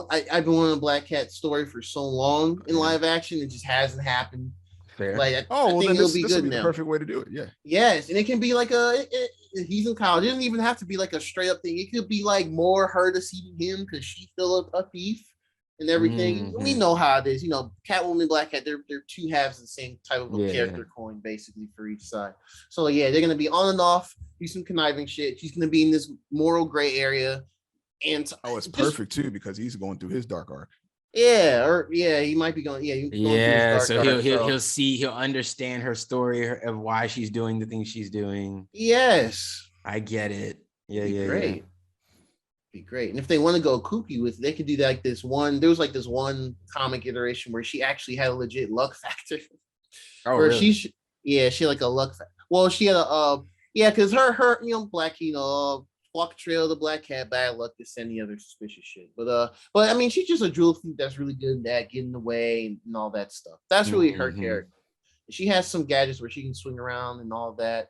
been wanting a Black Cat story for so long in live action. It just hasn't happened. Fair. Like, I think it'll be good now. The perfect way to do it. Yeah. Yes, and it can be like he's in college. It doesn't even have to be like a straight up thing. It could be like more her deceiving him because she's still a thief and everything. Mm-hmm. We know how it is. Catwoman, Black Cat, they're two halves of the same type of character coin, basically, for each side. So yeah, they're gonna be on and off, do some conniving shit. She's gonna be in this moral gray area. And it's perfect too because he's going through his dark arc. He might be going. So he'll understand her story of why she's doing the things she's doing. Yes, I get it. Great. Be great. And if they want to go kooky with it, they could do like this one. There was like this one comic iteration where she actually had a legit luck factor. Oh, really? She had like a luck factor. Well, she had because her Black walk trail the Black Cat, bad luck to send the other suspicious shit. But I mean, she's just a jewel thief that's really good at getting away and all that stuff. That's really her character. She has some gadgets where she can swing around and all that.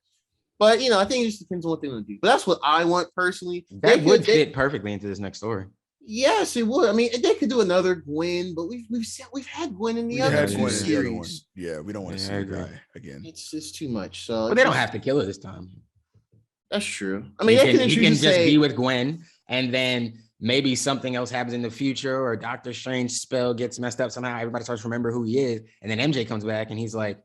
But I think it just depends on what they want to do. But that's what I want personally. That would fit perfectly into this next story. Yes, it would. I mean, they could do another Gwen, but we've had Gwen in the other two series. Yeah, we don't want to see her die again. It's just too much. So, but they don't have to kill her this time. That's true. I mean, he can just be with Gwen, and then maybe something else happens in the future, or Doctor Strange's spell gets messed up somehow. Everybody starts to remember who he is, and then MJ comes back, and he's like,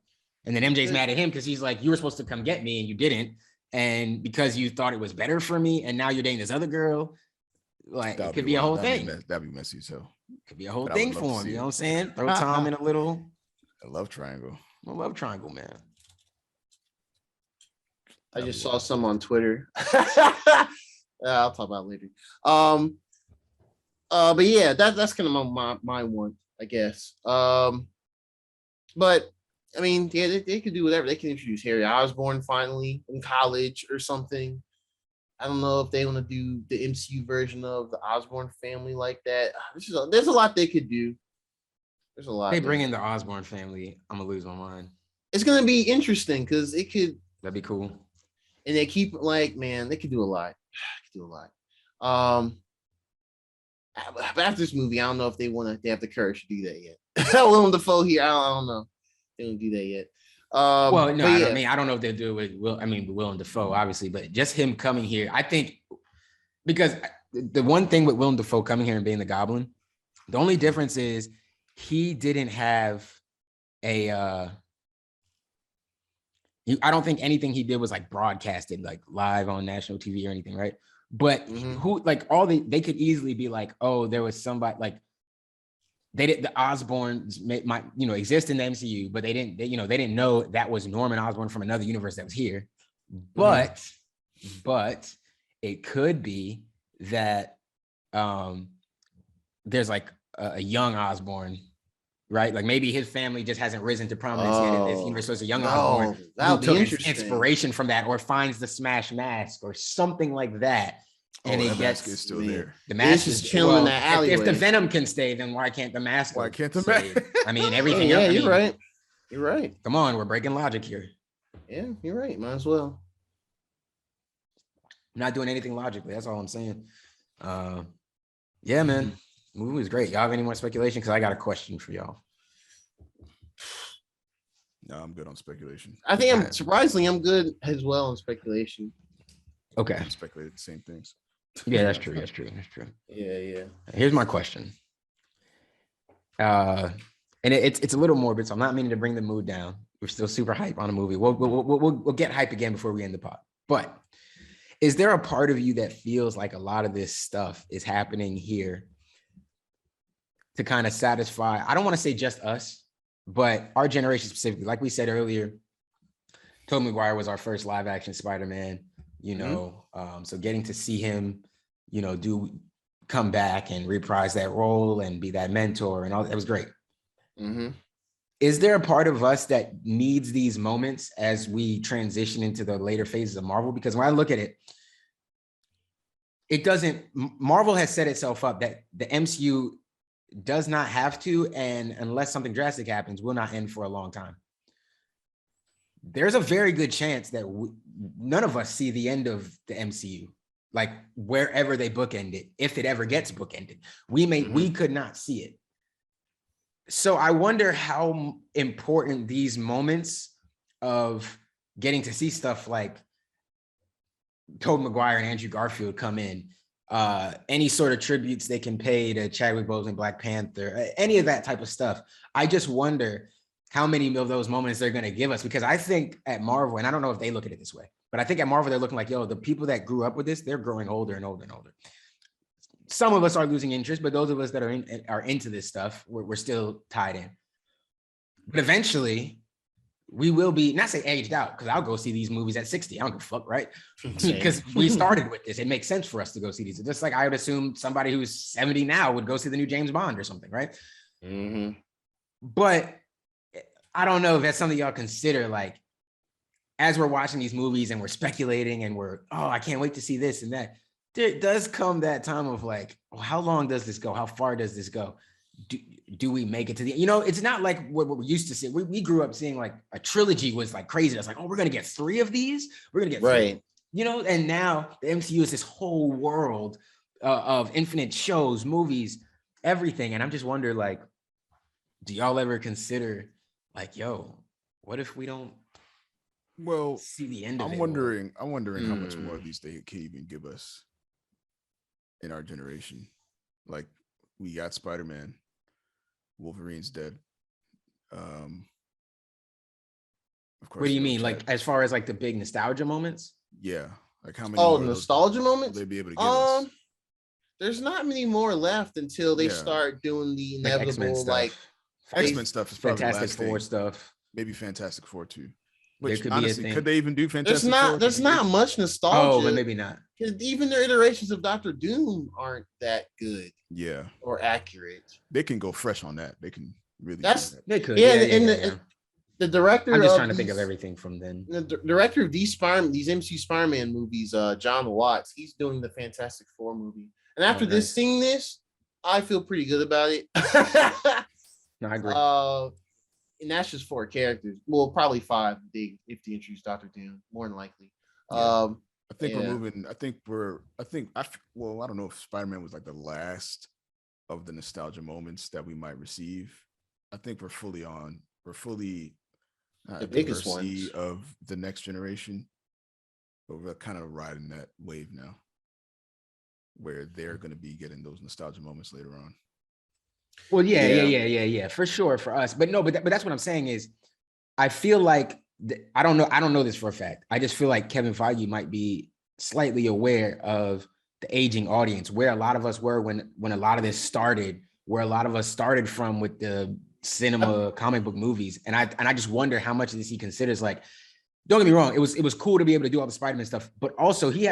and then MJ's mad at him because he's like, you were supposed to come get me, and you didn't, and because you thought it was better for me, and now you're dating this other girl. Like, it could be a whole thing. That'd be messy. So could be a whole thing for him. You know what I'm saying? Throw Tom in a love triangle. A love triangle, man. I just saw some on Twitter. I'll talk about it later. But yeah, that's kind of my one, I guess. But I mean, yeah, they could do whatever. They can introduce Harry Osborn finally in college or something. I don't know if they want to do the MCU version of the Osborn family like that. There's a lot they could do. There's a lot. They bring in the Osborn family, I'm gonna lose my mind. It's gonna be interesting because it could. That'd be cool. And they keep they could do a lot. But after this movie, I don't know if they have the courage to do that yet. Willem Dafoe here, I don't know. They don't do that yet. Well, no, I don't know if they'll do it with Willem Dafoe, obviously, but just him coming here, I think, because the one thing with Willem Dafoe coming here and being the Goblin, the only difference is he didn't have I don't think anything he did was like broadcasted, like live on national TV or anything, right? But they could easily be like, oh, there was somebody like the Osborns might exist in the MCU, but they didn't know that was Norman Osborn from another universe that was here. But it could be that there's like a young Osborn, right? Like maybe his family just hasn't risen to prominence yet in this universe. So it's a young Osborn who took inspiration from that, or finds the Smash mask or something like that. And it gets is still there. The mask is chilling in that alleyway. If the Venom can stay, then why can't the mask? Why can't the mask? I mean, everything. Yeah, you're right. You're right. Come on, we're breaking logic here. Yeah, you're right. Might as well. I'm not doing anything logically. That's all I'm saying. Yeah, man. The movie was great. Y'all have any more speculation? Because I got a question for y'all. No, I'm good on speculation. I think I'm good as well on speculation. Okay. I speculated the same things. Yeah, that's true. Yeah. Here's my question. And it's a little morbid, so I'm not meaning to bring the mood down. We're still super hype on a movie. We'll get hype again before we end the pod. But is there a part of you that feels like a lot of this stuff is happening here to kind of satisfy, I don't want to say just us, but our generation specifically? Like we said earlier, Tobey Maguire was our first live action Spider-Man, so getting to see him, come back and reprise that role and be that mentor and all that was great. Mm-hmm. Is there a part of us that needs these moments as we transition into the later phases of Marvel? Because when I look at it, Marvel has set itself up that the MCU does not have to, and unless something drastic happens, will not end for a long time. There's a very good chance that none of us see the end of the MCU, like wherever they bookend it, if it ever gets bookended. We could not see it. So I wonder how important these moments of getting to see stuff like Tobey Maguire and Andrew Garfield come in, any sort of tributes they can pay to Chadwick Boseman, Black Panther, any of that type of stuff. I just wonder how many of those moments they're going to give us, because I think at Marvel, and I don't know if they look at it this way, but I think at Marvel, they're looking like, the people that grew up with this, they're growing older and older and older. Some of us are losing interest, but those of us that are into this stuff, we're still tied in. But eventually, we will be, not say aged out, because I'll go see these movies at 60. I don't give a fuck, right? Because we started with this. It makes sense for us to go see these. Just like I would assume somebody who's 70 now would go see the new James Bond or something, right? Mm-hmm. But I don't know if that's something y'all consider, like, as we're watching these movies and we're speculating and I can't wait to see this and that. There does come that time of like, how long does this go? How far does this go? do we make it to the, it's not like what we're used to seeing. We grew up seeing like a trilogy was like crazy. It's like, oh, we're going to get 3 of these. We're going to get right. 3, and now the MCU is this whole world of infinite shows, movies, everything. And I'm just wondering, like, do y'all ever consider like, yo, what if we don't see the end of it? I'm wondering how much more of these they can even give us in our generation. Like, we got Spider-Man, Wolverine's dead. Of course. What do you mean? Like, as far as like the big nostalgia moments? Yeah. Like, how many nostalgia moments will they be able to give us? There's not many more left until they start doing the inevitable like X-Men stuff is probably Fantastic Four stuff. Maybe Fantastic Four too. Which could honestly, could they even do Fantastic Four? There's not much nostalgia. Oh, but maybe not. Even their iterations of Doctor Doom aren't that good. Yeah. Or accurate. They can go fresh on that. They can really. They could. Yeah. The director. I'm just trying to think of everything from then. The director of these MCU Spider-Man movies, John Watts, he's doing the Fantastic Four movie. And after seeing this, I feel pretty good about it. No, I agree. And that's just 4 characters. Well, probably 5 if they introduce Doctor Doom, more than likely. Yeah. I think we're moving. I don't know if Spider-Man was like the last of the nostalgia moments that we might receive. I think we're fully the biggest ones of the next generation, but we're kind of riding that wave now, where they're going to be getting those nostalgia moments later on. Well, yeah, for sure for us. But no, but that's what I'm saying is, I feel like I don't know this for a fact. I just feel like Kevin Feige might be slightly aware of the aging audience, where a lot of us were when a lot of this started, where a lot of us started from with the cinema, comic book movies, and I just wonder how much of this he considers. Like, don't get me wrong, it was cool to be able to do all the Spider-Man stuff, but also he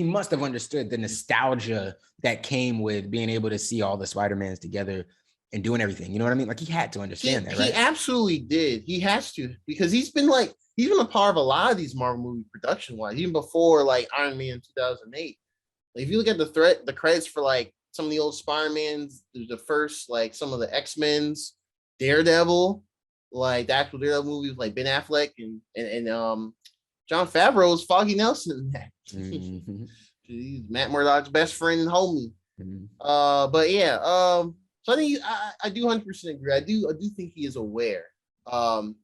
must have understood the nostalgia that came with being able to see all the Spider-Mans together and doing everything. You know what I mean? Like, he had to understand that, right? He absolutely did. He has to, because he's been a part of a lot of these Marvel movie production wise, even before like Iron Man 2008. Like, if you look at the credits for like some of the old Spider-Mans, the first, like some of the X-Men's, Daredevil, like the actual Daredevil movies, like Ben Affleck and Jon Favreau's Foggy Nelson in that. Mm-hmm. He's Matt Murdock's best friend and homie. Mm-hmm. But yeah, so I think I do 100% agree. I do think he is aware. And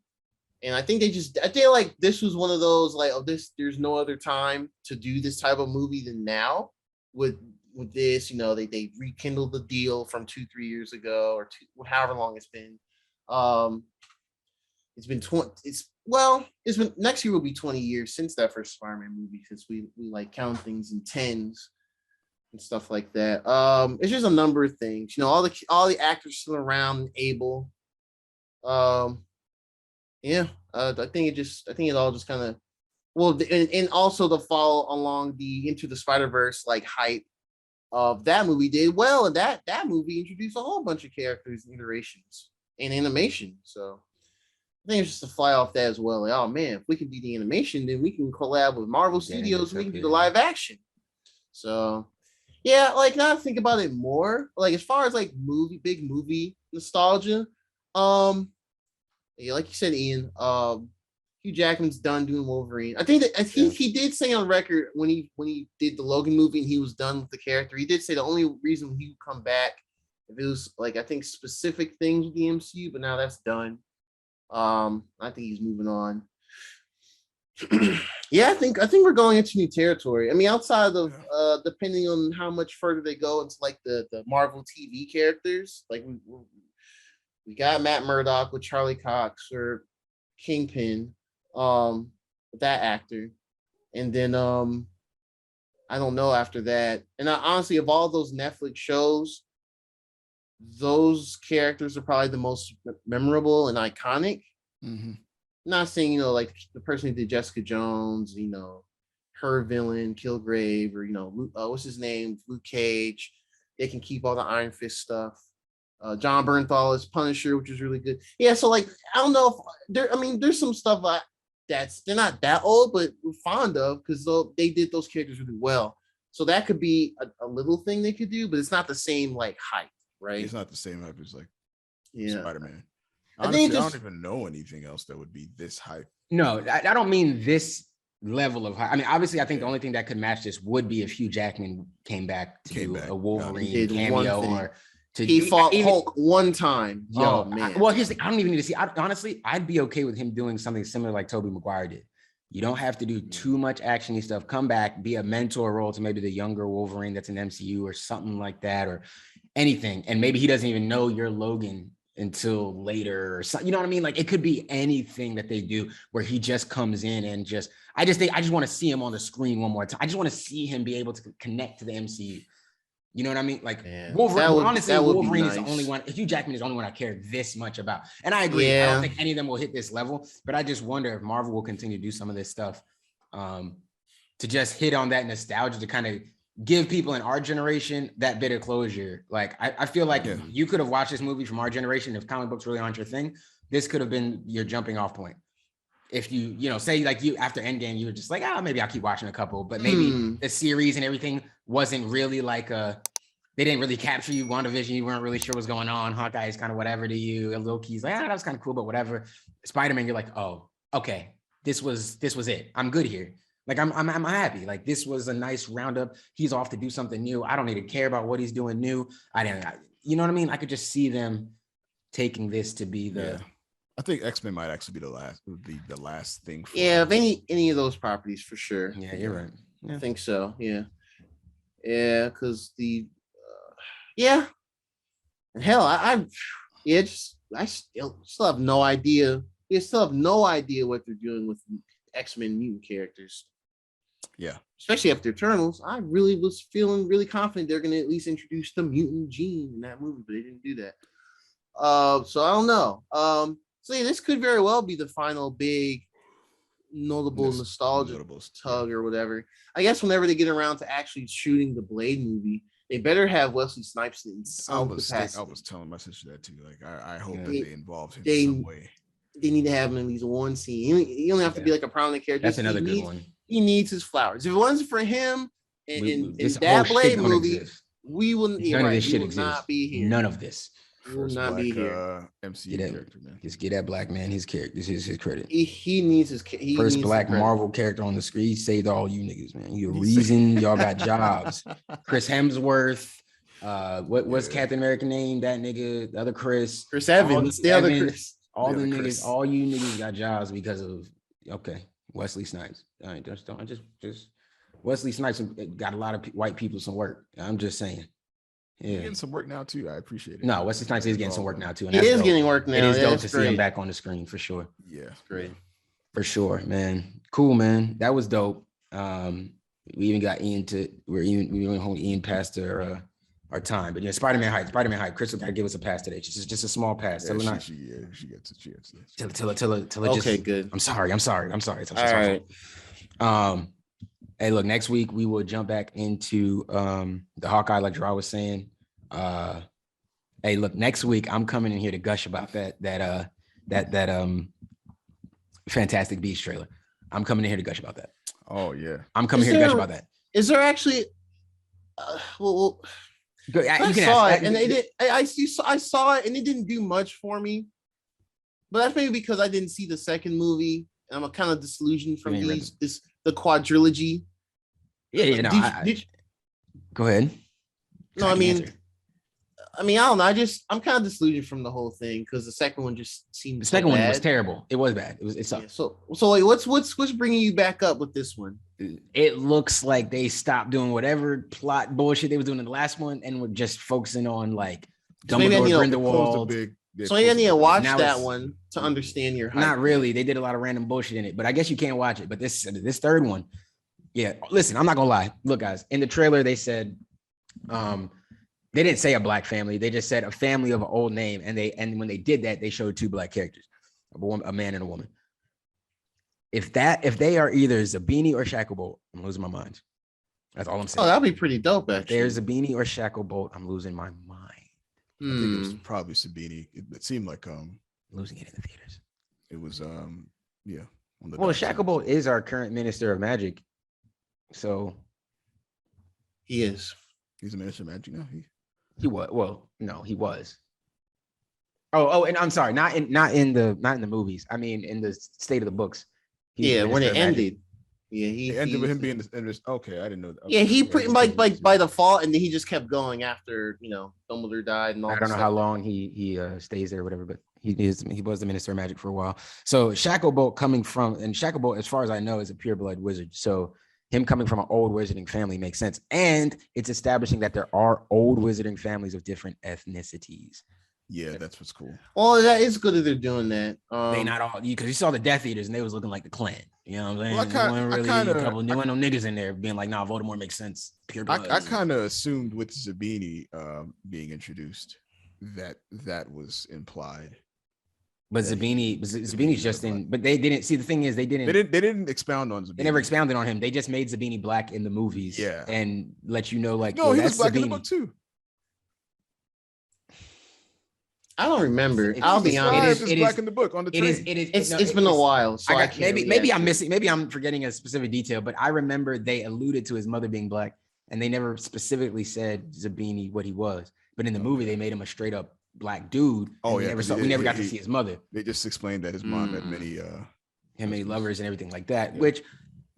I think I feel like this was one of those like, there's no other time to do this type of movie than now. With this, they rekindled the deal from 2-3 years ago, or however long it's been. It's been next year will be 20 years since that first Spider-Man movie, since we like count things in tens and stuff like that. It's just a number of things, all the actors still around and able. I think it all just kind of, and also the follow along the Into the Spider-Verse like hype of that movie did well, and that movie introduced a whole bunch of characters and iterations and animation. So I think it's just to fly off that as well. Like, oh man, if we can do the animation, then we can collab with Marvel Studios and we can do the live action. So yeah, like, now I think about it more, like as far as like big movie nostalgia, like you said, Ian, Hugh Jackman's done doing Wolverine. I think that he did say on record when he did the Logan movie and he was done with the character, he did say the only reason he would come back if it was like, I think, specific things with the MCU, but now that's done. I think he's moving on. Yeah, I think we're going into new territory. I mean, outside of depending on how much further they go into like the Marvel TV characters, like we got Matt Murdock with Charlie Cox or Kingpin, with that actor, and then I don't know after that. And honestly, of all those Netflix shows, those characters are probably the most memorable and iconic. Mm-hmm. Not saying, like the person who did Jessica Jones, her villain, Kilgrave, or, what's his name? Luke Cage. They can keep all the Iron Fist stuff. John Bernthal is Punisher, which is really good. Yeah, so like, I don't know if there's some stuff they're not that old, but we're fond of because they did those characters really well. So that could be a little thing they could do, but it's not the same like hype. right? It's not the same hype as like Spider-Man. I Honestly, think I don't even know anything else that would be this hype. No, I don't mean this level of hype. I mean, obviously, I think the only thing that could match this would be if Hugh Jackman came back to do a Wolverine cameo or he fought Hulk one time. Yo, man. Well, here's the thing. I don't even need to see. Honestly, I'd be okay with him doing something similar like Tobey Maguire did. You don't have to do too much actiony stuff. Come back, be a mentor role to maybe the younger Wolverine that's in MCU or something like that, or anything. And maybe he doesn't even know you're Logan until later, or something. You know what I mean? Like it could be anything that they do where he just comes in and I just want to see him on the screen one more time. I just want to see him be able to connect to the MCU. You know what I mean? Like Wolverine, honestly, Wolverine is the only one. Hugh Jackman is the only one I care this much about. And I agree. I don't think any of them will hit this level, but I just wonder if Marvel will continue to do some of this stuff to just hit on that nostalgia, to kind of give people in our generation that bit of closure. Like I feel like you could have watched this movie from our generation. If comic books really aren't your thing, this could have been your jumping off point. If you say like you after Endgame, you were just like, maybe I'll keep watching a couple, but maybe the series and everything wasn't really like they didn't really capture you. WandaVision, you weren't really sure what's going on. Hawkeye is kind of whatever to you. And Loki's like, that was kind of cool, but whatever. Spider-Man, you're like, oh, okay, this was it. I'm good here. Like I'm happy. Like this was a nice roundup. He's off to do something new. I don't need to care about what he's doing new. You know what I mean? I could just see them taking this to be the. I think X-Men might actually be the last thing. Of any of those properties for sure. Yeah, you're right. I think so. Yeah, because hell, I still have no idea. We still have no idea what they're doing with X-Men mutant characters. Yeah, especially after Eternals, I really was feeling really confident they're going to at least introduce the mutant gene in that movie, but they didn't do that. So I don't know. So this could very well be the final big notable nostalgia tug or whatever. I guess whenever they get around to actually shooting the Blade movie, they better have Wesley Snipes in some capacity. I was telling my sister that too. Like I hope that they involve him in some way. They need to have him in at least one scene. He don't have to be like a prominent character. That's another good one. He needs his flowers. If it wasn't for him in that Blade movie, we wouldn't. None of this shit exists. Not be here. None of this. Will not be here. MCU character, man. Just get that black man his character. This is his credit. He needs his first black Marvel character on the screen. He saved all you niggas, man. You're the reason y'all got jobs. Chris Hemsworth. What's Captain America name? That nigga, the other Chris Evans, the other Chris. All the niggas, all you niggas got jobs because of Wesley Snipes. I mean, just Wesley Snipes got a lot of white people some work. I'm just saying. Yeah, getting some work now too. I appreciate it. No, Wesley Snipes is getting some work now too. And he is getting work now. It is dope to see him back on the screen for sure. Yeah, great. For sure, man. Cool, man. That was dope. We even got Ian we went home Ian past our time, but Spider-Man hype. Crystal got to give us a pass today. Just a small pass. Yeah, she gets it. Till it okay, good. I'm sorry. It's all right. Hey, look, next week we will jump back into the Hawkeye, like Gerard was saying. Hey, look, next week I'm coming in here to gush about that Fantastic Beasts trailer. I'm coming in here to gush about that. Oh yeah, I'm coming here to gush about that. Is there actually? I saw it, and I saw it, and it didn't do much for me. But that's maybe because I didn't see the second movie, and I'm kind of disillusioned from the quadrilogy. Yeah. Go ahead. No, I mean, I don't know. I'm kind of disillusioned from the whole thing because the second one just seemed. The second one was terrible. It was bad. It's yeah, so like, what's bringing you back up with this one? It looks like they stopped doing whatever plot bullshit they was doing in the last one and were just focusing on like Dumbledore, Grindelwald. So maybe I need to watch that one to understand your hype. Not really. They did a lot of random bullshit in it, but I guess you can't watch it. But this third one, yeah. Listen, I'm not gonna lie. Look, guys, in the trailer they said, they didn't say a black family. They just said a family of an old name, and when they did that, they showed two black characters, a man and a woman. If they are either Zabini or Shacklebolt, I'm losing my mind. That's all I'm saying. Oh, that'd be pretty dope, actually. If there's Zabini or Shacklebolt, I'm losing my mind. I think it was probably Sabini. It seemed like losing it in the theaters. It was yeah. Well, Shacklebolt is our current Minister of Magic, so he is. He's a Minister of Magic now. He was. Well, no, he was. Oh, and I'm sorry, not in the movies. I mean, in the state of the books. When it ended. Yeah, it ended with him being this. Okay, I didn't know that. Okay. Yeah, he pretty much like by default, and then he just kept going after Dumbledore died and all. I don't know how long he stays there, or whatever, but he was the Minister of Magic for a while. So Shacklebolt, as far as I know, is a pureblood wizard. So him coming from an old wizarding family makes sense, and it's establishing that there are old wizarding families of different ethnicities. Yeah, that's what's cool. Well, that is good that they're doing that. They not all, because you saw the Death Eaters and they was looking like the Klan. You know what I'm saying? There weren't no niggas in there being like, nah, Voldemort makes sense. Pure blood. I kind of assumed with Zabini being introduced that was implied. But Zabini's just in. But they didn't see. The thing is, they didn't expound on Zabini. They never expounded on him. They just made Zabini black in the movies. Yeah, and let you know like, no, he was black in the book too. I don't remember. I'll be honest. It is black in the book on the train. It's been a while. So maybe I'm missing. Maybe I'm forgetting a specific detail. But I remember they alluded to his mother being black, and they never specifically said Zabini what he was. But in the movie, they made him a straight up black dude. Oh yeah, we never got to see his mother. They just explained that his mom had many lovers and everything like that. Yeah. Which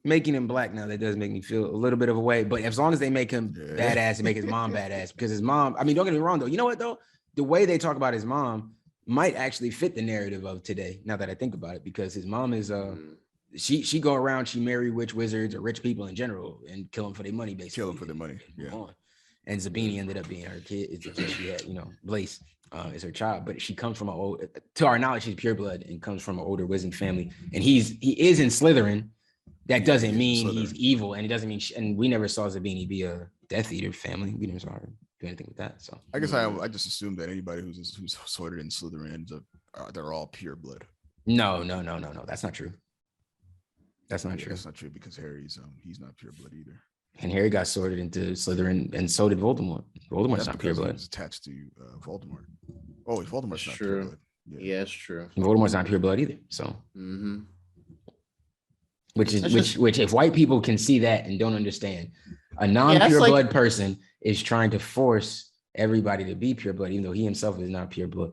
making him black now, that does make me feel a little bit of a way. But as long as they make him badass and make his mom badass, because his mom. I mean, don't get me wrong though. You know what though? The way they talk about his mom might actually fit the narrative of today. Now that I think about it, because his mom is she go around, she marry rich wizards or rich people in general and kill them for their money, basically. Kill them for their money. Yeah. And Zabini ended up being her kid. It's just she had, Blaise is her child, but she comes from to our knowledge, she's pure blood and comes from an older wizard family. And he is in Slytherin. That doesn't mean he's evil, and it doesn't mean. And we never saw Zabini be a Death Eater family. We never saw her do anything with that. So I guess I just assumed that anybody who's sorted in Slytherin ends up they're all pure blood. No. That's not true. That's not true. That's not true because Harry's he's not pure blood either. And Harry got sorted into Slytherin, and so did Voldemort. Voldemort's not pure blood. He's attached to Voldemort. Oh, Voldemort's not true. Pure blood. Yeah, it's true. And Voldemort's not pure blood either. So, which if white people can see that and don't understand, a non-pure blood person is trying to force everybody to be pure blood, even though he himself is not pure blood.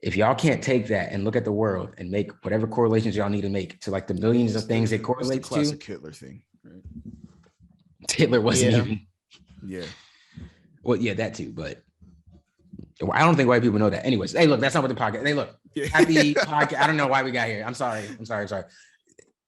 If y'all can't take that and look at the world and make whatever correlations y'all need to make to like the millions of things it correlates to. Classic Hitler thing, right? Hitler wasn't even. Yeah. Well, yeah, that too, but I don't think white people know that. Anyways, hey, look, that's not what the podcast. Hey, look, happy podcast. I don't know why we got here. I'm sorry.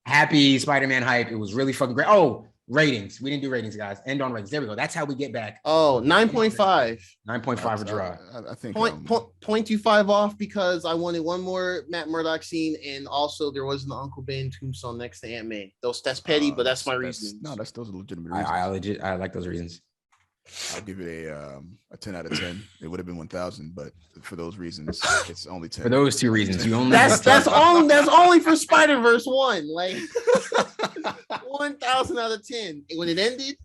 Happy Spider-Man hype. It was really fucking great. Oh, ratings. We didn't do ratings, guys. End on ratings. There we go. That's how we get back. Oh, 9.5. 9.5 a draw. I think 0.25 off because I wanted one more Matt Murdock scene, and also there wasn't an Uncle Ben tombstone next to Aunt May. That's petty, but that's my reason. No, those are legitimate reasons. I like those reasons. I'll give it a 10 out of 10. It would have been 1,000, but for those reasons, it's only 10. For those two reasons, you only that's only for Spider-Verse 1. Like 1,000 out of 10. When it ended.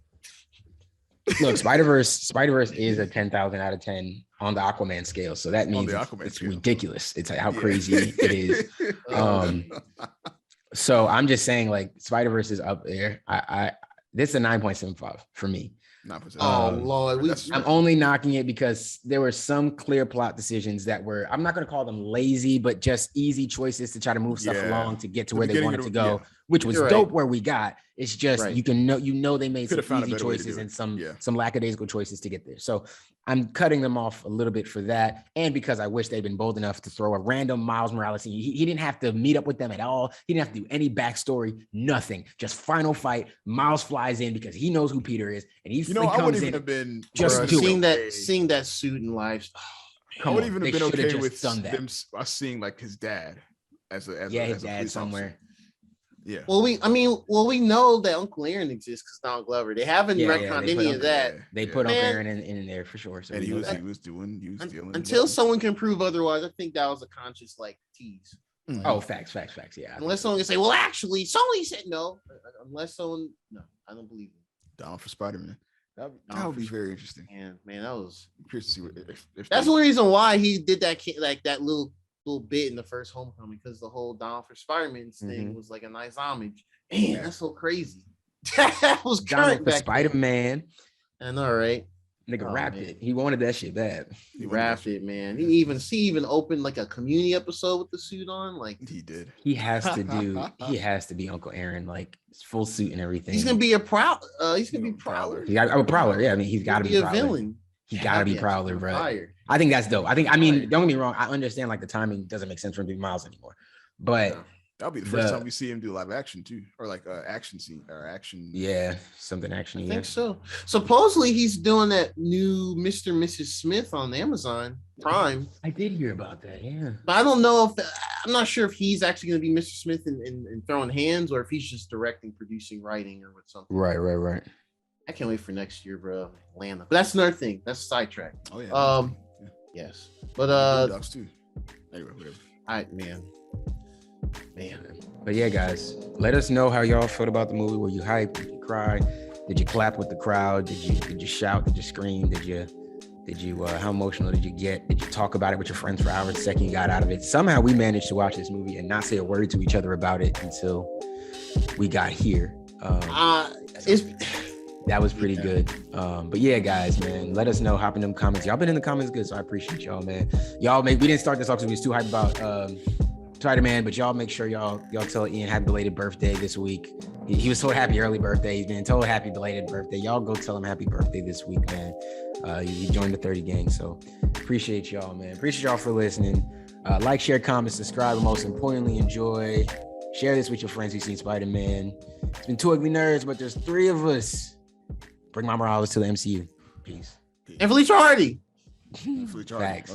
Look, Spider-Verse is a 10,000 out of 10 on the Aquaman scale. So that means it's ridiculous. It's like how crazy it is. So I'm just saying, like, Spider-Verse is up there. This is a 9.75 for me. Lord, I'm only knocking it because there were some clear plot decisions that were, I'm not going to call them lazy, but just easy choices to try to move stuff along to get to where they wanted to go, which was dope where we got. It's just you know they made some easy choices and some lackadaisical choices to get there. So I'm cutting them off a little bit for that, and because I wish they'd been bold enough to throw a random Miles Morales in. He didn't have to meet up with them at all. He didn't have to do any backstory, nothing. Just final fight. Miles flies in because he knows who Peter is, and he I wouldn't even have been just seeing that suit in life. I would even have been okay with them seeing like his dad as his dad somewhere. Officer. Yeah. Well, we know that Uncle Aaron exists because Donald Glover. They haven't retconned any of that. They put Uncle Aaron in there for sure. So and he was dealing until someone can prove otherwise. I think that was a conscious tease. Mm-hmm. Oh, facts. Yeah. Unless someone can say, well, actually, Sony said no. Unless someone, no, I don't believe it. Down for Spider-Man. That would be very interesting. Man, that was. I'm curious to see if that's the only reason why he did that little bit in the first Homecoming, because the whole Down for Spider-Man thing was like a nice homage. Man, that's so crazy. That was Down for Spider-Man. And all right. Nigga wrapped it. He wanted that shit bad. He wrapped it, man. He even opened like a community episode with the suit on. Like he did. He has to be Uncle Aaron, like full suit and everything. He's gonna be a he's gonna be Prowler. A Prowler, yeah. I mean, he's got to be a villain. He got to be Prowler, bro. I think that's dope. I mean, don't get me wrong. I understand like the timing doesn't make sense for him to be Miles anymore, but. Yeah. That'll be the first time we see him do live action too, or like action scene or action. Yeah, something action. I think so. Supposedly he's doing that new Mr. and Mrs. Smith on Amazon Prime. I did hear about that. Yeah, but I don't know if I'm not sure if he's actually going to be Mr. Smith and throwing hands, or if he's just directing, producing, writing, or with something. Right. I can't wait for next year, bro. Atlanta, but that's another thing. That's a sidetrack. Oh yeah. Yes, but Ducks too. Anyway, whatever. All right, man. But yeah, guys, let us know how y'all felt about the movie. Were you hyped? Did you cry? Did you clap with the crowd? Did you shout? Did you scream? Did you how emotional did you get? Did you talk about it with your friends for hours the second you got out of it? Somehow we managed to watch this movie and not say a word to each other about it until we got here. That was pretty good. But yeah, guys, man, let us know. Hop in them comments. Y'all been in the comments good, so I appreciate y'all, man. We didn't start this off because we was too hyped about Spider-Man, but y'all make sure y'all tell Ian happy belated birthday this week. He was told happy early birthday. He's been told happy belated birthday. Y'all go tell him happy birthday this week, man. He joined the 30 gang, so appreciate y'all, man. Appreciate y'all for listening. Like, share, comment, subscribe, and most importantly, enjoy. Share this with your friends who've seen Spider-Man. It's been 2 ugly nerds, but there's 3 of us. Bring my Morales to the MCU. Peace. And Felicia Hardy. Facts.